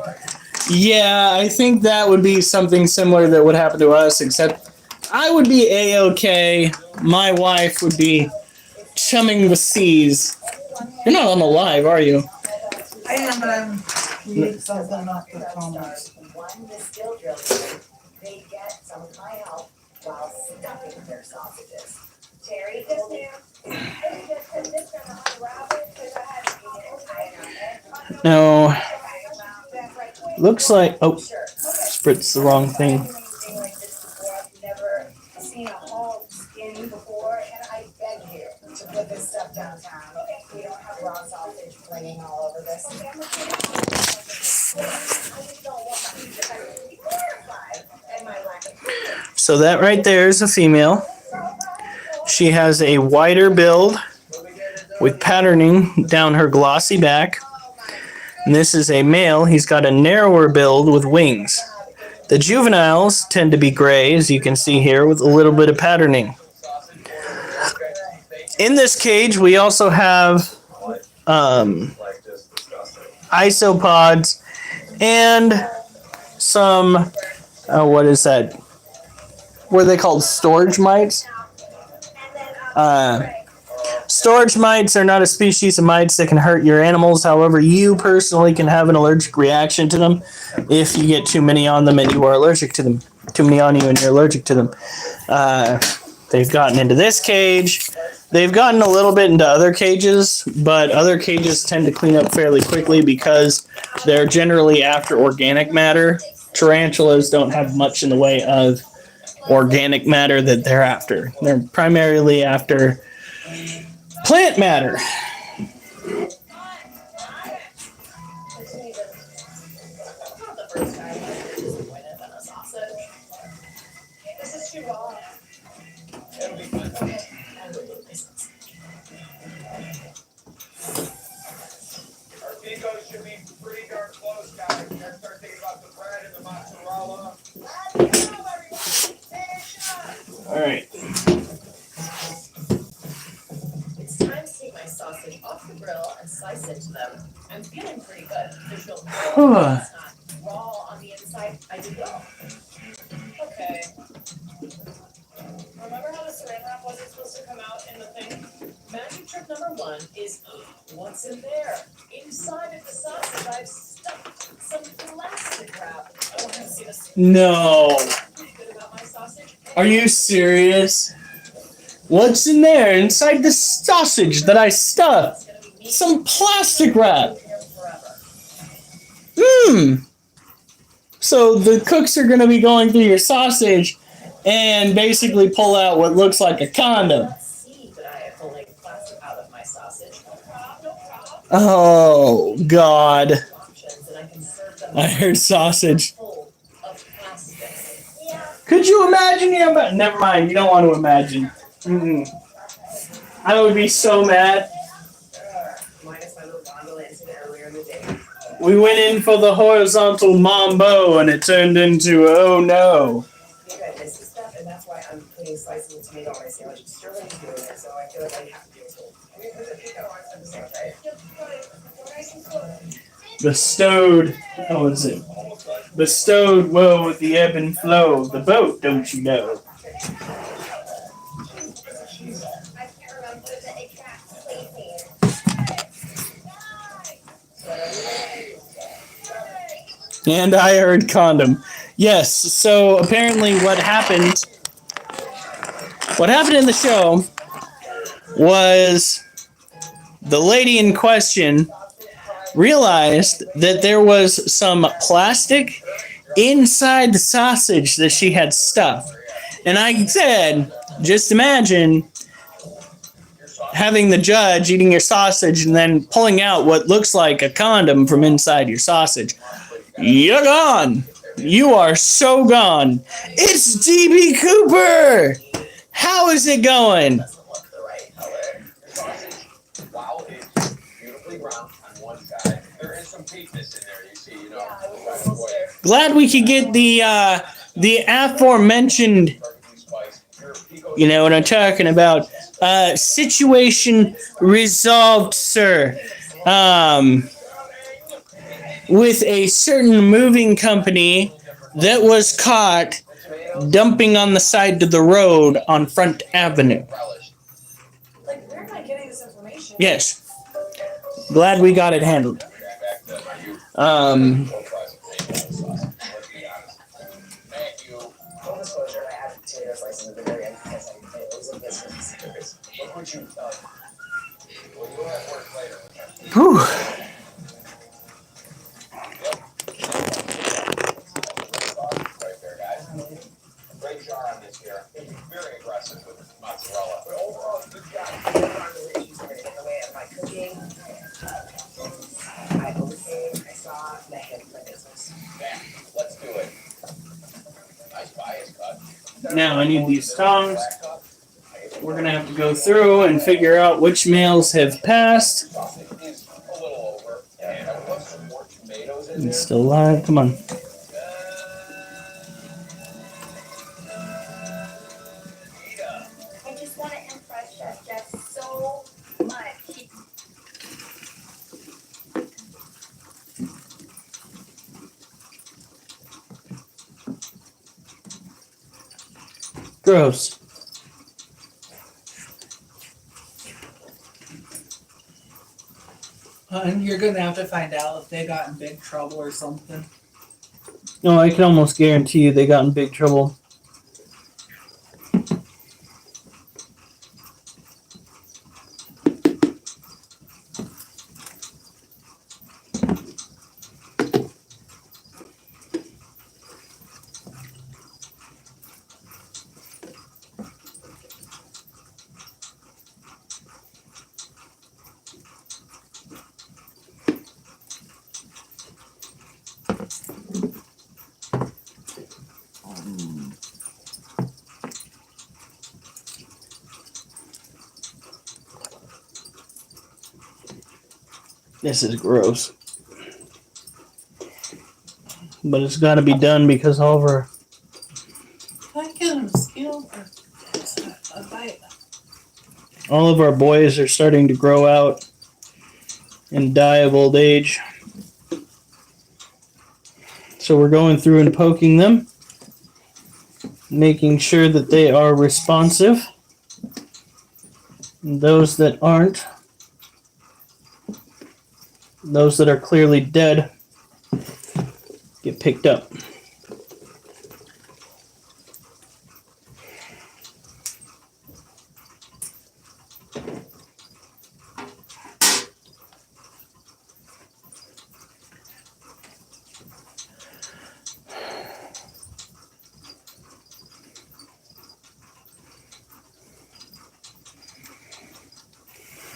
Yeah, I think that would be something similar that would happen to us, except I would be A-OK. My wife would be chumming the seas. You're not on the live, are you? I am, but I'm reading something off the comments. one distill drill kit, they get some of my help while stuffing their sausages. Terry told me. No. Looks like... Oh, Sure. spritz the wrong thing. I've never seen a hog skin before, and I beg you to put this stuff downtown. We don't have raw sausage flinging all over this. I just don't want my defendant to be glorified and my lack of. So that right there is a female. She has a wider build with patterning down her glossy back. And this is a male. He's got a narrower build with wings. The juveniles tend to be gray, as you can see here, with a little bit of patterning. In this cage, we also have isopods and some, what is that? What are they called? Storage mites? Storage mites are not a species of mites that can hurt your animals. However, you personally can have an allergic reaction to them if you get too many on them and you are allergic to them. Too many on you and you're allergic to them. They've gotten into this cage. They've gotten a little bit into other cages, but other cages tend to clean up fairly quickly because they're generally after organic matter. Tarantulas don't have much in the way of organic matter that they're after. They're primarily after plant matter. This is too raw. It'll be fun. Our Pico's should be pretty darn close, guys. You gotta start thinking about the bread and the mozzarella. All right. It's time to take my sausage off the grill and slice into them. I'm feeling pretty good. There's no it's not raw on the inside. I did well. Okay. Remember how the saran wrap wasn't supposed to come out in the thing? Magic trick number 1 is what's in there? Inside of the sausage, I've stuffed some plastic wrap. I want to see this. No. Pretty good about my sausage. Are you serious? What's in there inside the sausage that I stuffed? Some plastic wrap. So the cooks are going to be going through your sausage and basically pull out what looks like a condom. Let's see that I have pulling plastic out of my sausage. No problem. Oh, God. Options, and I can serve them I heard sausage. full of plastic. Could you imagine? Never mind. You don't want to imagine. I would be so mad. Minus my little gondola incident earlier in the day. We went in for the horizontal mambo and it turned into, oh no. Maybe I missed this stuff, and that's why I'm putting slices of tomato on my sandwich. Sterling's doing it, so I feel like I have to do it too. I mean, because I think I want some sandwich, right? Bestowed, oh, what's it? Bestowed woe with the ebb and flow of the boat, don't you know? I can't remember the exact placing. And I heard condom. Yes, so apparently what happened in the show was the lady in question realized that there was some plastic inside the sausage that she had stuffed. And I said, just imagine having the judge eating your sausage and then pulling out what looks like a condom from inside your sausage. You're gone. You are so gone. It's DB Cooper. How is it going? While it's beautifully brown on one side, there is some peakness in there. You see, you know. Glad we could get the aforementioned, you know what I'm talking about, situation resolved, sir. With a certain moving company that was caught dumping on the side of the road on Front Avenue. Like, where am I getting this information? Yes. Glad we got it handled. Full disclosure, I added potato slices at the very end because it was a business. Look what you've done. Well, you'll have work later. Whew. Right there, guys. Great jar on this here. Very aggressive with the mozzarella. But overall, good job. In the way of my cooking, I overcame, I saw, and I handled my business. Bam. Let's do it. Nice bias cut. Now I need these tongs. We're going to have to go through and figure out which males have passed. Sausage is a little over. And I would love some more tomatoes in there. It's still alive. Come on. I just want to impress Chef Jeff so much. Gross. And you're gonna have to find out if they got in big trouble or something. No, I can almost guarantee you they got in big trouble. This is gross. But it's got to be done because all of our I get a mosquito or a bite. all of our boys are starting to grow out and die of old age. So we're going through and poking them, making sure that they are responsive. And those that aren't, those that are clearly dead, get picked up.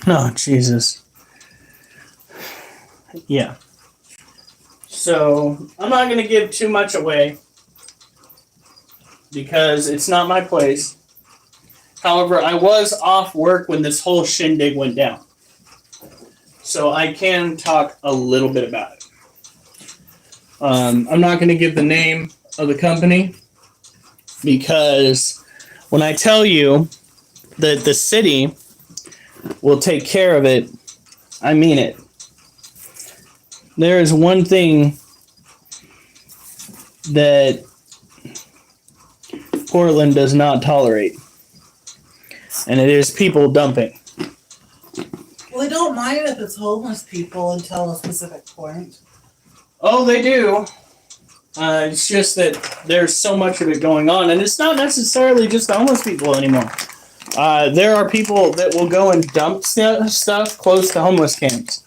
Oh, Jesus. Yeah. So, I'm not going to give too much away because it's not my place. However, I was off work when this whole shindig went down. So, I can talk a little bit about it. I'm not going to give the name of the company because when I tell you that the city will take care of it, I mean it. There is one thing that Portland does not tolerate, and it is people dumping. Well, they don't mind if it's homeless people until a specific point. Oh, they do. It's just that there's so much of it going on, and it's not necessarily just the homeless people anymore. There are people that will go and dump stuff close to homeless camps.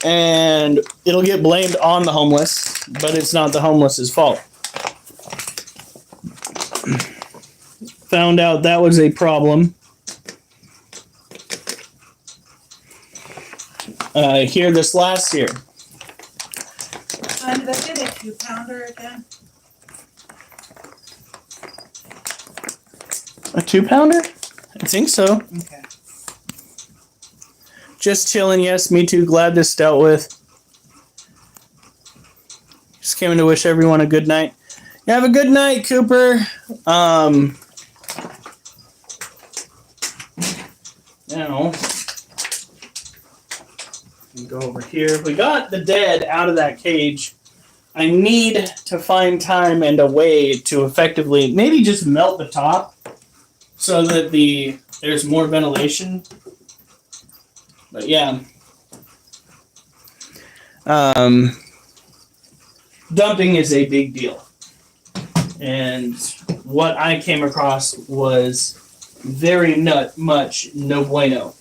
And it'll get blamed on the homeless, but it's not the homeless's fault. Found out that was a problem. Here this last year. And did I get a 2-pounder again? A 2-pounder? I think so. Okay. Just chilling, yes, me too. Glad this dealt with. Just came in to wish everyone a good night. You have a good night, Cooper. Now, go over here. We got the dead out of that cage. I need to find time and a way to effectively maybe just melt the top so that there's more ventilation. But yeah, dumping is a big deal. And what I came across was very much no bueno.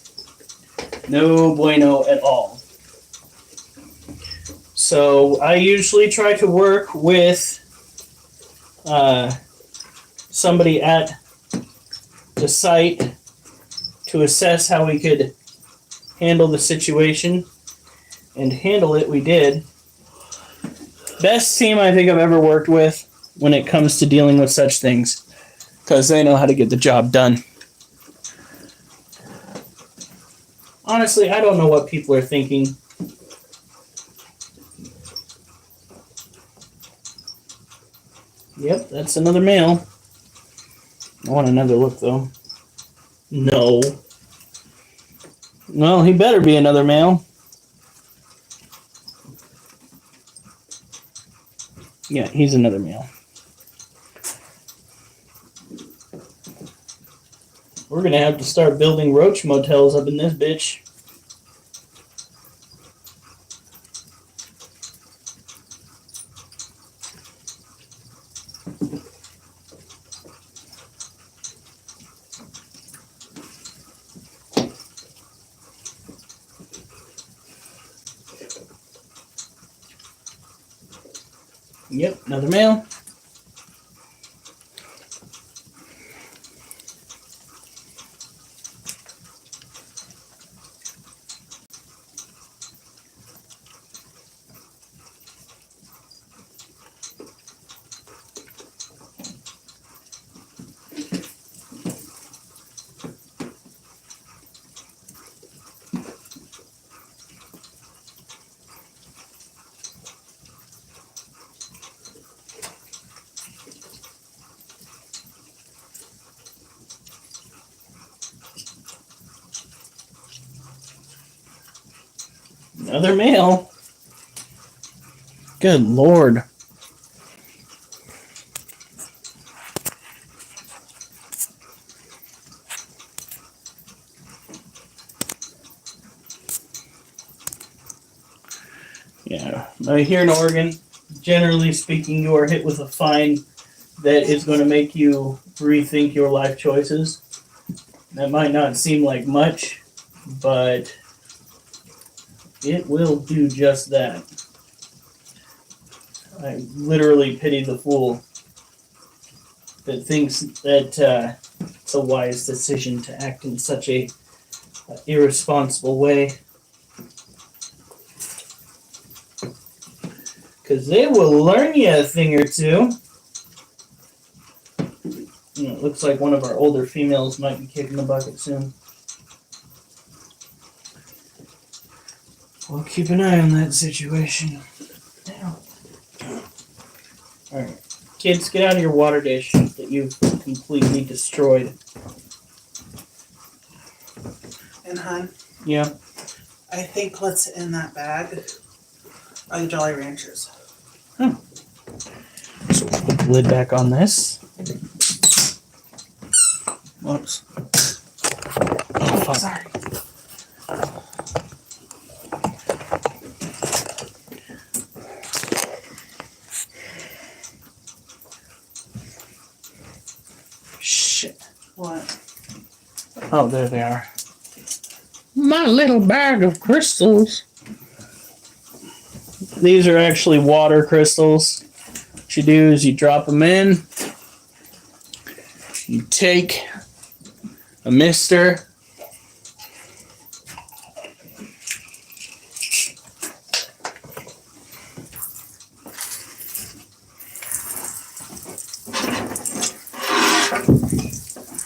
No bueno at all. So I usually try to work with somebody at the site to assess how we could handle the situation, and handle it we did. Best team I think I've ever worked with when it comes to dealing with such things, because they know how to get the job done. Honestly, I don't know what people are thinking. Yep, that's another male. I want another look though. No. Well, he better be another male. Yeah, he's another male. We're gonna have to start building roach motels up in this bitch. Yep, another male. Another male. Good Lord. Yeah, here in Oregon, generally speaking, you are hit with a fine that is going to make you rethink your life choices. That might not seem like much, but it will do just that. I literally pity the fool that thinks that it's a wise decision to act in such a irresponsible way. Because they will learn you a thing or two. It looks like one of our older females might be kicking the bucket soon. We'll keep an eye on that situation. Alright. Kids, get out of your water dish that you've completely destroyed. And hon, Yeah. I think what's in that bag are the Jolly Ranchers. So we'll put the lid back on this. Whoops. Oh, fuck. Sorry. Shit. What? Oh, there they are. My little bag of crystals. These are actually water crystals. What you do is you drop them in. You take a mister.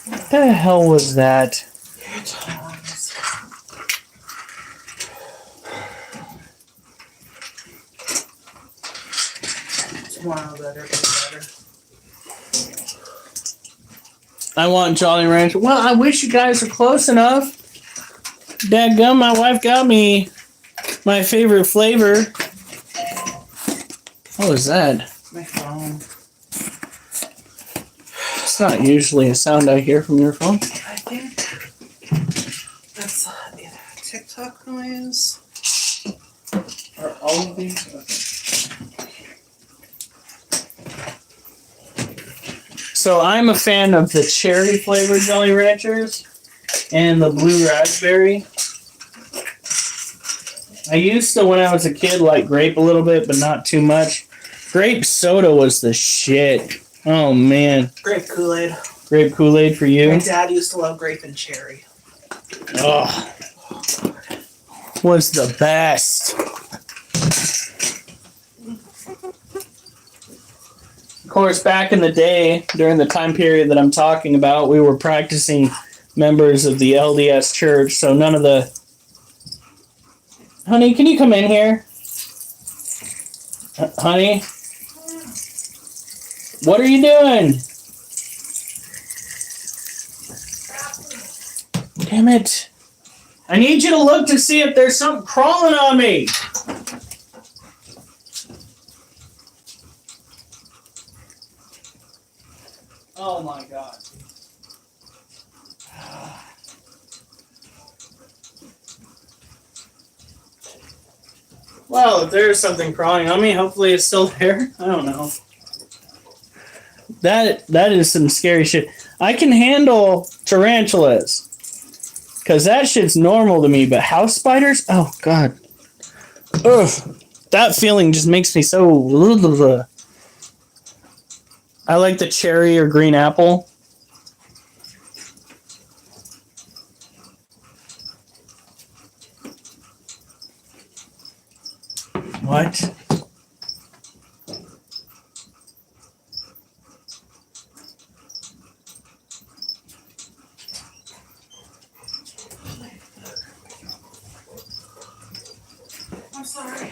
What the hell was that? Tomorrow better, better. I want Jolly Rancher. Well, I wish you guys were close enough. Dadgum, my wife got me my favorite flavor. What was that? My phone. It's not usually a sound I hear from your phone. I think that's either TikTok noise or all of these. Okay. So I'm a fan of the cherry flavored Jolly Ranchers and the blue raspberry. I used to, when I was a kid, like grape a little bit, but not too much. Grape soda was the shit. Oh, man. Grape Kool-Aid. Grape Kool-Aid for you? My dad used to love grape and cherry. Oh, was the best. Of course, back in the day, during the time period that I'm talking about, we were practicing members of the LDS church, so none of the... Honey, can you come in here? Honey? What are you doing? Damn it. I need you to look to see if there's something crawling on me. Oh my God. Well, if there's something crawling on me, hopefully it's still there. I don't know. That is some scary shit. I can handle tarantulas. Because that shit's normal to me, but house spiders? Oh, God. Ugh. That feeling just makes me so... I like the cherry or green apple. What? I'm sorry.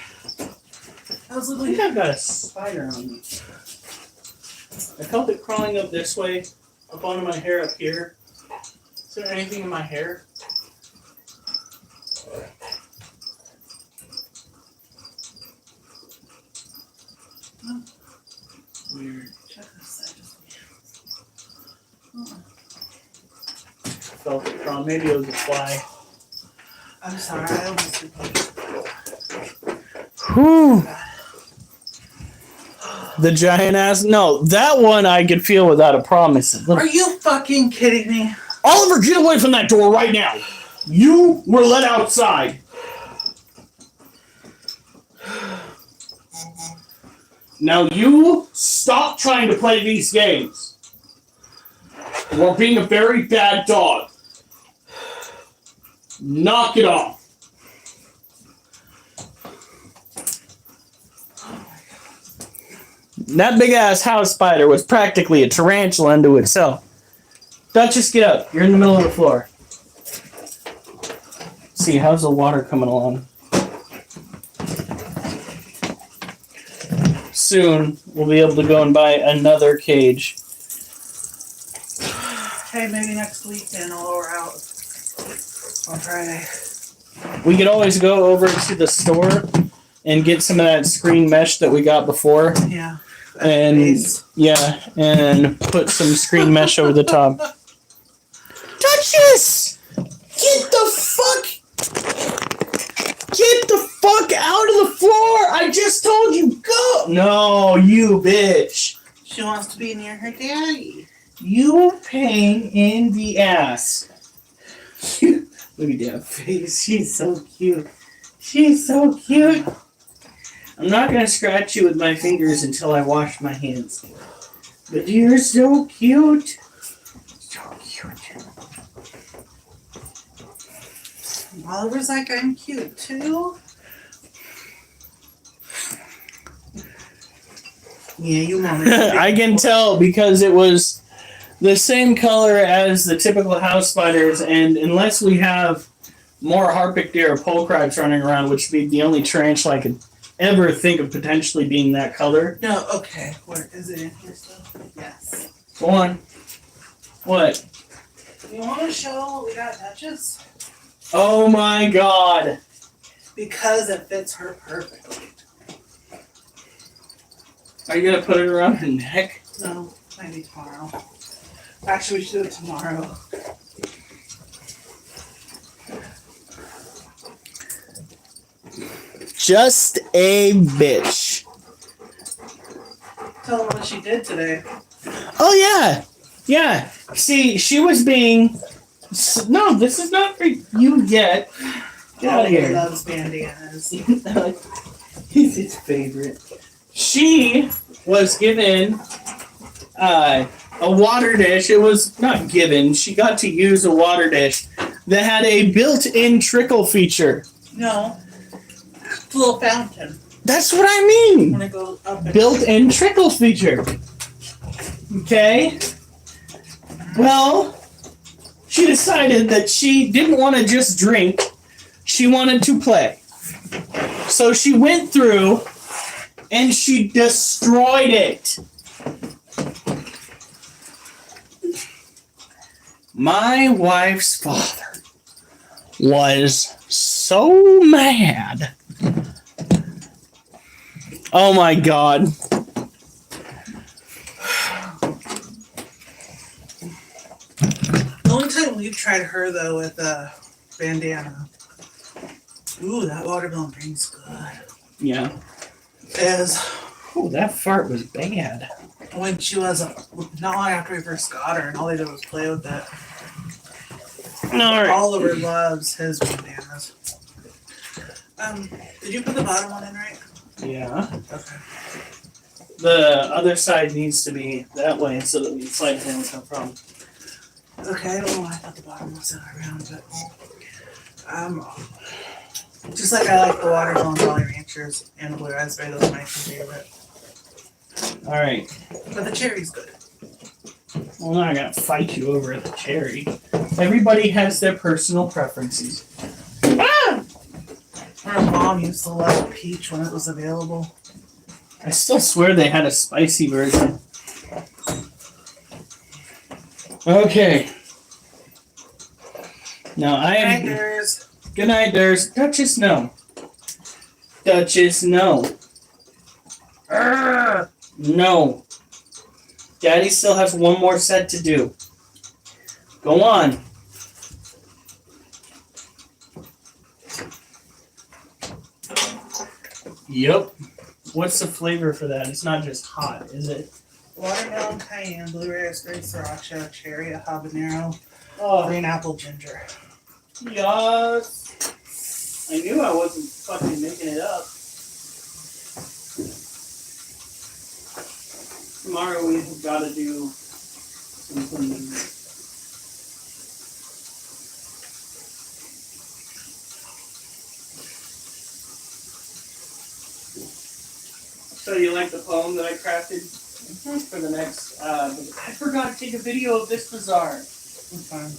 I was I looking think I've got a spider on me. I felt it crawling up this way, up onto my hair up here. Is there anything in my hair? Weird. check this side just Felt it crawling. Maybe it was a fly. I'm sorry, I almost did. Whew. The giant ass. No, that one I could feel without a promise. Are you fucking kidding me? Oliver, get away from that door right now. You were let outside. Now you stop trying to play these games. You're being a very bad dog. Knock it off. That big ass house spider was practically a tarantula unto itself. Duchess, get up. You're in the middle of the floor. See, how's the water coming along? Soon, we'll be able to go and buy another cage. Hey, maybe next weekend while we're out on Friday. We could always go over to the store and get some of that screen mesh that we got before. Yeah. And yeah, and put some screen mesh over the top. Duchess! Get the fuck out of the floor! I just told you go! No, you bitch. She wants to be near her daddy. You pain in the ass. Look at that face. She's so cute. She's so cute. I'm not going to scratch you with my fingers until I wash my hands. But you're so cute. So cute. Oliver's like, I'm cute too. Yeah, you want me. I can tell because it was the same color as the typical house spiders, and unless we have more harpic deer or polecrabs running around, which would be the only tarantula I could ever think of potentially being that color. No, okay. Where is it in here still? Yes. Go on. What? You want to show what we got Duchess? Oh my god. Because it fits her perfectly. Are you gonna put it around her neck? No, maybe tomorrow. Actually, we should do it tomorrow. Just a bitch. Tell her what she did today. Oh yeah. Yeah. See, she was being... No, this is not for you yet. Get out of He here. loves bandanas. He's his favorite. She was given a water dish. It was not given. She got to use a water dish that had a built-in trickle feature. No. It's a little fountain. That's what I mean. When it goes up and Built-in trickle feature. Okay? Well, she decided that she didn't want to just drink. She wanted to play. So she went through and she destroyed it. My wife's father was so mad. Oh my god. The only time we've tried her though with a bandana. Ooh, that watermelon drink's good. Yeah. Is Oh, that fart was bad. when she was not long after we first got her, and all they did was play with it. Alright. Oliver loves his bandanas. Did you put the bottom one in right? Yeah. Okay. The other side needs to be that way so that we can slide it in with no problem. Okay, I don't know why I thought the bottom was around, but just like I like the watermelon Jolly Ranchers and the blue raspberry, those are my two favorite. Alright. But the cherry's good. Well, now I gotta fight you over the cherry. Everybody has their personal preferences. Ah! My mom used to love peach when it was available. I still swear they had a spicy version. Okay. Now I am. Good night, Durs. Duchess, no. Duchess, no. Urgh. No. Daddy still has one more set to do. Go on. Yep. What's the flavor for that? It's not just hot, is it? Watermelon, cayenne, blue raspberry, sriracha, cherry, habanero, Oh, green apple, ginger. yes. I knew I wasn't fucking making it up. Tomorrow we've got to do something. So you like the poem that I crafted for the next? I forgot to take a video of this bazaar. It's fine.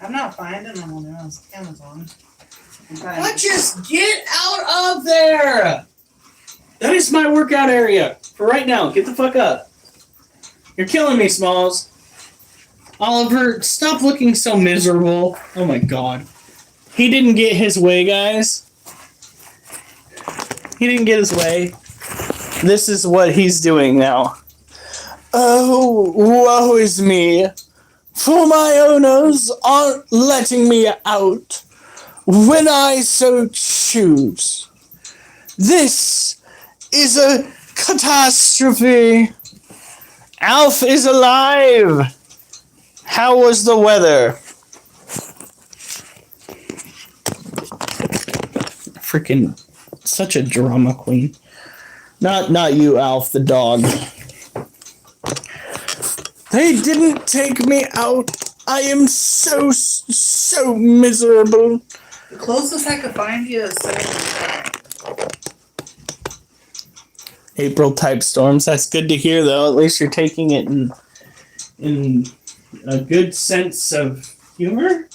I'm not finding them on Amazon. What? Just get out of there! That is my workout area for right now. Get the fuck up. You're killing me, Smalls. Oliver, stop looking so miserable. Oh my god. He didn't get his way, guys. He didn't get his way. This is what he's doing now. Oh, woe is me. For my owners aren't letting me out when I so choose. This is a catastrophe. Alf is alive. How was the weather? Freaking such a drama queen. Not you, Alf, the dog. They didn't take me out. I am so miserable. The closest I could find you is saying April type storms. That's good to hear, though. At least you're taking it in a good sense of humor,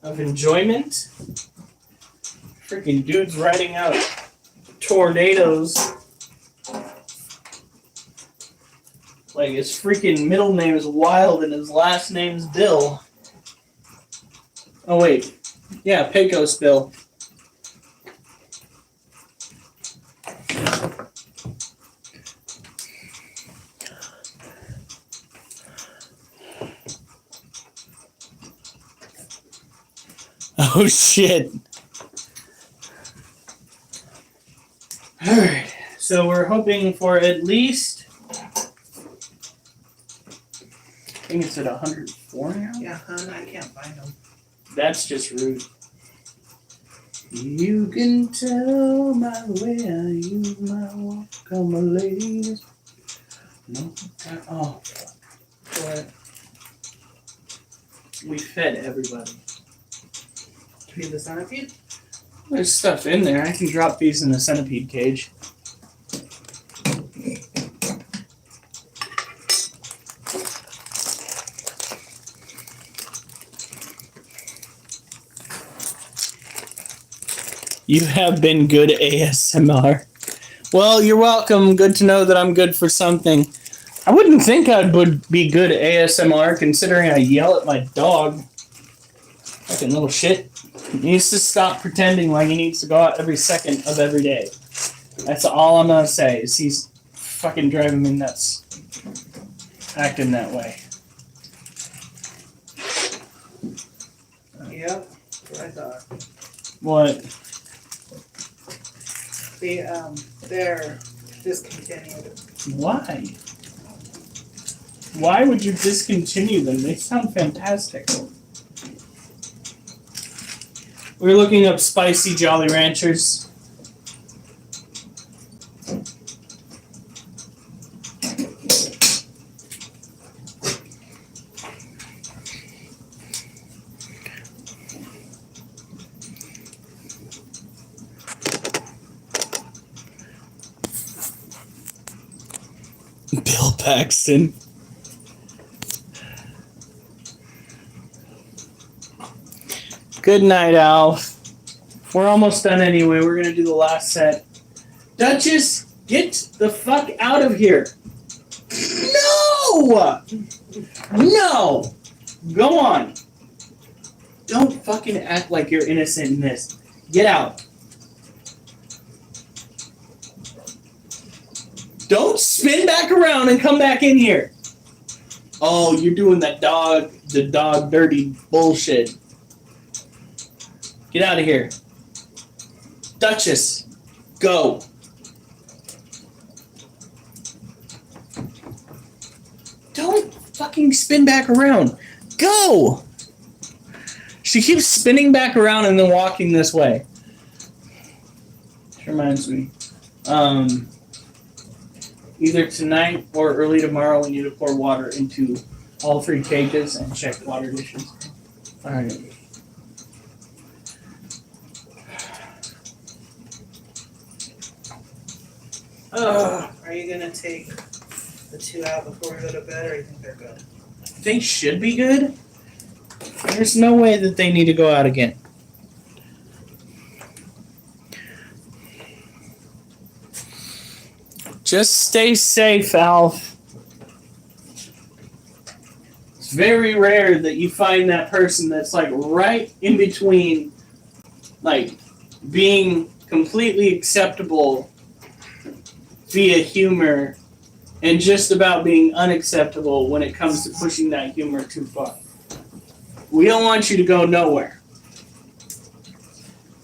of enjoyment. Freaking dudes riding out tornadoes. Like his freaking middle name is Wild and his last name's Bill. Oh wait, yeah, Pecos Bill. Oh shit. Alright, so we're hoping for at least, I think it's at 104 now? yeah, hun, I can't find them. That's just rude. You can tell my way I use my walk on my legs. No, oh, fuck. We fed everybody. Feed the centipede? There's stuff in there. I can drop these in the centipede cage. You have been good ASMR. Well, you're welcome. Good to know that I'm good for something. I wouldn't think I would be good ASMR considering I yell at my dog. Fucking little shit. He needs to stop pretending like he needs to go out every second of every day. That's all I'm gonna say, is he's fucking driving me nuts. Acting that way. Yep, that's what I thought. What? They're discontinued. Why? Why would you discontinue them? They sound fantastic. We're looking up spicy Jolly Ranchers. Bill Paxton. Good night, Alf. We're almost done anyway. We're going to do the last set. Duchess, get the fuck out of here. No! No! Go on. Don't fucking act like you're innocent in this. Get out. Don't spin back around and come back in here. Oh, you're doing the dog dirty bullshit. Get out of here. Duchess, go. Don't fucking spin back around. Go. She keeps spinning back around and then walking this way. Which reminds me. Either tonight or early tomorrow, we need to pour water into all 3 cages and check water dishes. All right. Are you gonna take the 2 out before we go to bed, or you think they're good? They should be good. There's no way that they need to go out again. Just stay safe, Alf. It's very rare that you find that person that's like right in between, like being completely acceptable via humor and just about being unacceptable when it comes to pushing that humor too far. We don't want you to go nowhere.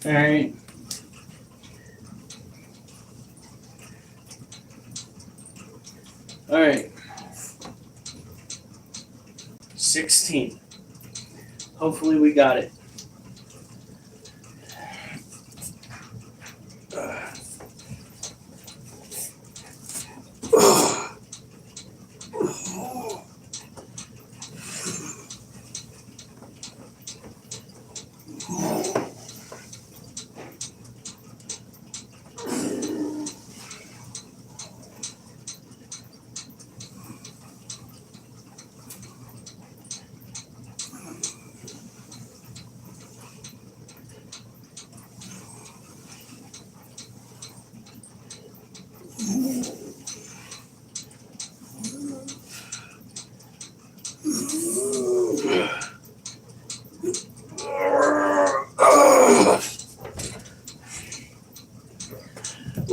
All right. All right. 16. Hopefully we got it.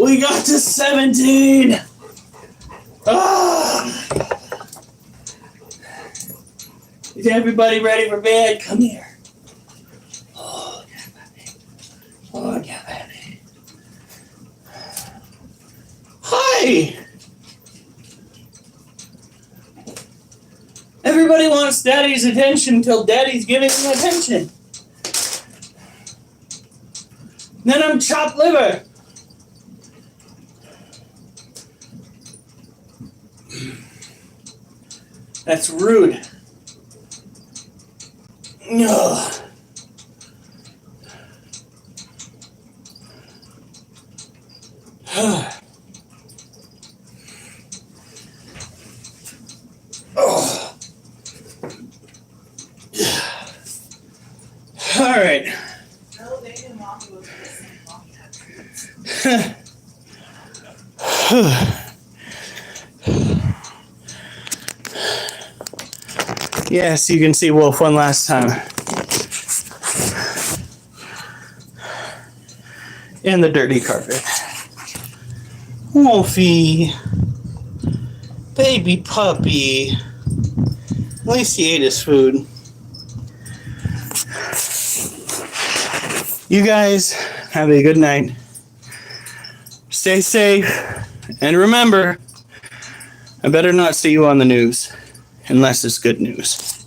We got to 17. Is everybody ready for bed? Come here. Oh, yeah, baby. Oh, yeah, baby. Hi. Everybody wants Daddy's attention until Daddy's giving them attention. Then I'm chopped liver. That's rude. Ugh. All right. No, they didn't want me with the same Yes, you can see Wolf one last time. In the dirty carpet. Wolfie. Baby puppy. At least he ate his food. You guys have a good night. Stay safe. And remember, I better not see you on the news. Unless it's good news.